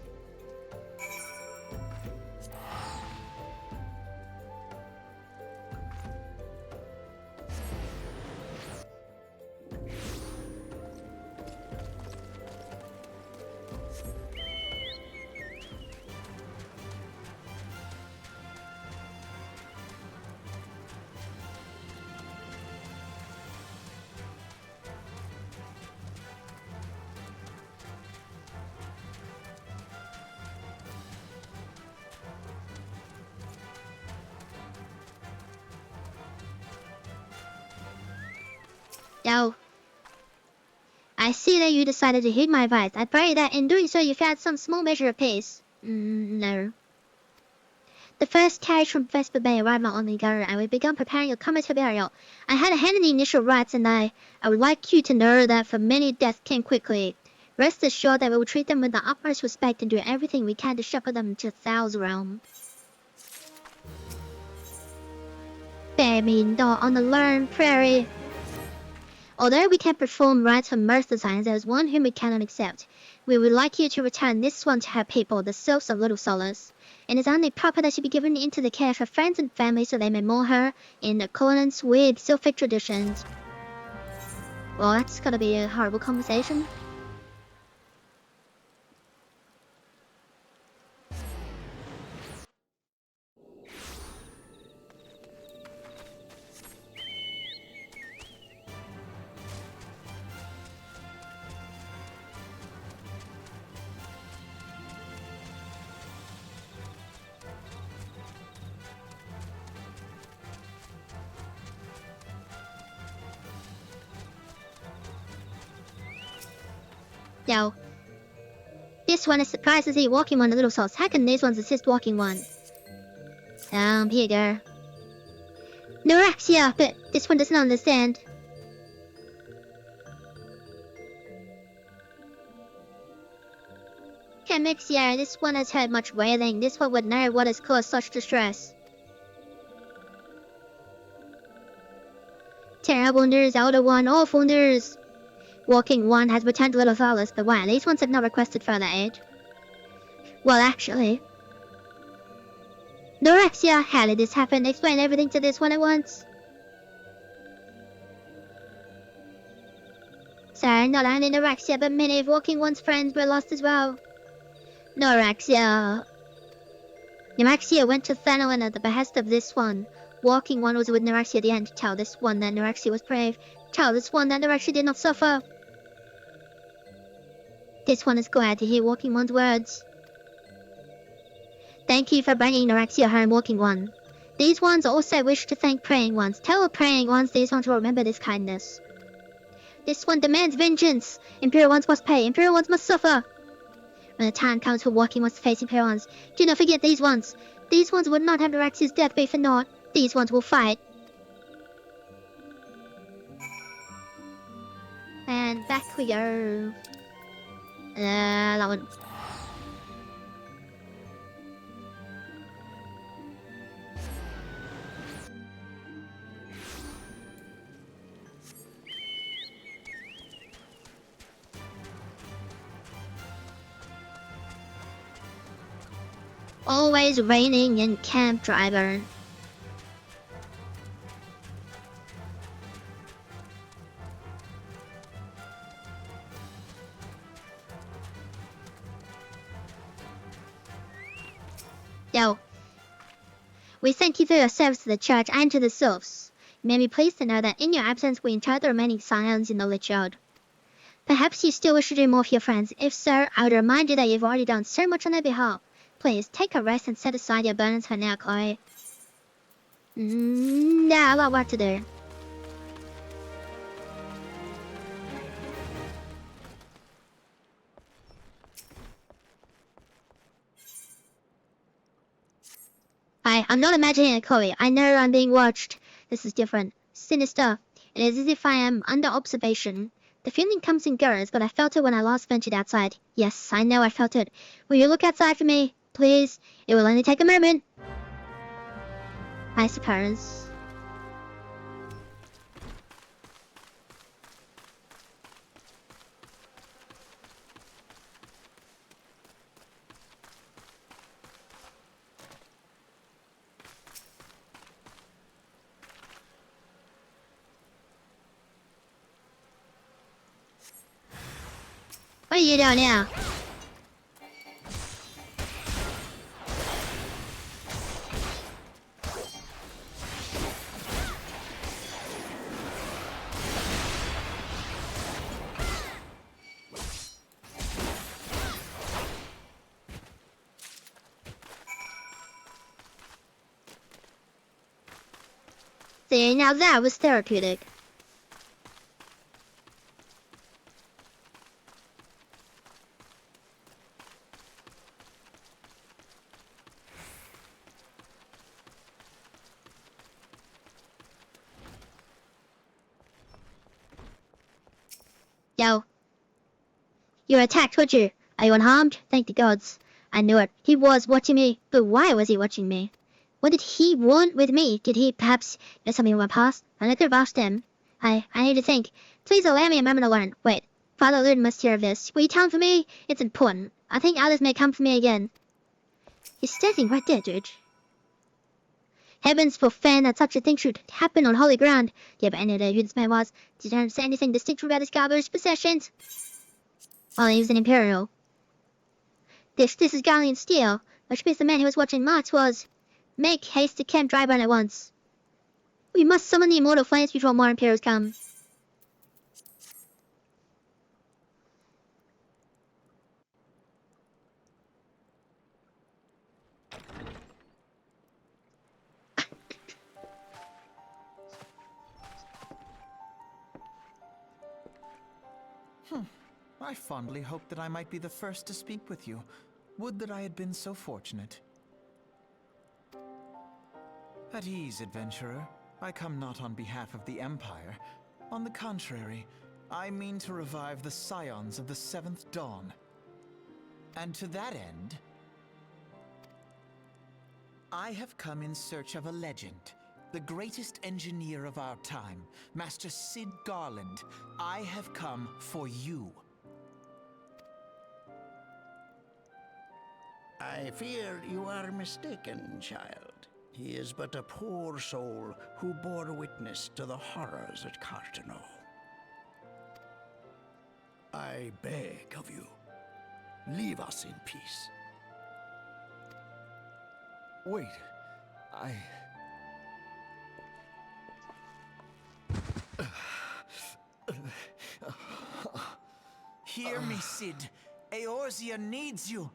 Yo. I see that you decided to heed my advice. I pray that in doing so you've had some small measure of peace. No. The first carriage from Vesper Bay arrived not long ago, and we began preparing your cometary burial. I had a hand in the initial rites, and I would like you to know that for many deaths came quickly. Rest assured that we will treat them with the utmost respect and do everything we can to shepherd them to Thal's realm. Bear on the lone prairie. Although we can perform rites for most of the times, there is one whom we cannot accept. We would like you to return this one to her people, the sylphs of Little Solace. It is only proper that she be given into the care of her friends and family so they may mourn her in accordance with sylphic traditions. Well, that's gotta be a horrible conversation. Yo. This one is surprised to see walking one, the Little Souls. How can these ones assist walking one? Here you go. Neuraxia, but this one doesn't understand. Chemixia, this one has heard much wailing. This one would know what has caused such distress. Terrible news, Elder One, awful news. Walking one has returned to Little Solace, but why? These ones have not requested further aid. Well, actually... Neuraxia, how did this happen? Explain everything to this one at once. Sorry, not only Neuraxia, but many of Walking One's friends were lost as well. Neuraxia went to Thanowin at the behest of this one. Walking One was with Neuraxia at the end to tell this one that Neuraxia was brave. Tell this one that Neuraxia did not suffer. This one is glad to hear Walking One's words. Thank you for bringing Neuraxia home, Walking One. These ones also wish to thank Praying Ones. Tell Praying Ones these ones will remember this kindness. This one demands vengeance. Imperial Ones must pay. Imperial Ones must suffer. When the time comes for Walking Ones to face Imperial Ones, do not forget these ones. These ones would not have Neuraxia's death be for naught. These ones will fight. And back we go. That one. Always raining in Camp Driver. Yo. We thank you for your service to the church and to the sylphs. You may be pleased to know that in your absence we interred the remaining scions in the lich yard. Perhaps you still wish to do more for your friends. If so, I would remind you that you've already done so much on their behalf. Please, take a rest and set aside your burdens for now, Chloe. Yeah, a lot of work to do. I'm not imagining it, Chloe. I know I'm being watched. This is different. Sinister. It is as if I am under observation. The feeling comes and goes, but I felt it when I last ventured outside. Yes, I know I felt it. Will you look outside for me? Please. It will only take a moment. I suppose. What are you doing now? See, now that was therapeutic. You were attacked, weren't you? Are you unharmed? Thank the gods. I knew it. He was watching me. But why was he watching me? What did he want with me? Did he perhaps know something of my past? And I could have asked him. I need to think. Please allow me a moment to learn. Wait. Father Luden must hear of this. Will you tell him for me? It's important. I think others may come for me again. He's standing right there, Judge. Heavens forfend that such a thing should happen on holy ground. Do you have any idea who this man was? Did you understand anything distinctive about his garbage possessions? Well, he was an Imperial. This is Galleon Steel, which means the man who was watching Mars was. Make haste to Camp Dryburn at once. We must summon the immortal flames before more Imperials come. I fondly hoped that I might be the first to speak with you. Would that I had been so fortunate. At ease, adventurer. I come not on behalf of the Empire. On the contrary, I mean to revive the scions of the Seventh Dawn. And to that end, I have come in search of a legend. The greatest engineer of our time, Master Sid Garland. I have come for you. I fear you are mistaken, child. He is but a poor soul who bore witness to the horrors at Carteno. I beg of you, leave us in peace. Wait, Hear me, Sid. Eorzea needs you.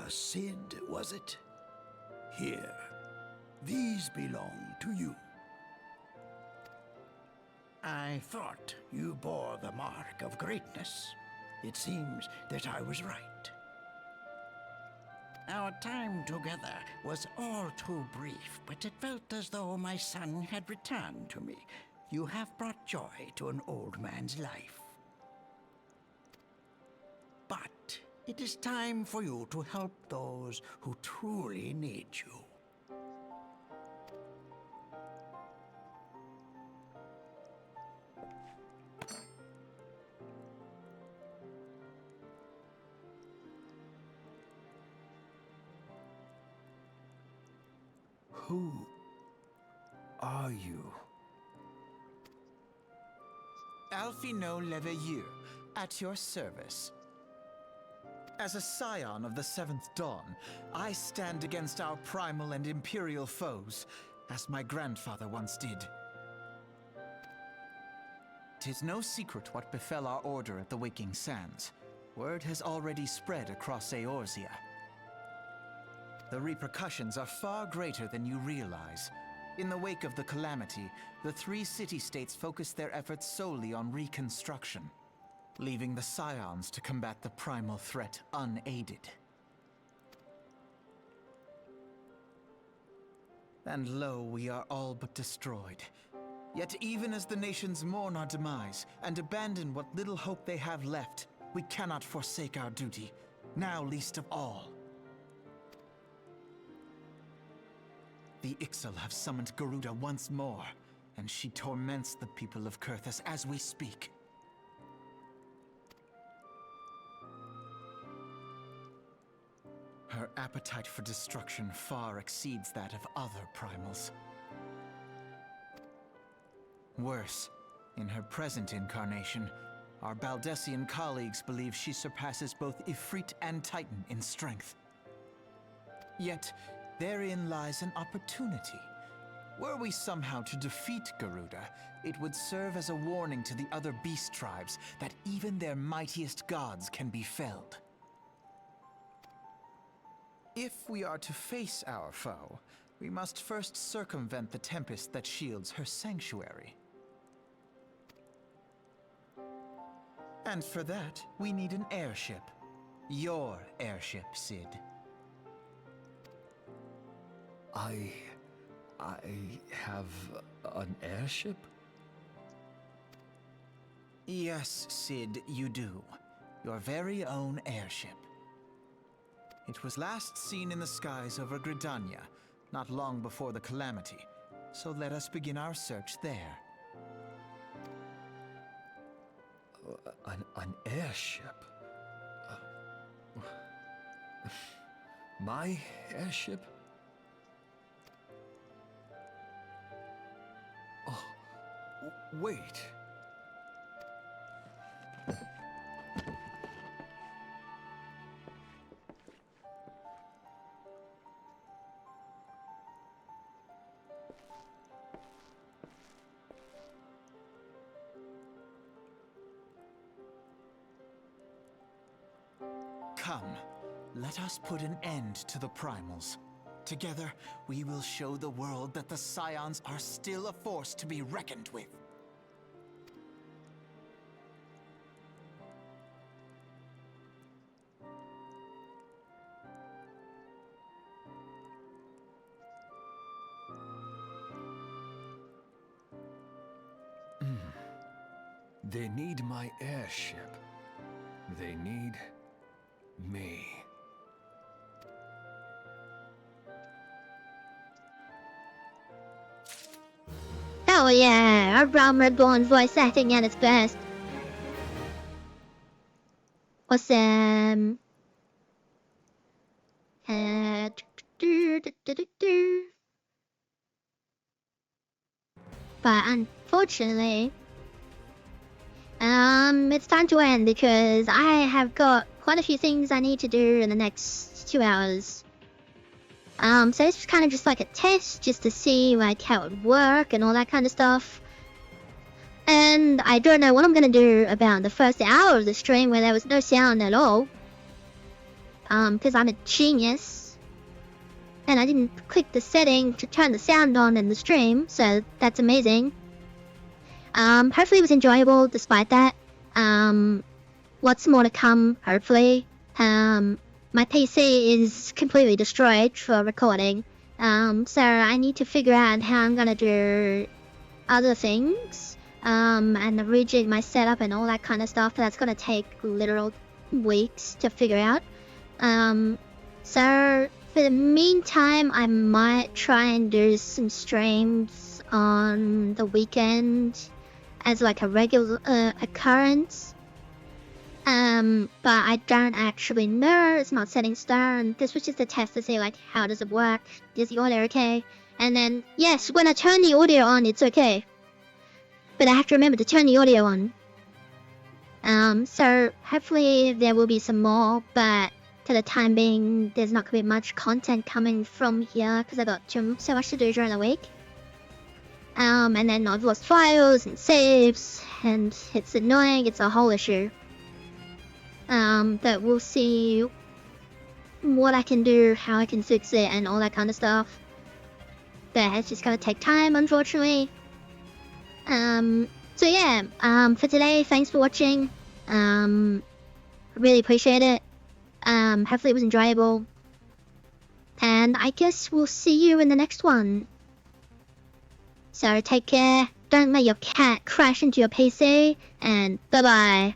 Sid, was it? Here, these belong to you. I thought you bore the mark of greatness. It seems that I was right. Our time together was all too brief, but it felt as though my son had returned to me. You have brought joy to an old man's life. But it is time for you to help those who truly need you. Who are you? Alfino Leveilleur, at your service. As a scion of the Seventh Dawn, I stand against our primal and imperial foes, as my grandfather once did. 'Tis no secret what befell our order at the Waking Sands. Word has already spread across Eorzea. The repercussions are far greater than you realize. In the wake of the calamity, the three city-states focused their efforts solely on reconstruction, leaving the scions to combat the primal threat unaided. And lo, we are all but destroyed. Yet even as the nations mourn our demise and abandon what little hope they have left, we cannot forsake our duty, now least of all. The Ixal have summoned Garuda once more, and she torments the people of Kurthus as we speak. Her appetite for destruction far exceeds that of other primals. Worse, in her present incarnation, our Baldessian colleagues believe she surpasses both Ifrit and Titan in strength. Yet, therein lies an opportunity. Were we somehow to defeat Garuda, it would serve as a warning to the other beast tribes that even their mightiest gods can be felled. If we are to face our foe, we must first circumvent the tempest that shields her sanctuary. And for that, we need an airship. Your airship, Sid. I have an airship? Yes, Sid, you do. Your very own airship. It was last seen in the skies over Gridania, not long before the calamity. So let us begin our search there. An airship? My airship? Oh, wait. Come, let us put an end to the primals. Together, we will show the world that the Scions are still a force to be reckoned with. They need my airship. They need me. Oh yeah, our brown Redbone voice acting at its best. Awesome. But unfortunately, it's time to end because I have got quite a few things I need to do in the next 2 hours. So this was kind of just like a test, just to see like how it would work and all that kind of stuff. And I don't know what I'm gonna do about the first hour of the stream where there was no sound at all. Because I'm a genius. And I didn't click the setting to turn the sound on in the stream, so that's amazing. Hopefully it was enjoyable despite that. Lots more to come, hopefully. My PC is completely destroyed for recording. So I need to figure out how I'm gonna do other things. And rejig my setup and all that kind of stuff. That's gonna take literal weeks to figure out. So for the meantime, I might try and do some streams on the weekend as like a regular occurrence. But I don't actually know. It's not set in stone. This was just a test to see like how does it work. Is the audio okay? And then yes, when I turn the audio on, it's okay. But I have to remember to turn the audio on. So hopefully there will be some more, but for the time being, there's not gonna be much content coming from here because I got so much to do during the week. And then I've lost files and saves, and it's annoying. It's a whole issue. But we'll see what I can do, how I can fix it, and all that kind of stuff. But it's just gonna take time, unfortunately. So yeah, for today, thanks for watching. Really appreciate it. Hopefully it was enjoyable. And I guess we'll see you in the next one. So take care, don't let your cat crash into your PC, and bye-bye.